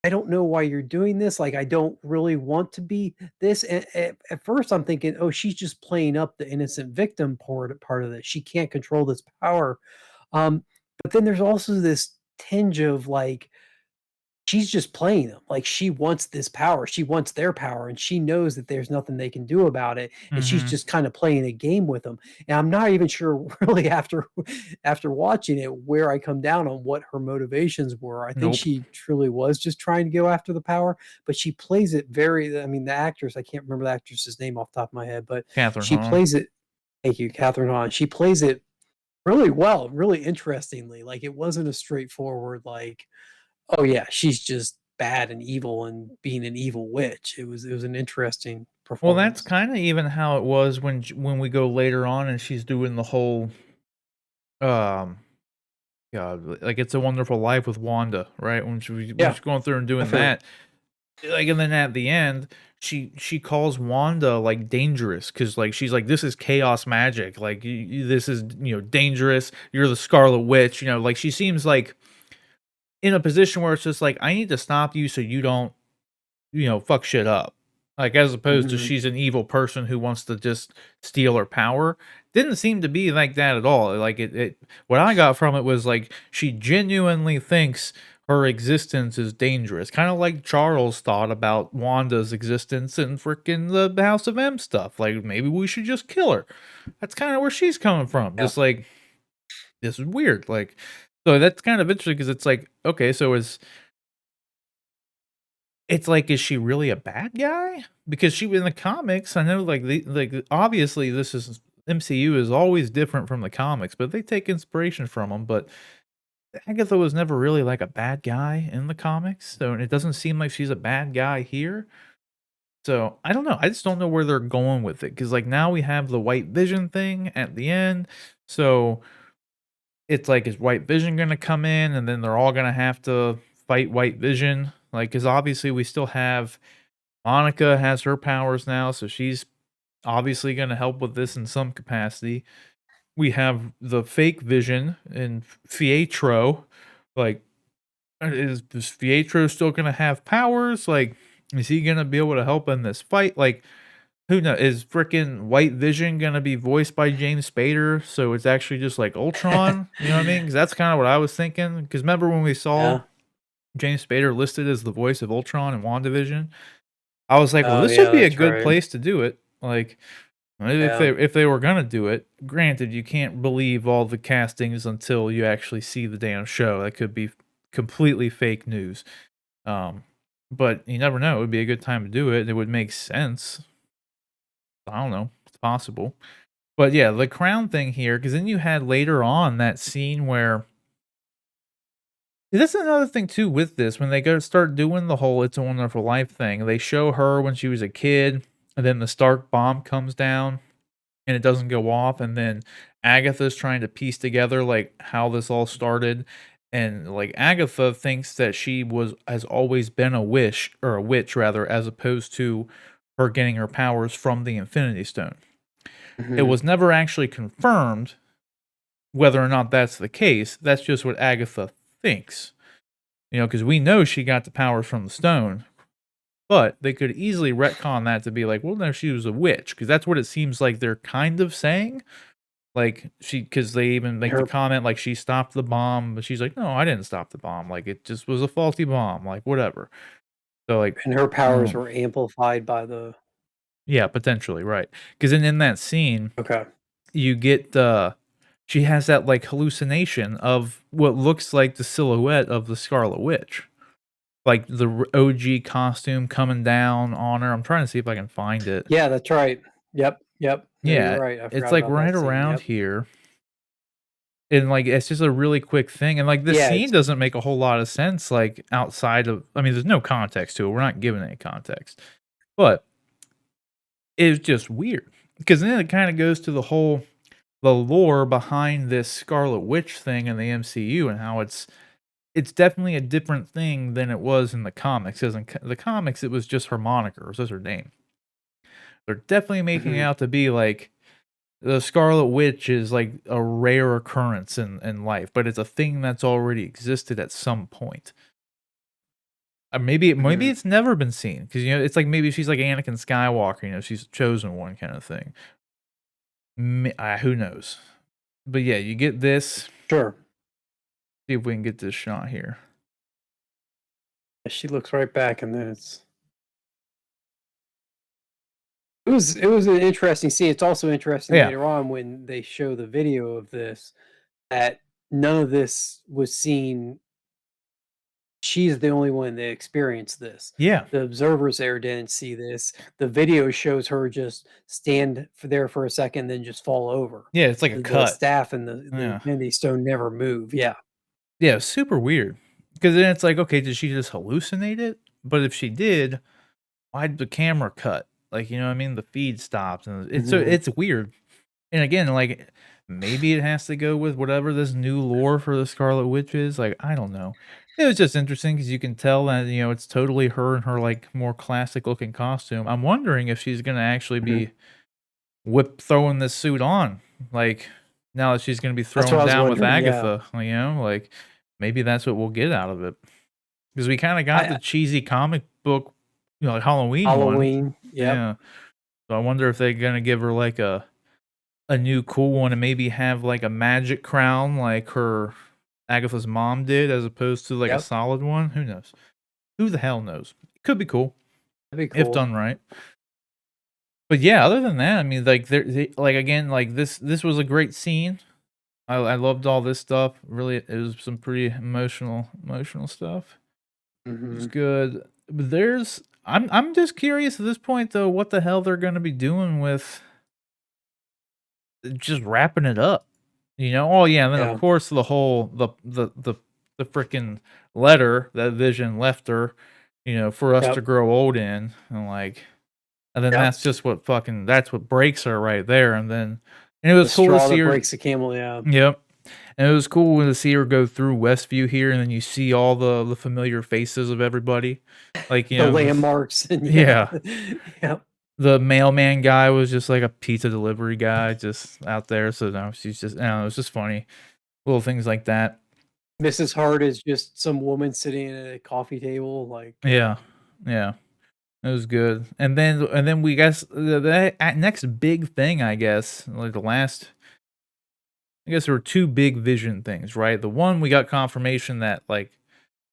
[SPEAKER 3] I don't know why you're doing this. Like, I don't really want to be this. At first, I'm thinking, oh, she's just playing up the innocent victim part of this. She can't control this power. But then there's also this tinge of like she's just playing them. Like she wants this power. She wants their power, and she knows that there's nothing they can do about it. And she's
[SPEAKER 1] Mhm.
[SPEAKER 3] just kind of playing a game with them. And I'm not even sure really after watching it where I come down on what her motivations were. I think
[SPEAKER 1] Nope.
[SPEAKER 3] she truly was just trying to go after the power, but she plays it very. I mean, the actress, I can't remember the actress's name off the top of my head, but
[SPEAKER 1] Catherine
[SPEAKER 3] she
[SPEAKER 1] Hahn.
[SPEAKER 3] plays it. Thank you, Catherine Hahn. She plays it really well, really interestingly. Like it wasn't a straightforward like, oh yeah, she's just bad and evil and being an evil witch. It was an interesting
[SPEAKER 1] Well, that's
[SPEAKER 3] performance.
[SPEAKER 1] kinda even how it was when we go later on and she's doing the whole, um, God, like, It's a Wonderful Life with Wanda, right? When
[SPEAKER 3] Yeah,
[SPEAKER 1] she's going through and doing
[SPEAKER 3] definitely.
[SPEAKER 1] that, like, and then at the end, she calls Wanda, like, dangerous because like, she's like, "This is chaos magic, like, this is, dangerous, you're the Scarlet Witch," like, she seems like in a position where it's just like, "I need to stop you so you don't, fuck shit up." Like, as opposed to
[SPEAKER 3] Mhm.
[SPEAKER 1] she's an evil person who wants to just steal her power. Didn't seem to be like that at all. Like, what I got from it was, like, she genuinely thinks her existence is dangerous, kinda like Charles thought about Wanda's existence and fricking the House of M stuff, like, "Maybe we should just kill her." That's kinda where she's coming from,
[SPEAKER 3] Yeah.
[SPEAKER 1] just like, "This is weird," like, so that's kind of interesting because it's like, okay, so it's like, is she really a bad guy? Because she in the comics, I know, obviously, this is MCU is always different from the comics, but they take inspiration from them. But Agatha was never really, like, a bad guy in the comics, so it doesn't seem like she's a bad guy here. So, I don't know, I just don't know where they're going with it. Because like, now we have the White Vision thing at the end, so it's like, is White Vision gonna come in, and then they're all gonna have to fight White Vision? Like, because obviously we still have Monica has her powers now, so she's obviously gonna help with this in some capacity. We have the fake Vision and Fietro. Like, is Fietro still gonna have powers? Like, is he gonna be able to help in this fight? Like, who knows? Is freaking White Vision gonna be voiced by James Spader? So it's actually just like Ultron? You know what I mean? Because that's kind of what I was thinking. Because remember when we saw
[SPEAKER 3] Yeah.
[SPEAKER 1] James Spader listed as the voice of Ultron in WandaVision? I was like, "Well,
[SPEAKER 3] Oh,
[SPEAKER 1] this
[SPEAKER 3] yeah,
[SPEAKER 1] would be a
[SPEAKER 3] that's
[SPEAKER 1] good
[SPEAKER 3] right.
[SPEAKER 1] place to do it." Like,
[SPEAKER 3] Yeah.
[SPEAKER 1] if they were gonna do it, granted, you can't believe all the castings until you actually see the damn show. That could be completely fake news. Um, but you never know. It would be a good time to do it. It would make sense. I don't know. It's possible. But yeah, the crown thing here, because then you had later on that scene where that's another thing too with this, when they go start doing the whole "It's a Wonderful Life" thing, they show her when she was a kid, and then the Stark bomb comes down, and it doesn't go off, and then Agatha's trying to piece together, like, how this all started, and, like, Agatha thinks that she has always been a witch rather, as opposed to her getting her powers from the Infinity Stone. It
[SPEAKER 3] Mhm.
[SPEAKER 1] was never actually confirmed whether or not that's the case, that's just what Agatha thinks. Because we know she got the powers from the stone, but they could easily retcon that to be like, well, no, she was a witch, because that's what it seems like they're kind of saying. Like, because they even make the
[SPEAKER 3] Her
[SPEAKER 1] comment, like, she stopped the bomb, but she's like, no, I didn't stop the bomb. Like, it just was a faulty bomb, like, whatever. So, like,
[SPEAKER 3] and her powers
[SPEAKER 1] um,
[SPEAKER 3] were amplified by the
[SPEAKER 1] yeah, potentially, right. Because in that scene,
[SPEAKER 3] okay.
[SPEAKER 1] you get she has that, like, hallucination of what looks like the silhouette of the Scarlet Witch. Like, the OG costume coming down on her. I'm trying to see if I can find it.
[SPEAKER 3] Yeah, that's right. Yep, yep. No, you're
[SPEAKER 1] Yeah,
[SPEAKER 3] right. I
[SPEAKER 1] it's,
[SPEAKER 3] forgot
[SPEAKER 1] like,
[SPEAKER 3] about
[SPEAKER 1] right
[SPEAKER 3] that scene.
[SPEAKER 1] around
[SPEAKER 3] Yep.
[SPEAKER 1] here, and, like, it's just a really quick thing, and, like, this
[SPEAKER 3] Yeah,
[SPEAKER 1] scene
[SPEAKER 3] it's
[SPEAKER 1] doesn't make a whole lot of sense, like, outside of I mean, there's no context to it, we're not given any context, but it's just weird, because then it kinda goes to the lore behind this Scarlet Witch thing in the MCU and how it's definitely a different thing than it was in the comics, 'cause in the comics, it was just her moniker, it was just her name. They're definitely making it
[SPEAKER 3] mhm.
[SPEAKER 1] out to be like the Scarlet Witch is like a rare occurrence in life, but it's a thing that's already existed at some point. Maybe
[SPEAKER 3] Mhm.
[SPEAKER 1] it's never been seen because it's like maybe she's like Anakin Skywalker, she's chosen one kind of thing. Who knows? But yeah, you get this.
[SPEAKER 3] Sure.
[SPEAKER 1] See if we can get this shot here.
[SPEAKER 3] She looks right back, and then it was an interesting scene. It's also interesting
[SPEAKER 1] Yeah.
[SPEAKER 3] later on when they show the video of this that none of this was seen. She's the only one that experienced this.
[SPEAKER 1] Yeah.
[SPEAKER 3] The observers there didn't see this. The video shows her just stand there for a second, then just fall over.
[SPEAKER 1] Yeah, it's like a
[SPEAKER 3] The
[SPEAKER 1] cut.
[SPEAKER 3] staff and the
[SPEAKER 1] Yeah.
[SPEAKER 3] Infinity Stone never move. Yeah.
[SPEAKER 1] Yeah, super weird. Because then it's like, okay, did she just hallucinate it? But if she did, why'd the camera cut? Like, you know what I mean? The feed stopped, and so
[SPEAKER 3] Mhm.
[SPEAKER 1] it's weird. And again, like maybe it has to go with whatever this new lore for the Scarlet Witch is. Like, I don't know. It was just interesting because you can tell that, you know, it's totally her in her like more classic looking costume. I'm wondering if she's gonna actually be throwing this suit on. Like now that she's gonna be
[SPEAKER 3] That's what
[SPEAKER 1] thrown
[SPEAKER 3] I was
[SPEAKER 1] down with
[SPEAKER 3] wondering, yeah.
[SPEAKER 1] Agatha, you know, like maybe that's what we'll get out of it. Because we kind of got the cheesy comic book, you know, like Halloween one.
[SPEAKER 3] Halloween. Yep.
[SPEAKER 1] Yeah. So I wonder if they're gonna give her like a new cool one and maybe have like a magic crown like her Agatha's mom did as opposed to like a
[SPEAKER 3] Yep.
[SPEAKER 1] solid one. Who knows? Who the hell knows? It could be cool
[SPEAKER 3] That'd be
[SPEAKER 1] if
[SPEAKER 3] cool.
[SPEAKER 1] done right. But yeah, other than that, I mean, like like again, like this was a great scene. I loved all this stuff. Really, it was some pretty emotional stuff. It was
[SPEAKER 3] Mhm.
[SPEAKER 1] good. But I'm just curious at this point though, what the hell they're gonna be doing with just wrapping it up. You know? Oh yeah, and then
[SPEAKER 3] Yeah.
[SPEAKER 1] of course the whole the freaking letter that Vision left her, you know, for us to
[SPEAKER 3] Yep.
[SPEAKER 1] grow old in, and like, and then
[SPEAKER 3] Yep.
[SPEAKER 1] that's just what that's what breaks her right there, and it
[SPEAKER 3] The
[SPEAKER 1] was cool to
[SPEAKER 3] straw
[SPEAKER 1] see
[SPEAKER 3] that
[SPEAKER 1] her.
[SPEAKER 3] breaks the camel. Yeah.
[SPEAKER 1] Yep. And it was cool to see her go through Westview here, and then you see all the familiar faces of everybody, like, you
[SPEAKER 3] The
[SPEAKER 1] know,
[SPEAKER 3] landmarks. And
[SPEAKER 1] yeah.
[SPEAKER 3] Yep.
[SPEAKER 1] The mailman guy was just like a pizza delivery guy just out there. So no, she's just, I don't know, it was just funny. Little things like that.
[SPEAKER 3] Mrs. Hart is just some woman sitting at a coffee table. Like,
[SPEAKER 1] Yeah. Yeah. It was good. And then we guess the next big thing, I guess, like the last, I guess there were two big Vision things, right? The one we got confirmation that like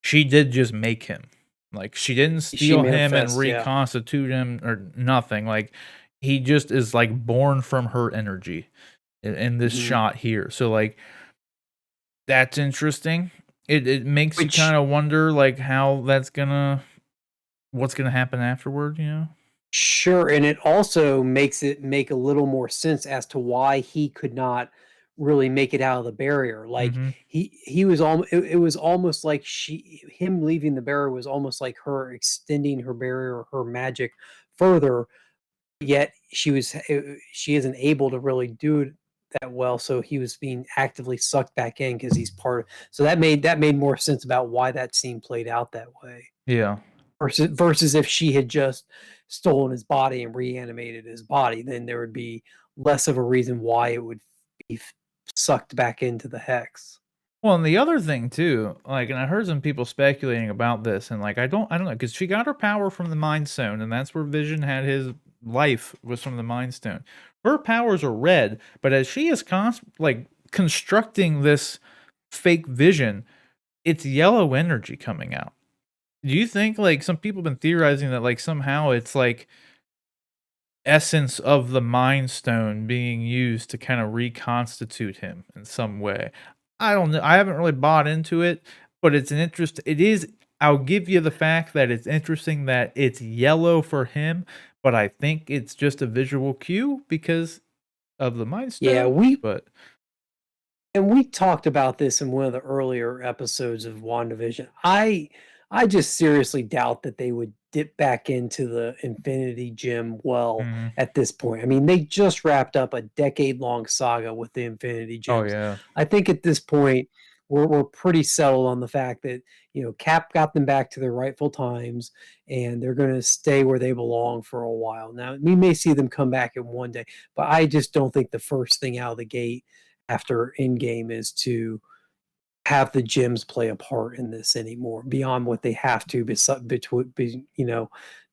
[SPEAKER 1] she did just make him. Like she didn't
[SPEAKER 3] she
[SPEAKER 1] steal him and
[SPEAKER 3] manifests. Yeah.
[SPEAKER 1] reconstitute him or nothing. Like he just is like born from her energy in this
[SPEAKER 3] Mhm.
[SPEAKER 1] shot here. So like that's interesting. It makes you
[SPEAKER 3] Which-
[SPEAKER 1] kind of wonder like how what's gonna happen afterward, you know?
[SPEAKER 3] Sure, and it also makes it make a little more sense as to why he could not really make it out of the barrier. Like
[SPEAKER 1] Mhm.
[SPEAKER 3] he was it was almost like him leaving the barrier was almost like her extending her barrier, her magic further. Yet she isn't able to really do it that well. So he was being actively sucked back in because he's part of. So that made more sense about why that scene played out that way.
[SPEAKER 1] Yeah.
[SPEAKER 3] Versus if she had just stolen his body and reanimated his body, then there would be less of a reason why it would be sucked back into the hex.
[SPEAKER 1] Well, and the other thing too, like, and I heard some people speculating about this, and like, I don't know, because she got her power from the Mind Stone, and that's where Vision had his life was from the Mind Stone. Her powers are red, but as she is like constructing this fake Vision, it's yellow energy coming out. Do you think like some people have been theorizing that like somehow it's like essence of the Mind Stone being used to kind of reconstitute him in some way? I don't know. I haven't really bought into it, but it's an interest. It is. I'll give you the fact that it's interesting that it's yellow for him, but I think it's just a visual cue because of the Mind Stone.
[SPEAKER 3] Yeah,
[SPEAKER 1] but
[SPEAKER 3] we talked about this in one of the earlier episodes of WandaVision. I just seriously doubt that they would dip back into the Infinity Gem well
[SPEAKER 1] Mhm.
[SPEAKER 3] at this point. I mean, they just wrapped up a decade-long saga with the Infinity
[SPEAKER 1] Oh
[SPEAKER 3] Gems.
[SPEAKER 1] yeah,
[SPEAKER 3] I think at this point we're pretty settled on the fact that Cap got them back to their rightful times, and they're going to stay where they belong for a while. Now we may see them come back in one day, but I just don't think the first thing out of the gate after Endgame is to have the gems play a part in this anymore beyond what they have to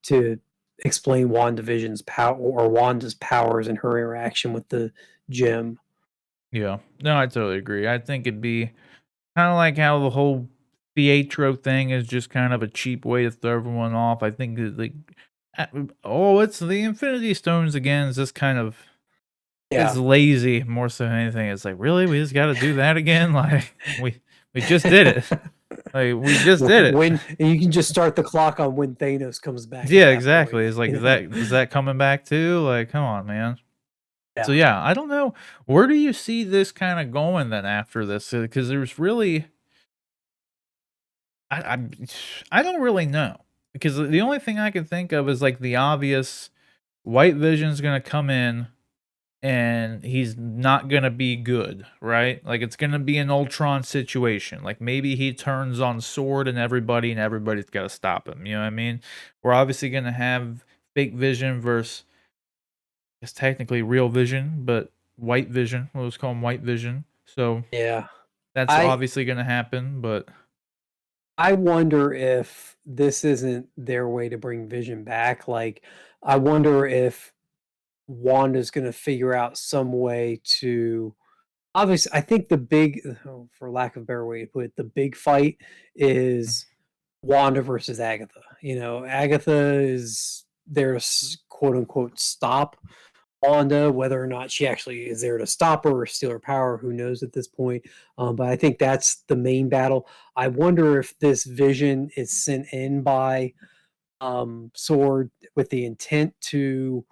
[SPEAKER 3] to explain WandaVision's power or Wanda's powers and her interaction with the gem.
[SPEAKER 1] Yeah. No, I totally agree. I think it'd be kind of like how the whole Pietro thing is just kind of a cheap way to throw everyone off. I think that, like, oh, it's the Infinity Stones again. Is just kind of it's
[SPEAKER 3] Yeah.
[SPEAKER 1] lazy more so than anything. It's like, really, we just got to do that again? Like we just did it. Like we just did it.
[SPEAKER 3] When and you can just start the clock on when Thanos comes back at
[SPEAKER 1] Yeah,
[SPEAKER 3] that
[SPEAKER 1] exactly.
[SPEAKER 3] point,
[SPEAKER 1] It's like
[SPEAKER 3] you know?
[SPEAKER 1] is that coming back too? Like, come on, man. So
[SPEAKER 3] Yeah.
[SPEAKER 1] yeah, I don't know. Where do you see this kind of going then after this? Because there's really, I, I, I don't really know. Because the only thing I can think of is like the obvious White Vision's gonna come in and he's not gonna be good, right? Like it's gonna be an Ultron situation. Like maybe he turns on Sword and everybody's gotta stop him. You know what I mean? We're obviously gonna have fake Vision versus it's technically real Vision, but White Vision. We'll just call him White Vision. So
[SPEAKER 3] Yeah.
[SPEAKER 1] that's
[SPEAKER 3] I
[SPEAKER 1] obviously gonna happen, but
[SPEAKER 3] I wonder if this isn't their way to bring Vision back. Like, I wonder if Wanda's gonna figure out some way to obviously, I think the big, for lack of a better way to put it, the big fight is Wanda versus Agatha. You know, Agatha is there to quote unquote stop Wanda, whether or not she actually is there to stop her or steal her power, who knows at this point. But I think that's the main battle. I wonder if this Vision is sent in by Sword with the intent to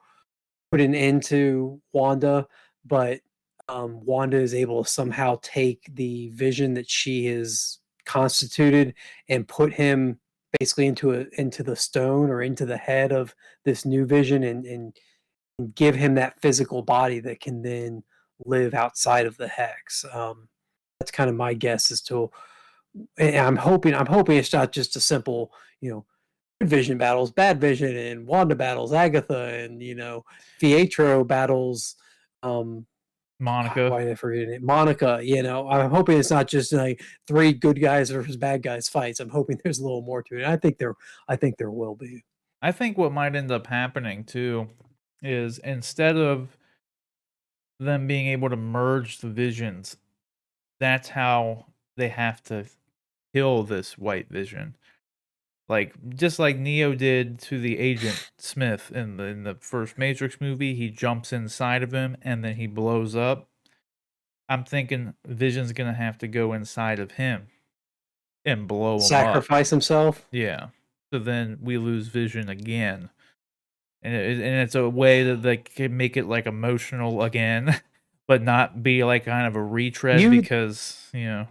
[SPEAKER 3] put an end to Wanda, but Wanda is able to somehow take the Vision that she has constituted and put him basically into the stone or into the head of this new Vision and give him that physical body that can then live outside of the hex. That's kind of my guess as to, and I'm hoping it's not just a simple, you know, good Vision battles, bad Vision, and Wanda battles Agatha, and Pietro battles, God,
[SPEAKER 1] Monica.
[SPEAKER 3] why did I forget it? Monica. You know, I'm hoping it's not just like three good guys versus bad guys fights. I'm hoping there's a little more to it. I think there will be.
[SPEAKER 1] I think what might end up happening too is instead of them being able to merge the visions, that's how they have to kill this White Vision. Like just like Neo did to the Agent Smith in the first Matrix movie, he jumps inside of him and then he blows up. I'm thinking Vision's gonna have to go inside of him and blow him up.
[SPEAKER 3] Sacrifice himself.
[SPEAKER 1] Yeah. So then we lose Vision again. And it's a way that they can make it like emotional again, but not be like kind of a retread
[SPEAKER 3] You
[SPEAKER 1] because, you know.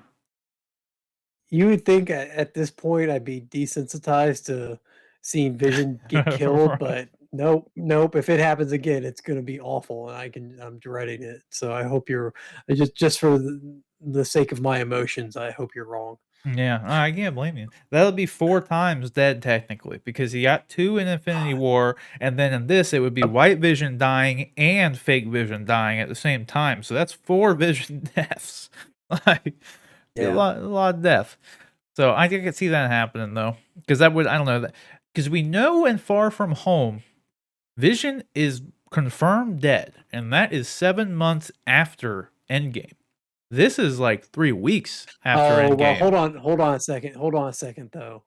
[SPEAKER 3] You would think at this point I'd be desensitized to seeing Vision get killed,
[SPEAKER 1] Right.
[SPEAKER 3] but nope, nope. If it happens again, it's gonna be awful, and I'm dreading it. So I hope you're just for the sake of my emotions. I hope you're wrong.
[SPEAKER 1] Yeah, I can't blame you. That'll be 4 times dead technically because he got 2 in Infinity War, and then in this it would be White Vision dying and Fake Vision dying at the same time. So that's 4 Vision deaths. Like be
[SPEAKER 3] Yeah.
[SPEAKER 1] a lot of death. So I think I could see that happening though, because that would I don't know that because we know in Far From Home, Vision is confirmed dead, and that is 7 months after Endgame. This is like 3 weeks after
[SPEAKER 3] Oh well,
[SPEAKER 1] Endgame.
[SPEAKER 3] hold on a second though.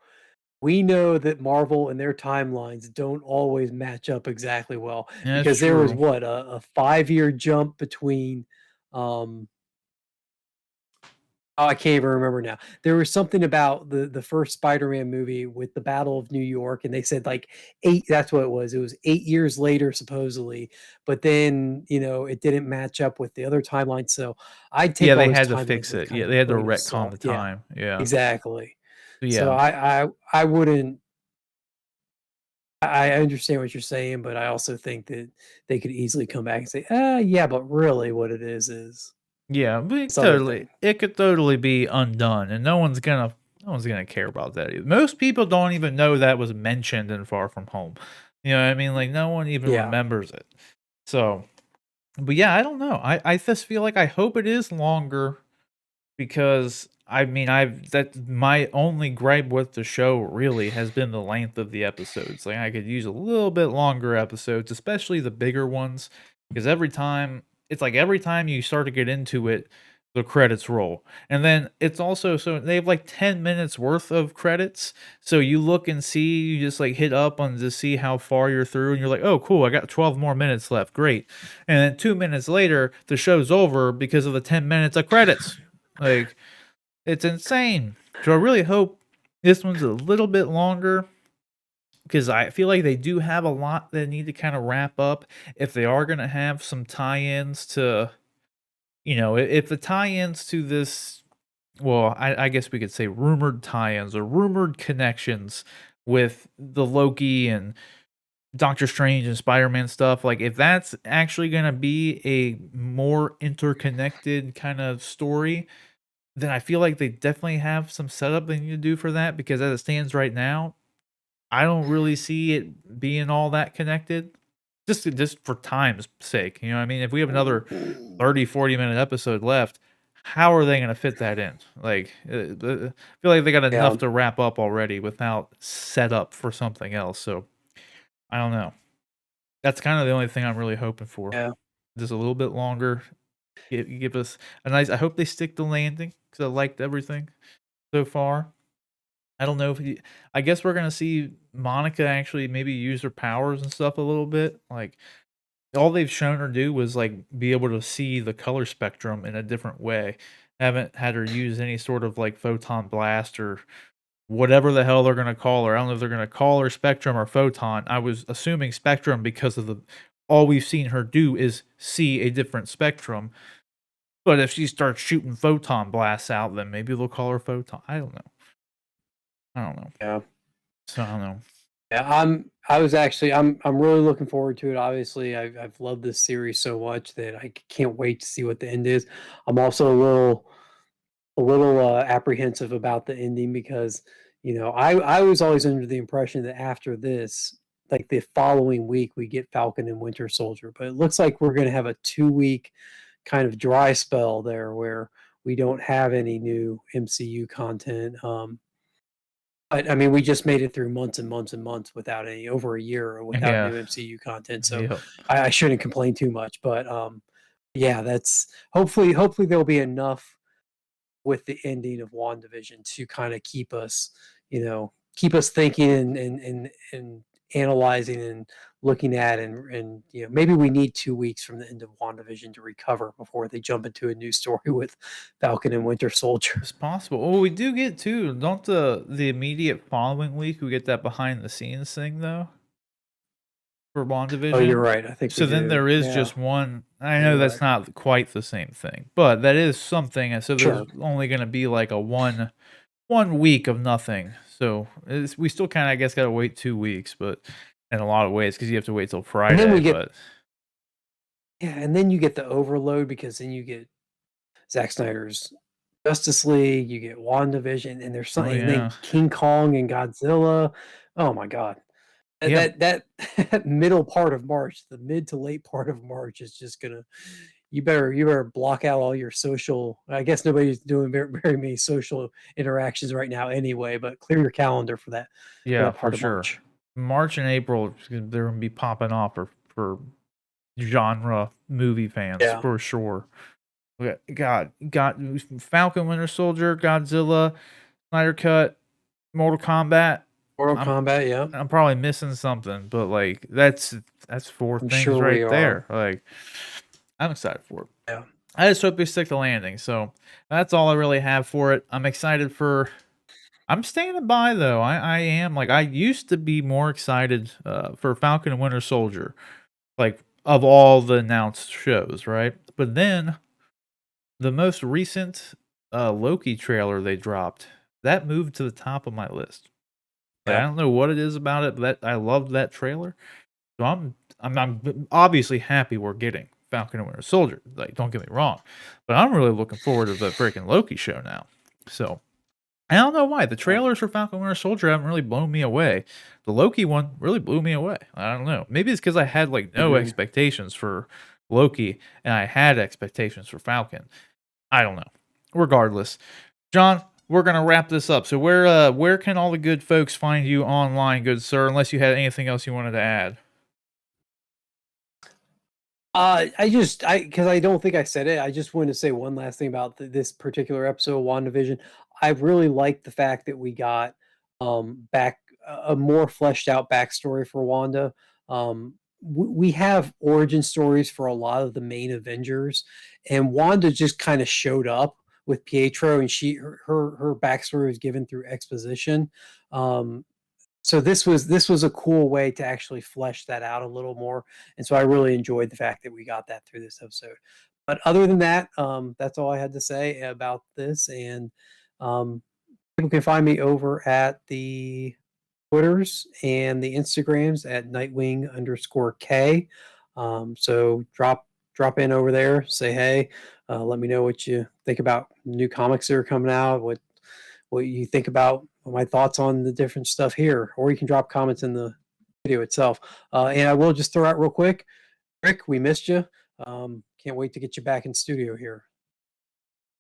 [SPEAKER 3] We know that Marvel and their timelines don't always match up exactly well
[SPEAKER 1] That's
[SPEAKER 3] because there was
[SPEAKER 1] true.
[SPEAKER 3] what a 5 year jump between um Oh, I can't even remember now. There was something about the first Spider-Man movie with the Battle of New York, and they said like 8 that's what it was. It was 8 years later supposedly, but then, it didn't match up with the other timeline, so I
[SPEAKER 1] Yeah,
[SPEAKER 3] take all
[SPEAKER 1] they
[SPEAKER 3] those
[SPEAKER 1] had to
[SPEAKER 3] timelines
[SPEAKER 1] fix
[SPEAKER 3] with
[SPEAKER 1] it.
[SPEAKER 3] kind
[SPEAKER 1] Yeah,
[SPEAKER 3] of
[SPEAKER 1] they
[SPEAKER 3] a
[SPEAKER 1] had to
[SPEAKER 3] grain of
[SPEAKER 1] retcon the
[SPEAKER 3] salt. Yeah,
[SPEAKER 1] time. Yeah.
[SPEAKER 3] exactly.
[SPEAKER 1] So,
[SPEAKER 3] So
[SPEAKER 1] yeah.
[SPEAKER 3] I wouldn't I understand what you're saying, but I also think that they could easily come back and say, yeah, but really what it is
[SPEAKER 1] Yeah, but
[SPEAKER 3] this other thing."
[SPEAKER 1] it could totally be undone, and no one's gonna care about that either. Most people don't even know that was mentioned in Far From Home. You know what I mean? Like, no one even
[SPEAKER 3] Yeah.
[SPEAKER 1] remembers it. So, but yeah, I don't know. I just feel like I hope it is longer because I mean that's my only gripe with the show really has been the length of the episodes. Like I could use a little bit longer episodes, especially the bigger ones, because every time it's like every time you start to get into it, the credits roll. And then it's also so they have like 10 minutes worth of credits. So you look and see, you just like hit up on to see how far you're through, and you're like, oh, cool, I got 12 more minutes left. Great. And then 2 minutes later, the show's over because of the 10 minutes of credits. Like, it's insane. So I really hope this one's a little bit longer, because I feel like they do have a lot they need to kind of wrap up if they are going to have some tie-ins to, if the tie-ins to this, well, I guess we could say rumored tie-ins or rumored connections with the Loki and Doctor Strange and Spider-Man stuff, like if that's actually going to be a more interconnected kind of story, then I feel like they definitely have some setup they need to do for that, because as it stands right now, I don't really see it being all that connected. Just for time's sake, you know what I mean? If we have another 30, 40-minute episode left, how are they gonna fit that in? Like, I feel like they got
[SPEAKER 3] Yeah.
[SPEAKER 1] enough to wrap up already without set up for something else, so I don't know. That's kinda the only thing I'm really hoping for.
[SPEAKER 3] Yeah.
[SPEAKER 1] Just a little bit longer. Give us a nice, I hope they stick the landing, because I liked everything so far. I don't know if I guess we're gonna see Monica actually maybe use her powers and stuff a little bit. Like, all they've shown her do was like be able to see the color spectrum in a different way. Haven't had her use any sort of like photon blast or whatever the hell they're gonna call her. I don't know if they're gonna call her spectrum or photon. I was assuming spectrum because of the all we've seen her do is see a different spectrum. But if she starts shooting photon blasts out, then maybe they'll call her photon. I don't know.
[SPEAKER 3] Yeah.
[SPEAKER 1] So I don't know.
[SPEAKER 3] Yeah, I'm really looking forward to it. Obviously, I've loved this series so much that I can't wait to see what the end is. I'm also a little apprehensive about the ending because, I was always under the impression that after this, like the following week, we get Falcon and Winter Soldier. But it looks like we're going to have a 2-week kind of dry spell there where we don't have any new MCU content. But I mean, we just made it through months and months and months without any over a year without
[SPEAKER 1] Yeah.
[SPEAKER 3] new MCU content. So
[SPEAKER 1] Yeah.
[SPEAKER 3] I shouldn't complain too much. But yeah, that's hopefully there'll be enough with the ending of WandaVision to kind of keep us thinking and analyzing and looking at and maybe we need 2 weeks from the end of WandaVision to recover before they jump into a new story with Falcon and Winter Soldier.
[SPEAKER 1] It's possible. Well, we do get too. Don't the immediate following week we get that behind the scenes thing though for
[SPEAKER 3] Oh, you're
[SPEAKER 1] WandaVision.
[SPEAKER 3] right. I think
[SPEAKER 1] So
[SPEAKER 3] we
[SPEAKER 1] then
[SPEAKER 3] do.
[SPEAKER 1] there is
[SPEAKER 3] Yeah,
[SPEAKER 1] just one. I know
[SPEAKER 3] you're
[SPEAKER 1] that's
[SPEAKER 3] right.
[SPEAKER 1] not quite the same thing, but that is something. And so there's
[SPEAKER 3] Sure.
[SPEAKER 1] only going to be like a one week of nothing. So we still kind of, I guess, got to wait 2 weeks, but in a lot of ways, because you have to wait till
[SPEAKER 3] And then
[SPEAKER 1] Friday.
[SPEAKER 3] we get
[SPEAKER 1] But
[SPEAKER 3] Yeah, and then you get the overload because then you get Zack Snyder's Justice League, you get WandaVision, and there's
[SPEAKER 1] oh
[SPEAKER 3] something, and then
[SPEAKER 1] yeah,
[SPEAKER 3] King Kong and Godzilla. Oh my God. That
[SPEAKER 1] yeah,
[SPEAKER 3] that middle part of March, the mid to late part of March is just gonna you better block out all your social. I guess nobody's doing very many social interactions right now anyway, but clear your calendar for
[SPEAKER 1] yeah,
[SPEAKER 3] that
[SPEAKER 1] for
[SPEAKER 3] part of
[SPEAKER 1] sure.
[SPEAKER 3] March.
[SPEAKER 1] March and April, they're gonna be popping off for genre movie fans
[SPEAKER 3] Yeah.
[SPEAKER 1] for sure. We got Falcon, Winter Soldier, Godzilla, Snyder Cut, Mortal Kombat.
[SPEAKER 3] Mortal
[SPEAKER 1] I'm
[SPEAKER 3] Kombat, yeah.
[SPEAKER 1] I'm probably missing something, but like that's four
[SPEAKER 3] I'm
[SPEAKER 1] things
[SPEAKER 3] sure we
[SPEAKER 1] right
[SPEAKER 3] are.
[SPEAKER 1] there. Like, I'm excited for it.
[SPEAKER 3] Yeah.
[SPEAKER 1] I just hope they stick the landing. So that's all I really have for it. I'm excited for. I'm standing by though. I am like I used to be more excited for Falcon and Winter Soldier, like of all the announced shows, right? But then the most recent Loki trailer they dropped, that moved to the top of my list. Like, I
[SPEAKER 3] Yeah.
[SPEAKER 1] don't know what it is about it, but I loved that trailer. So I'm obviously happy we're getting Falcon and Winter Soldier. Like, don't get me wrong, but I'm really looking forward to the freaking Loki show now. So I don't know why the
[SPEAKER 3] Yeah.
[SPEAKER 1] trailers for Falcon and Winter Soldier haven't really blown me away. The Loki one really blew me away. I don't know. Maybe it's because I had like no
[SPEAKER 3] Agree.
[SPEAKER 1] expectations for Loki and I had expectations for Falcon. I don't know. Regardless, John, we're gonna wrap this up. So where can all the good folks find you online, good sir? Unless you had anything else you wanted to add.
[SPEAKER 3] Because I don't think I said it. I just wanted to say one last thing about this particular episode of WandaVision. I really liked the fact that we got back a more fleshed out backstory for Wanda. We have origin stories for a lot of the main Avengers, and Wanda just kind of showed up with Pietro, and her backstory was given through exposition. So this was a cool way to actually flesh that out a little more, and so I really enjoyed the fact that we got that through this episode. But other than that, that's all I had to say about this. And people can find me over at the Twitters and the Instagrams at Nightwing_K. So drop in over there, say hey, let me know what you think about new comics that are coming out, what you think about my thoughts on the different stuff here, or you can drop comments in the video itself. And I will just throw out real quick, Rick, we missed you. Can't wait to get you back in studio here.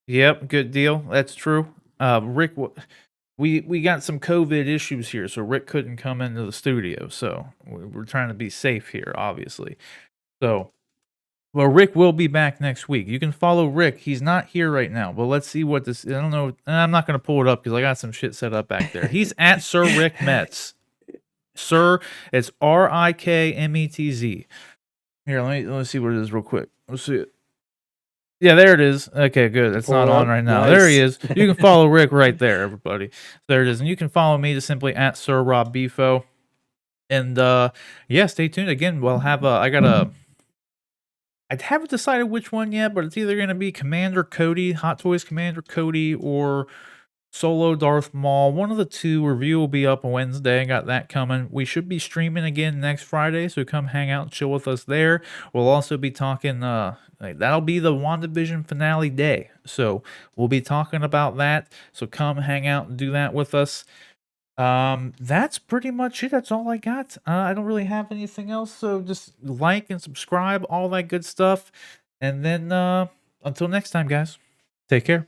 [SPEAKER 1] Yep, good deal. That's true. Rick, we got some COVID issues here, so Rick couldn't come into the studio. So we're trying to be safe here, obviously. So, well, Rick will be back next week. You can follow Rick. He's not here right now, but let's see what this. I don't know. I'm not going to pull it up because I got some shit set up back there. He's at Sir Rick Metz. Sir, it's RIKMETZ. Here, let me see what it is real quick. Let's see it. Yeah, there it is. Okay, good. It's not on right now.
[SPEAKER 3] Nice.
[SPEAKER 1] There he is. You can follow Rick right there, everybody. There it is. And you can follow me to simply at Sir Rob Bifo. And yeah, stay tuned. Again, we'll have I haven't decided which one yet, but it's either going to be Commander Cody, Hot Toys Commander Cody, or Solo Darth Maul. One of the two. Review will be up on Wednesday. I got that coming. We should be streaming again next Friday, so come hang out and chill with us there. We'll also be talking, that'll be the WandaVision finale day. So we'll be talking about that. So come hang out and do that with us. That's pretty much it. That's all I got. I don't really have anything else. So just like and subscribe, all that good stuff. And then until next time, guys, take care.